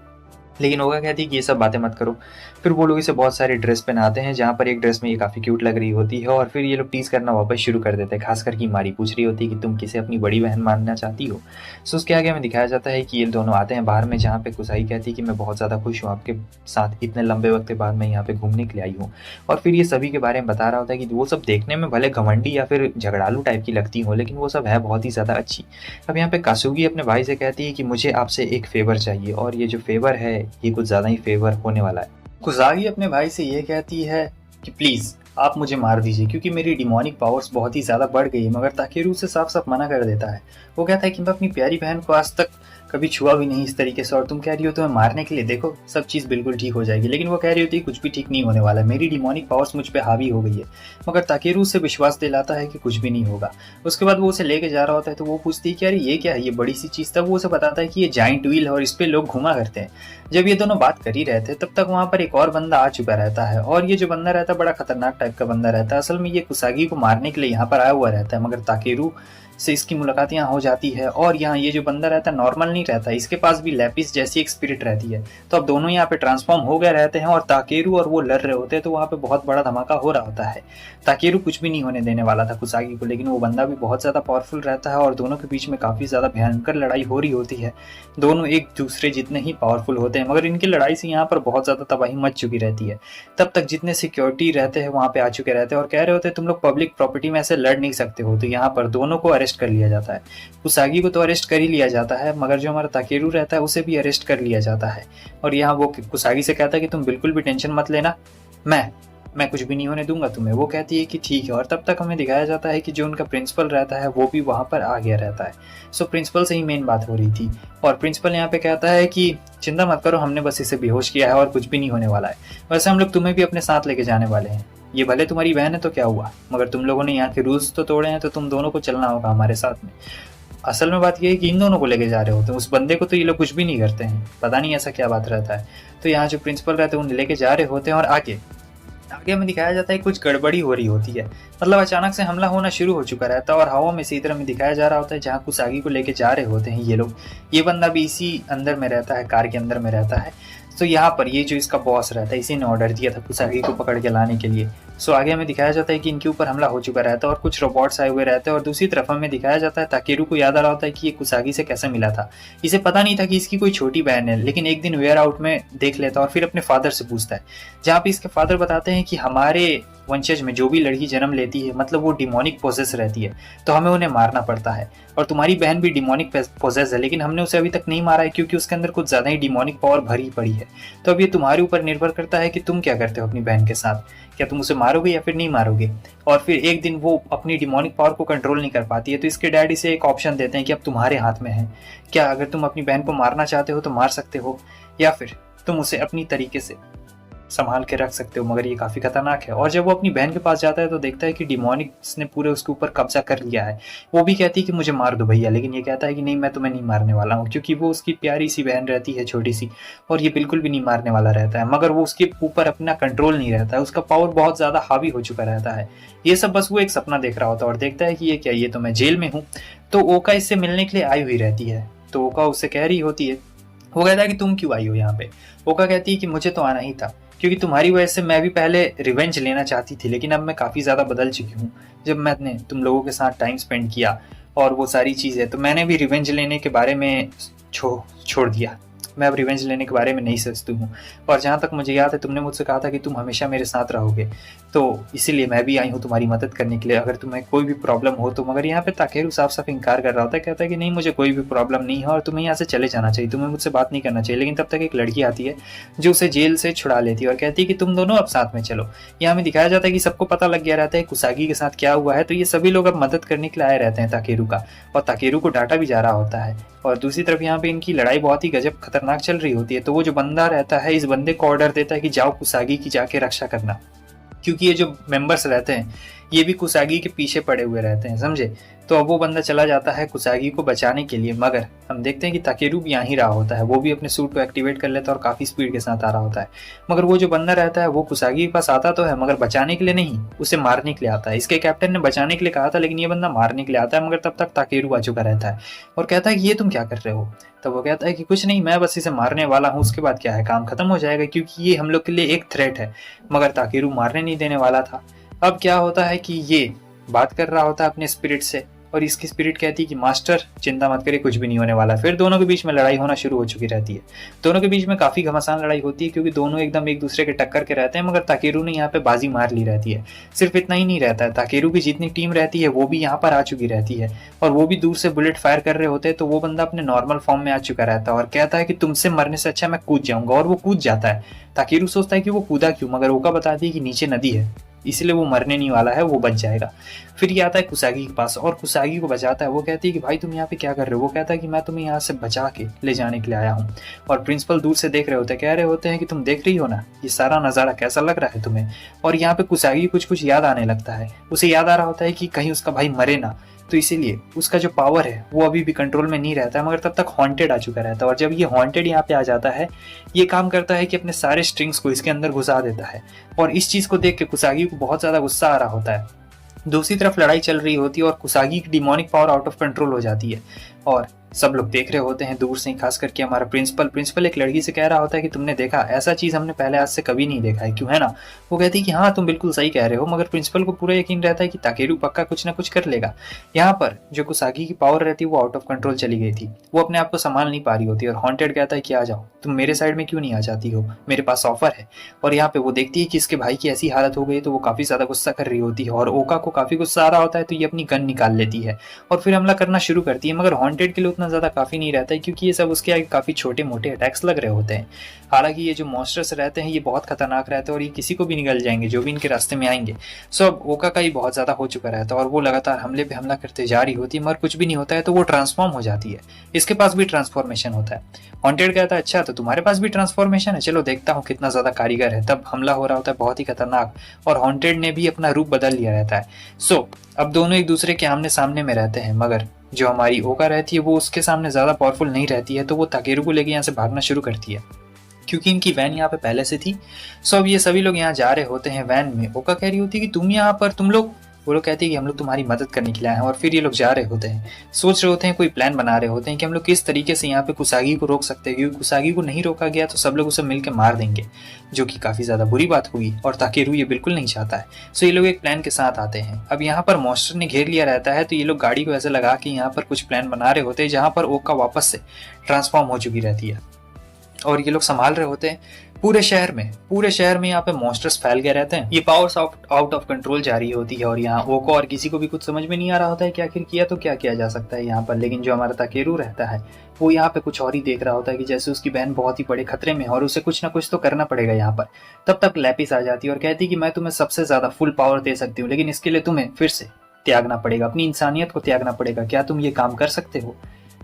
लेकिन ओगा कहती है कि ये सब बातें मत करो। फिर वो लोग इसे बहुत सारी ड्रेस पहनाते हैं, जहाँ पर एक ड्रेस में ये काफ़ी क्यूट लग रही होती है और फिर ये लोग टीज करना वापस शुरू कर देते हैं। खासकर की मारी पूछ रही होती है कि तुम किसे अपनी बड़ी बहन मानना चाहती हो। सो उसके आगे हमें दिखाया जाता है कि ये दोनों आते हैं बाहर में, जहाँ पे कुसाई कहती है कि मैं बहुत ज़्यादा खुश हूँ आपके साथ, इतने लंबे वक्त के बाद मैं यहाँ पे घूमने के लिए आई हूँ। और फिर ये सभी के बारे में बता रहा होता है कि वो सब देखने में भले घमंडी या फिर झगड़ालू टाइप की लगती हो, लेकिन वो सब है बहुत ही ज़्यादा अच्छी। अब यहाँ पे कासुगी अपने भाई से कहती है कि मुझे आपसे एक फेवर चाहिए, और ये जो फेवर है ये कुछ ज़्यादा ही फेवर होने वाला है। कुसागी अपने भाई से ये कहती है कि प्लीज़ आप मुझे मार दीजिए, क्योंकि मेरी डिमोनिक पावर्स बहुत ही ज़्यादा बढ़ गई है। मगर ताकेरू उसे साफ साफ मना कर देता है। वो कहता है कि मैं अपनी प्यारी बहन को आज तक कभी छुआ भी नहीं इस तरीके से, और तुम कह रही हो तुम्हें मारने के लिए, देखो सब चीज़ बिल्कुल ठीक हो जाएगी। लेकिन वो कह रही होती है कुछ भी ठीक नहीं होने वाला, मेरी डिमोनिक पावर्स मुझ पर हावी हो गई है। मगर ताकेरू उसे विश्वास दिलाता है कि कुछ भी नहीं होगा। उसके बाद वो उसे लेके जा रहा होता है, तो वो पूछती है कि अरे ये क्या है, ये बड़ी सी चीज़। तब वो उसे बताता है कि ये जाइंट व्हील है और इस पर लोग घुमा करते हैं। जब ये दोनों बात कर ही रहे थे तब तक वहाँ पर एक और बंदा आ चुका रहता है, और ये जो बंदा रहता है बड़ा खतरनाक टाइप का बंदा रहता है। असल में ये कुसागी को मारने के लिए यहाँ पर आया हुआ रहता है, मगर ताकेरू से इसकी मुलाकात यहाँ हो जाती है। और यहाँ ये जो बंदा रहता है नॉर्मल नहीं रहता, इसके पास भी लैपिस जैसी एक स्पिरिट रहती है। तो अब दोनों यहाँ पे ट्रांसफॉर्म हो गए रहते हैं और ताकेरू और वो लड़ रहे होते हैं। तो वहाँ पे बहुत बड़ा धमाका हो रहा होता है। ताकेरू कुछ भी नहीं होने देने वाला था कुसागी को, लेकिन वो बंदा भी बहुत ज़्यादा पावरफुल रहता है और दोनों के बीच में काफ़ी ज़्यादा भयंकर लड़ाई हो रही होती है। दोनों एक दूसरे जितने ही पावरफुल होते हैं, मगर इनकी लड़ाई से यहाँ पर बहुत ज़्यादा तबाही मच चुकी रहती है। तब तक जितने सिक्योरिटी रहते हैं वहाँ पे आ चुके रहते हैं और कह रहे होते हैं तुम लोग पब्लिक प्रॉपर्टी में ऐसे लड़ नहीं सकते हो। तो यहाँ पर दोनों को अरेस्ट कर लिया जाता है। कुसागी को तो अरेस्ट कर ही लिया जाता है, मगर जो हमारा ताकेरू रहता है उसे भी अरेस्ट कर लिया जाता है। और यहाँ वो कुसागी से कहता है कि तुम बिल्कुल भी टेंशन मत लेना, मैं कुछ भी नहीं होने दूंगा तुम्हें। वो कहती है कि ठीक है। और तब तक हमें दिखाया जाता है कि जो उनका प्रिंसिपल रहता है वो भी वहाँ पर आ गया रहता है। सो प्रिंसिपल से ही मेन बात हो रही थी, और प्रिंसिपल यहाँ पे कहता है कि चिंता मत करो, हमने बस इसे बेहोश किया है और कुछ भी नहीं होने वाला है। वैसे हम लोग तुम्हें भी अपने साथ लेके जाने वाले हैं। ये भले तुम्हारी बहन है तो क्या हुआ, मगर तुम लोगों ने यहाँ के रूल्स तो तोड़े हैं, तो तुम दोनों को चलना होगा हमारे साथ में। असल में बात यह है कि इन दोनों को लेके जा रहे होते हैं, उस बंदे को तो ये लोग कुछ भी नहीं करते हैं, पता नहीं ऐसा क्या बात रहता है। तो यहाँ जो प्रिंसिपल रहते हैं उन्हें लेके जा रहे होते हैं, और आगे हमें दिखाया जाता है कुछ गड़बड़ी हो रही होती है। मतलब अचानक से हमला होना शुरू हो चुका रहता है और हवा में इसी तरह में दिखाया जा रहा होता है जहाँ कुसागी को लेके जा रहे होते हैं ये लोग। ये बंदा भी इसी अंदर में रहता है, कार के अंदर में रहता है। तो यहाँ पर ये जो इसका बॉस रहता है, इसी ने ऑर्डर दिया था कुसागी को पकड़ के लाने के लिए। सो आगे हमें दिखाया जाता है कि इनके ऊपर हमला हो चुका रहता है और कुछ रोबोट्स आए हुए रहते हैं। और दूसरी तरफ हमें दिखाया जाता है ताकेरू को याद आ रहा होता है कि ये कुसागी से कैसे मिला था। इसे पता नहीं था कि इसकी कोई छोटी बहन है, लेकिन एक दिन वेयर आउट में देख लेता है और फिर अपने फादर से पूछता है, जहाँ पे इसके फादर बताते हैं कि हमारे वंशज में जो भी लड़की जन्म लेती है, मतलब वो डिमोनिक पोजेस रहती है, तो हमें उन्हें मारना पड़ता है। और तुम्हारी बहन भी डिमोनिक पोजेस है, लेकिन हमने उसे अभी तक नहीं मारा है क्योंकि उसके अंदर कुछ ज़्यादा ही डिमोनिक पावर भरी पड़ी है। तो अब ये तुम्हारे ऊपर निर्भर करता है कि तुम क्या करते हो अपनी बहन के साथ, क्या तुम उसे मारोगे या फिर नहीं मारोगे। और फिर एक दिन वो अपनी डिमोनिक पावर को कंट्रोल नहीं कर पाती है, तो इसके डैडी से एक ऑप्शन देते हैं कि अब तुम्हारे हाथ में है, क्या अगर तुम अपनी बहन को मारना चाहते हो तो मार सकते हो, या फिर तुम उसे अपनी तरीके से संभाल के रख सकते हो, मगर ये काफ़ी खतरनाक है। और जब वो अपनी बहन के पास जाता है तो देखता है कि डिमोनिक्स ने पूरे उसके ऊपर कब्जा कर लिया है। वो भी कहती है कि मुझे मार दो भैया, लेकिन ये कहता है कि नहीं, मैं तुम्हें नहीं मारने वाला हूँ, क्योंकि वो उसकी प्यारी सी बहन रहती है छोटी सी, और ये बिल्कुल भी नहीं मारने वाला रहता है। मगर वो उसके ऊपर अपना कंट्रोल नहीं रहता है, उसका पावर बहुत ज़्यादा हावी हो चुका रहता है। ये सब बस वो एक सपना देख रहा होता है और देखता है कि ये क्या, ये तो मैं जेल में हूँ। तो ओका इससे मिलने के लिए आई हुई रहती है। तो ओका उससे कह रही होती है, वो कहता है कि तुम क्यों आई हो यहाँ पे। ओका कहती है कि मुझे तो आना ही था, क्योंकि तुम्हारी वजह से मैं भी पहले रिवेंज लेना चाहती थी, लेकिन अब मैं काफ़ी ज़्यादा बदल चुकी हूँ। जब मैंने तुम लोगों के साथ टाइम स्पेंड किया और वो सारी चीज़ें, तो मैंने भी रिवेंज लेने के बारे में छोड़ दिया। मैं अब रिवेंज लेने के बारे में नहीं सोचती हूँ। और जहाँ तक मुझे याद है तुमने मुझसे कहा था कि तुम हमेशा मेरे साथ रहोगे, तो इसीलिए मैं भी आई हूँ तुम्हारी मदद करने के लिए अगर तुम्हें कोई भी प्रॉब्लम हो तो। मगर यहाँ पे ताकेरू साफ साफ इनकार कर रहा होता है, कहता है कि नहीं मुझे कोई भी प्रॉब्लम नहीं है और तुम्हें यहाँ से चले जाना चाहिए, तुम्हें मुझसे बात नहीं करना चाहिए। लेकिन तब तक एक लड़की आती है जो उसे जेल से छुड़ा लेती है और कहती है कि तुम दोनों अब साथ में चलो। यहाँ हमें दिखाया जाता है कि सबको पता लग गया रहता है कुसागी के साथ क्या हुआ है, तो ये सभी लोग अब मदद करने के लिए आए रहते हैं ताकेरू का, और ताकेरू को डांटा भी जा रहा होता है। और दूसरी तरफ यहाँ पे इनकी लड़ाई बहुत ही गजब खतरनाक चल रही होती है। तो वो जो बंदा रहता है इस बंदे को ऑर्डर देता है कि जाओ कुसागी की जाके रक्षा करना, क्योंकि ये जो मेंबर्स रहते हैं ये भी कुसागी के पीछे पड़े हुए रहते हैं, समझे। तो अब वो बंदा चला जाता है कुसागी को बचाने के लिए, मगर हम देखते हैं कि ताकेरू भी यहाँ ही रहा होता है। वो भी अपने सूट को एक्टिवेट कर लेता है और काफी स्पीड के साथ आ रहा होता है। मगर वो जो बंदा रहता है वो कुसागी के पास आता तो है मगर बचाने के लिए नहीं, उसे मारने के लिए आता है। इसके कैप्टन ने बचाने के लिए कहा था लेकिन ये बंदा मारने के लिए आता है, मगर तब तक ताकेरू आ चुका रहता है और कहता है कि ये तुम क्या कर रहे हो। तो वो कहता है कि कुछ नहीं, मैं बस इसे मारने वाला हूँ, उसके बाद क्या है काम खत्म हो जाएगा, क्योंकि ये हम लोग के लिए एक थ्रेट है। मगर ताकेरू मारने नहीं देने वाला था। अब क्या होता है कि ये बात कर रहा होता है अपने स्पिरिट से और इसकी स्पिरिट कहती है कि मास्टर चिंता मत करिए, कुछ भी नहीं होने वाला। फिर दोनों के बीच में लड़ाई होना शुरू हो चुकी रहती है। दोनों के बीच में काफी घमासान लड़ाई होती है क्योंकि दोनों एकदम एक दूसरे के टक्कर के रहते हैं, मगर ताकेरू ने यहाँ पे बाजी मार ली रहती है। सिर्फ इतना ही नहीं रहता है, ताकेरू की जितनी टीम रहती है वो भी यहाँ पर आ चुकी रहती है और वो भी दूर से बुलेट फायर कर रहे होते हैं। तो वो बंदा अपने नॉर्मल फॉर्म में आ चुका रहता है और कहता है कि तुमसे मरने से अच्छा मैं कूद जाऊंगा, और वो कूद जाता है। ताकेरू सोचता है कि वो कूदा क्यों, मगर ओका बताती है कि नीचे नदी है इसलिए वो मरने नहीं वाला है, वो बच जाएगा। फिर ये आता है कुसागी के पास और कुसागी को बचाता है। वो कहती है कि भाई तुम यहाँ पे क्या कर रहे हो। वो कहता है कि मैं तुम्हें यहाँ से बचा के ले जाने के लिए आया हूँ। और प्रिंसिपल दूर से देख रहे होते हैं, कह रहे होते हैं कि तुम देख रही हो ना ये सारा नज़ारा कैसा लग रहा है तुम्हें। और यहाँ पे कुसागी कुछ कुछ याद आने लगता है, उसे याद आ रहा होता है कि कहीं उसका भाई मरे ना, तो इसीलिए उसका जो पावर है वो अभी भी कंट्रोल में नहीं रहता है। मगर तब तक हॉन्टेड आ चुका रहता है और जब ये हॉन्टेड यहाँ पे आ जाता है ये काम करता है कि अपने सारे स्ट्रिंग्स को इसके अंदर घुसा देता है। और इस चीज़ को देख के कुसागी को बहुत ज़्यादा गुस्सा आ रहा होता है। दूसरी तरफ लड़ाई चल रही होती है और कुसागी की demonic power out of control हो जाती है और सब लोग देख रहे होते हैं दूर से ही, खास करके हमारा प्रिंसिपल एक लड़की से कह रहा होता है कि तुमने देखा, ऐसा चीज़ हमने पहले आज से कभी नहीं देखा है, क्यों है ना। वो कहती है कि हाँ तुम बिल्कुल सही कह रहे हो, मगर प्रिंसिपल को पूरा यकीन रहता है कि ताकेरू पक्का कुछ ना कुछ कर लेगा। यहाँ पर जो कुसागी की पावर रहती है वो आउट ऑफ कंट्रोल चली गई थी, वो अपने आप को संभाल नहीं पा रही होती और हॉन्टेड कहता है कि आ जाओ, तुम मेरे साइड में क्यों नहीं आ जाती हो, मेरे पास ऑफर है। और यहाँ पे वो देखती है कि इसके भाई की ऐसी हालत हो गई तो वो काफ़ी ज़्यादा गुस्सा कर रही होती है और ओका को काफ़ी गुस्सा आ रहा होता है, तो ये अपनी गन निकाल लेती है और फिर हमला करना शुरू करती है। मगर हॉन्टेड के लिए उतना ज़्यादा काफ़ी नहीं रहता है क्योंकि ये सब उसके आगे काफ़ी छोटे मोटे अटैक्स लग रहे होते हैं। हालांकि ये जो मॉन्स्टर्स रहते हैं ये बहुत खतरनाक रहते हैं और ये किसी को भी निगल जाएंगे जो भी इनके रास्ते में आएंगे। सो अब ओका का ही बहुत ज़्यादा हो चुका रहता है और वो लगातार हमले पे हमला करते जा रही होती है, मगर कुछ भी नहीं होता है। तो वो ट्रांसफॉर्म हो जाती है, इसके पास भी ट्रांसफॉर्मेशन होता है। हॉन्टेड कहता है अच्छा तो तुम्हारे पास भी ट्रांसफॉर्मेशन है, चलो देखता हूँ कितना ज़्यादा कारीगर है। तब हमला हो रहा होता है बहुत ही खतरनाक और हॉन्टेड ने भी अपना रूप बदल लिया रहता है। सो अब दोनों एक दूसरे के आमने सामने में रहते हैं, मगर जो हमारी ओका रहती है वो उसके सामने ज़्यादा पावरफुल नहीं रहती है। तो वो ताकेरू को लेके यहाँ से भागना शुरू करती है क्योंकि इनकी वैन यहाँ पे पहले से थी। सो अब ये सभी लोग यहाँ जा रहे होते हैं वैन में। ओका कह रही होती है कि तुम यहाँ पर, तुम लोग, वो लोग कहती है कि हम लोग तुम्हारी मदद करने के लिए आए हैं। और फिर ये लोग जा रहे होते हैं, सोच रहे होते हैं, कोई प्लान बना रहे होते हैं कि हम लोग किस तरीके से यहाँ पे कुसागी को रोक सकते हैं, क्योंकि कुसागी को नहीं रोका गया तो सब लोग उसे मिलकर मार देंगे, जो कि काफ़ी ज़्यादा बुरी बात होगी और ताकेरू ये बिल्कुल नहीं चाहता है। सो ये लोग एक प्लान के साथ आते हैं। अब यहाँ पर मॉन्स्टर ने घेर लिया रहता है तो ये लोग गाड़ी को ऐसे लगा के यहाँ पर कुछ प्लान बना रहे होते हैं जहाँ पर ओका वापस से ट्रांसफॉर्म हो चुकी रहती है और ये लोग संभाल रहे होते हैं पूरे शहर में यहाँ पे मॉन्स्टर्स फैल गए रहते हैं। ये पावर्स आउट ऑफ कंट्रोल जारी होती है और यहाँ ओको और किसी को भी कुछ समझ में नहीं आ रहा होता है कि आखिर किया तो क्या किया जा सकता है यहाँ पर। लेकिन जो हमारा ताकेरू रहता है वो यहाँ पे कुछ और ही देख रहा होता है कि जैसे उसकी बहन बहुत ही बड़े खतरे में है और उसे कुछ ना कुछ तो करना पड़ेगा यहाँ पर। तब तक लैपिस आ जाती है और कहती है कि मैं तुम्हें सबसे ज्यादा फुल पावर दे सकती हूँ, लेकिन इसके लिए तुम्हें फिर से त्यागना पड़ेगा, अपनी इंसानियत को त्यागना पड़ेगा। क्या तुम ये काम कर सकते हो?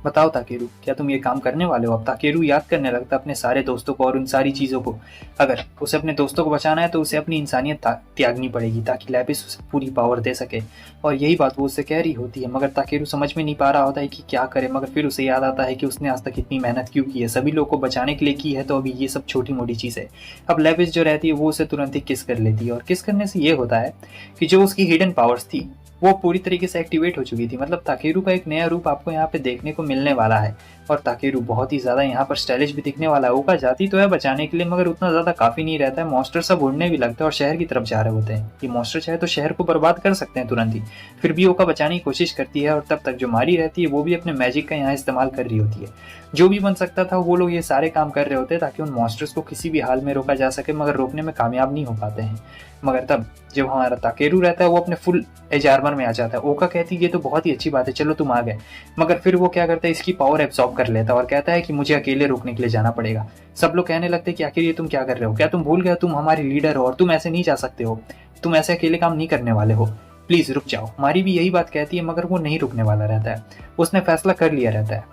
बताओ ताकेरू, क्या तुम ये काम करने वाले हो? अब ताकेरू याद करने लगता अपने सारे दोस्तों को और उन सारी चीज़ों को। अगर उसे अपने दोस्तों को बचाना है तो उसे अपनी इंसानियत त्यागनी पड़ेगी ताकि लैपिस उसे पूरी पावर दे सके। और यही बात वो उससे कह रही होती है, मगर ताकेरू समझ में नहीं पा रहा होता है कि क्या करे। मगर फिर उसे याद आता है कि उसने आज तक इतनी मेहनत क्यों की है, सभी लोगों को बचाने के लिए की है, तो अभी ये सब छोटी मोटी चीज़ है। अब लैपिस जो रहती है वो उसे तुरंत ही किस कर लेती है और किस करने से ये होता है कि जो उसकी हिडन पावर्स थी वो पूरी तरीके से एक्टिवेट हो चुकी थी। मतलब ताकेरू का एक नया रूप आपको यहाँ पे देखने को मिलने वाला है और ताकेरू बहुत ही ज़्यादा यहाँ पर स्टाइलिश भी दिखने वाला है। ओका जाती तो है बचाने के लिए, मगर उतना ज़्यादा काफ़ी नहीं रहता है। मॉन्स्टर सब उड़ने भी लगते हैं और शहर की तरफ जा रहे होते हैं। ये मॉन्स्टर चाहे तो शहर को बर्बाद कर सकते हैं तुरंत ही। फिर भी ओका बचाने की कोशिश करती है और तब तक जो मारी रहती है वो भी अपने मैजिक का यहाँ इस्तेमाल कर रही होती है। जो भी बन सकता था वो लोग ये सारे काम कर रहे होते हैं ताकि उन मॉन्स्टर्स को किसी भी हाल में रोका जा सके, मगर रोकने में कामयाब नहीं हो पाते हैं। मगर तब जब हमारा ताकेरू रहता है वो अपने फुल एज आर्मर में आ जाता है। ओका कहती है ये तो बहुत ही अच्छी बात है, चलो तुम आ गए। मगर फिर वो क्या करता है, इसकी पावर एब्सॉर्ब कर लेता है और कहता है कि मुझे अकेले रोकने के लिए जाना पड़ेगा। सब लोग कहने लगते हैं कि आखिर ये तुम क्या कर रहे हो, क्या तुम भूल गए तुम हमारी लीडर हो और तुम ऐसे नहीं जा सकते हो, तुम ऐसे अकेले काम नहीं करने वाले हो, प्लीज रुक जाओ। मारी भी यही बात कहती है, मगर वो नहीं रुकने वाला रहता है। उसने फैसला कर लिया रहता है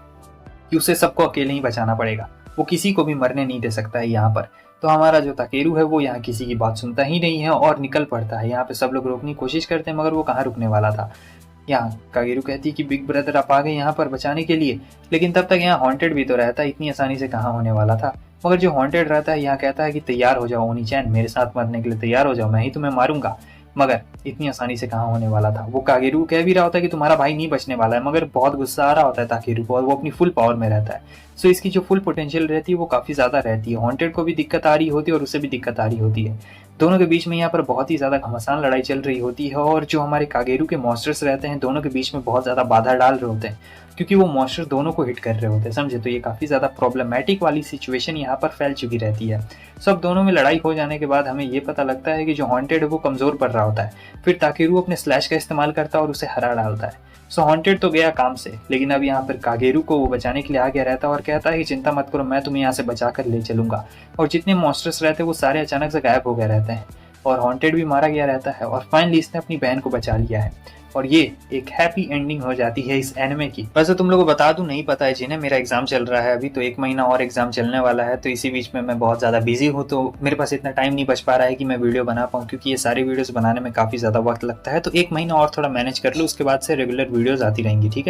कि उसे सबको अकेले ही बचाना पड़ेगा, वो किसी को भी मरने नहीं दे सकता है यहाँ पर। तो हमारा जो ताकेरू है वो यहाँ किसी की बात सुनता ही नहीं है और निकल पड़ता है। यहाँ पे सब लोग रोकने की कोशिश करते हैं, मगर वो कहाँ रुकने वाला था। यहाँ कागेरू कहती है कि बिग ब्रदर आप आ गए यहाँ पर बचाने के लिए, लेकिन तब तक यहाँ हॉन्टेड भी तो रहता है, इतनी आसानी से कहाँ होने वाला था। मगर जो हॉन्टेड रहता है यहाँ कहता है कि तैयार हो जाओ ओनी चैन, मेरे साथ मरने के लिए तैयार हो जाओ, मैं ही तुम्हें मारूंगा। मगर इतनी आसानी से कहाँ होने वाला था। वो कागेरू कह भी रहा होता है कि तुम्हारा भाई नहीं बचने वाला है, मगर बहुत गुस्सा आ रहा होता है ताकेरू को और वो अपनी फुल पावर में रहता है। सो इसकी जो फुल पोटेंशियल रहती है वो काफ़ी ज़्यादा रहती है। हॉन्टेड को भी दिक्कत आ रही होती है और उसे भी दिक्कत आ रही होती है। दोनों के बीच में यहाँ पर बहुत ही ज़्यादा घमासान लड़ाई चल रही होती है और जो हमारे कागेरू के मॉन्स्टर्स रहते हैं दोनों के बीच में बहुत ज़्यादा बाधा डाल रहे होते हैं, क्योंकि वो मॉन्स्टर दोनों को हिट कर रहे होते हैं, समझे। तो ये काफ़ी ज़्यादा प्रॉब्लमेटिक वाली सिचुएशन यहाँ पर फैल चुकी रहती है। सब दोनों में लड़ाई हो जाने के बाद हमें ये पता लगता है कि जो हॉन्टेड है वो कमज़ोर पड़ रहा होता है। फिर ताकेरू अपने स्लैश का इस्तेमाल करता है और उसे हरा डालता है। सो हॉन्टेड तो गया काम से, लेकिन अब यहाँ पर कागेरू को वो बचाने के लिए आ गया रहता है और कहता है कि चिंता मत करो, मैं तुम्हें यहाँ से बचा कर ले चलूंगा। और जितने मॉन्स्टर्स रहते हैं वो सारे अचानक से गायब हो गए रहते हैं और हॉन्टेड भी मारा गया रहता है और फाइनली इसने अपनी बहन को बचा लिया है। और ये एक हैप्पी एंडिंग हो जाती है इस एनिमे की। वैसे तुम लोगों को बता दूं, नहीं पता है जिन्हें, मेरा एग्जाम चल रहा है अभी, तो 1 महीना और एग्जाम चलने वाला है। तो इसी बीच में मैं बहुत ज़्यादा बिजी हूँ, तो मेरे पास इतना टाइम नहीं बच पा रहा है कि मैं वीडियो बना पाऊँ, क्योंकि ये सारी वीडियोस बनाने में काफ़ी ज़्यादा वक्त लगता है। तो 1 महीना और थोड़ा मैनेज कर लो, उसके बाद से रेगुलर वीडियोज़ आती रहेंगी, ठीक है।